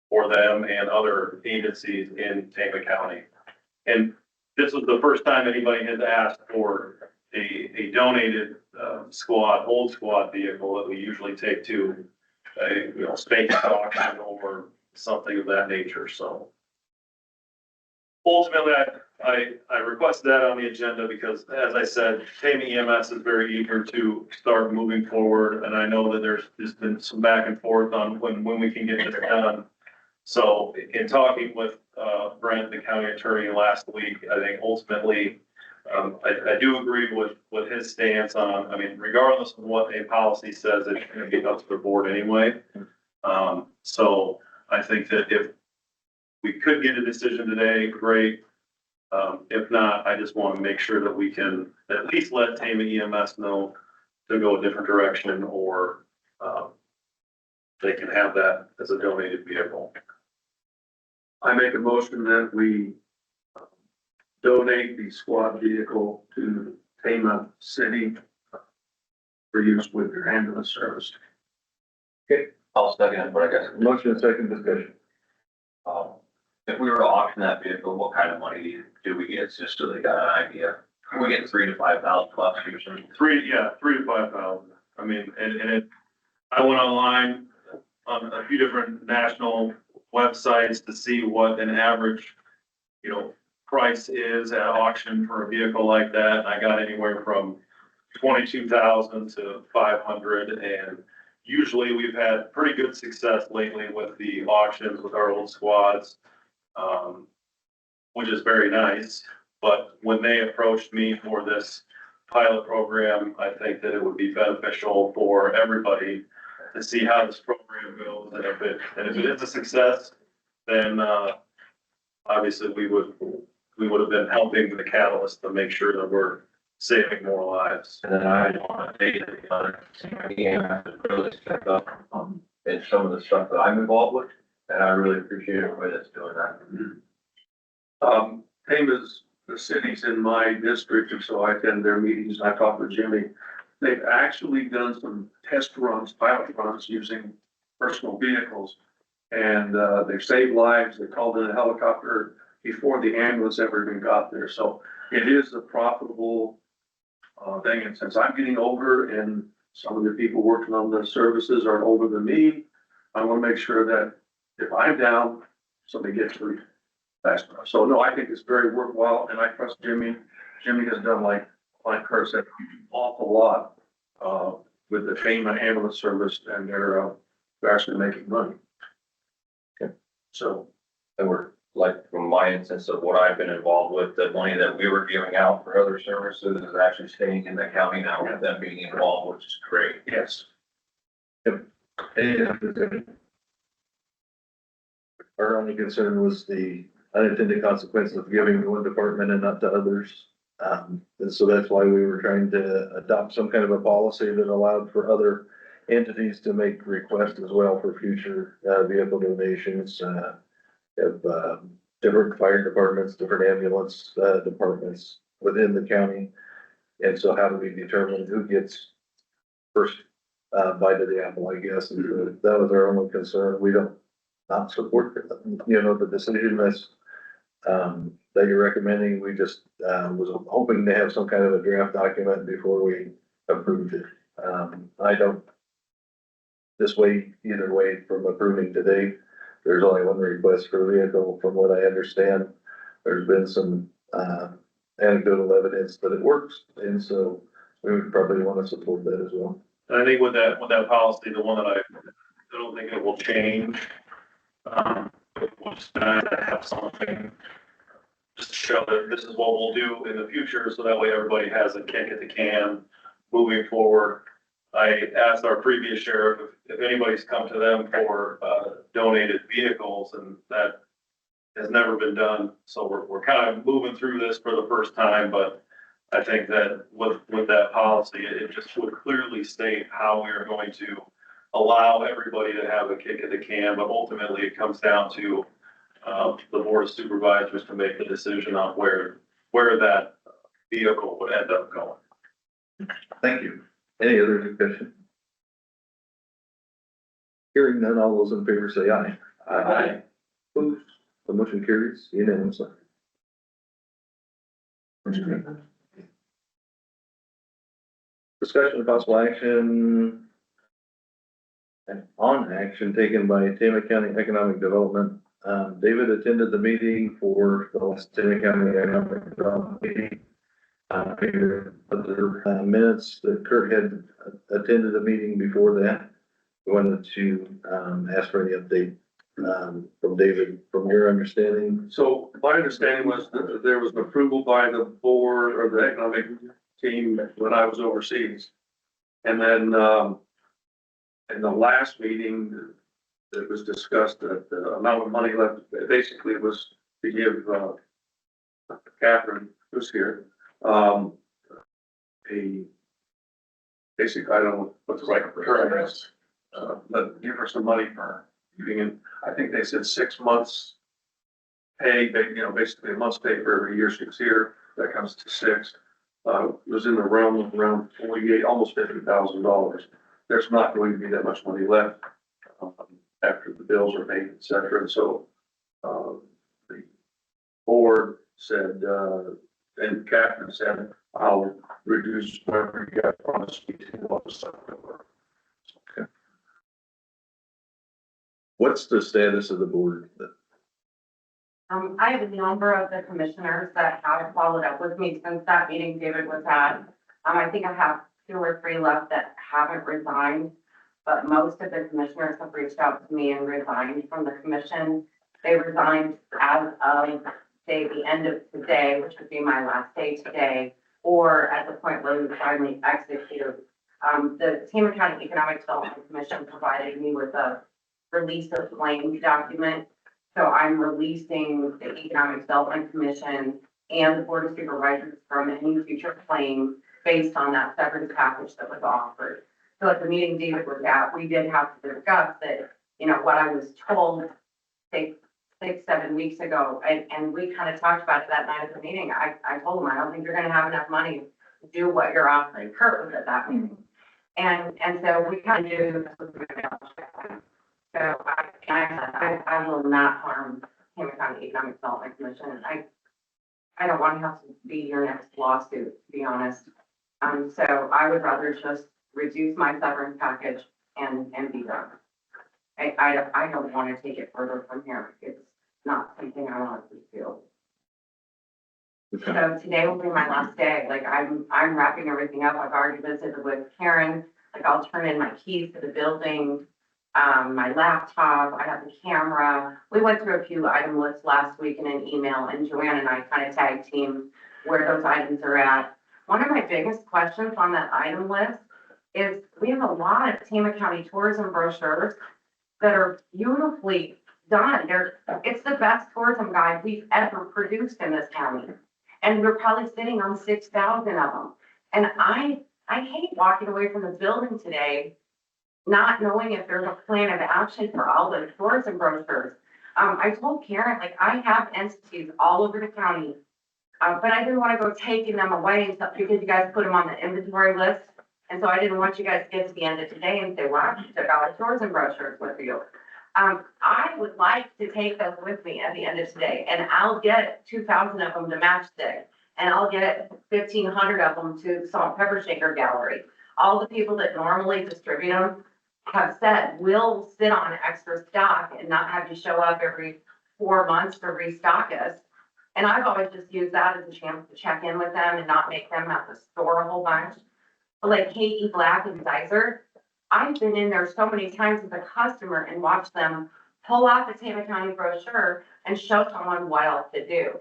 for them and other agencies in Tama County. And this was the first time anybody has asked for a donated old squad vehicle that we usually take to a spanking auction or something of that nature. So ultimately, I requested that on the agenda because, as I said, Tama EMS is very eager to start moving forward, and I know that there's been some back and forth on when we can get this done. So in talking with Brent, the county attorney, last week, I think ultimately I do agree with his stance on, I mean, regardless of what a policy says, it's going to be up to the board anyway. So I think that if we could get a decision today, great. If not, I just want to make sure that we can at least let Tama EMS know to go a different direction, or, they can have that as a donated vehicle. I make a motion that we donate the squad vehicle to Tama City for use with their ambulance service. I'll second it, but I guess, Motion and second discussion. if we were to auction that vehicle, what kind of money do we get, just so they got an idea? We get $3,000 to $5,000 or something. 3 to 5,000. I mean, I went online on a few different national websites to see what an average, price is at auction for a vehicle like that. I got anywhere from 22,000 to 500, and usually we've had pretty good success lately with the auctions with our old squads, which is very nice. But when they approached me for this pilot program, I think that it would be beneficial for everybody to see how this program goes. And if it is a success, then, obviously we would have been helping the catalyst to make sure that we're saving more lives. And then I want to say that, really step up, in some of the stuff that I'm involved with, and I really appreciate everybody that's doing that. Tama's, the city's in my district, and so I attend their meetings, and I talk with Jimmy. They've actually done some test runs, pilot runs using personal vehicles. And, they've saved lives. They called in a helicopter before the ambulance ever even got there. So it is a profitable, thing. And since I'm getting older and some of the people working on the services are older than me, I want to make sure that if I'm down, somebody gets through fast enough. So no, I think it's very worthwhile, and I trust Jimmy. Jimmy has done, like Kurt said, an awful lot, with the Tama ambulance service, and they're actually making money. Okay. So, And we're, like, from my instance of what I've been involved with, the money that we were giving out for other services is actually staying in the county now with them being involved, which is great. yes. Our only concern was the unintended consequences of giving to one department and not to others. And so that's why we were trying to adopt some kind of a policy that allowed for other entities to make requests as well for future, vehicle donations. Have, different fire departments, different ambulance, departments within the county. And so how do we determine who gets first, bite of the apple, I guess, and that was our only concern. We don't not support, the decision that's, that you're recommending. We just, was hoping to have some kind of a draft document before we approved it. I don't dissuade either way from approving today. There's only one request for a vehicle, from what I understand. There's been some, anecdotal evidence that it works, and so we would probably want to support that as well. And I think with that policy, the one that I don't think it will change. We'll just have something just to show that this is what we'll do in the future, so that way everybody has a kick at the can moving forward. I asked our previous sheriff if anybody's come to them for, donated vehicles, and that has never been done. So we're kind of moving through this for the first time, but I think that with that policy, it just would clearly state how we are going to allow everybody to have a kick at the can, but ultimately it comes down to, the board of supervisors to make the decision on where that vehicle would end up going. Thank you. Any other discussion? Hearing none, all those in favor say aye. Aye. Opposed? The motion carries unanimously. Discussion of possible action and on action taken by Tama County Economic Development. David attended the meeting for the last Tama County Economic Development meeting. Other minutes that Kurt had attended a meeting before that. We wanted to ask for any update from David, from your understanding. So my understanding was that there was an approval by the board or the economic team when I was overseas. And then, in the last meeting, it was discussed that the amount of money left, basically was to give, Catherine, who's here, basically, I don't know what the right term is, but give her some money for being in, I think they said 6 months pay, basically a month's pay for every year she was here, that comes to 6. Was in the realm of around 48, almost $50,000. There's not going to be that much money left, after the bills are paid, et cetera, and so, the board said, and Catherine said, I'll reduce whatever you got promised me to what was October. Okay. What's the status of the board? I have a number of the commissioners that have followed up with me since that meeting David was at. I think I have 2 or 3 left that haven't resigned, but most of the commissioners have reached out to me and resigned from the commission. They resigned as of, say, the end of today, which would be my last day today, or at the point where we finally execute. The Tama County Economic Development Commission provided me with a release of claims document. So I'm releasing the Economic Development Commission and the Board of Supervisors from any future claim based on that severance package that was offered. So at the meeting David was at, we did have to discuss that, what I was told, say, 6-7 weeks ago, and we kind of talked about it that night at the meeting. I told him, I don't think you're gonna have enough money to do what you're offering. Kurt was at that meeting. And so we kind of knew this was gonna happen. So I will not harm Tama County Economic Development Commission. I don't want to have to be your next lawsuit, to be honest. So I would rather just reduce my severance package and be done. I don't want to take it further from here. It's not something I want to do. Okay. So today will be my last day. Like I'm wrapping everything up. I've already visited with Karen. Like I'll turn in my keys to the building. My laptop, I have the camera. We went through a few item lists last week in an email, and Joanne and I kind of tag teamed where those items are at. One of my biggest questions on that item list is we have a lot of Tama County tourism brochures that are beautifully done. It's the best tourism guide we've ever produced in this county. And we're probably sitting on 6,000 of them. And I hate walking away from this building today not knowing if there's a plan of action for all the tourism brochures. I told Karen, like, I have entities all over the county, but I didn't want to go taking them away because you guys put them on the inventory list. And so I didn't want you guys to get to the end of today and say, wow, you took all the tourism brochures with you. I would like to take those with me at the end of today, and I'll get 2,000 of them to Matchstick, and I'll get 1,500 of them to Salt and Pepper Shaker Gallery. All the people that normally distribute them have said, we'll sit on extra stock and not have you show up every 4 months to restock us. And I've always just used that as a chance to check in with them and not make them have to store a whole bunch. But like K.E. Black and Sizer, I've been in there so many times as a customer and watched them pull out the Tama County brochure and show someone what else to do.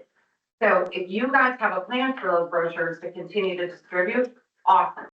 So if you guys have a plan for those brochures to continue to distribute, awesome.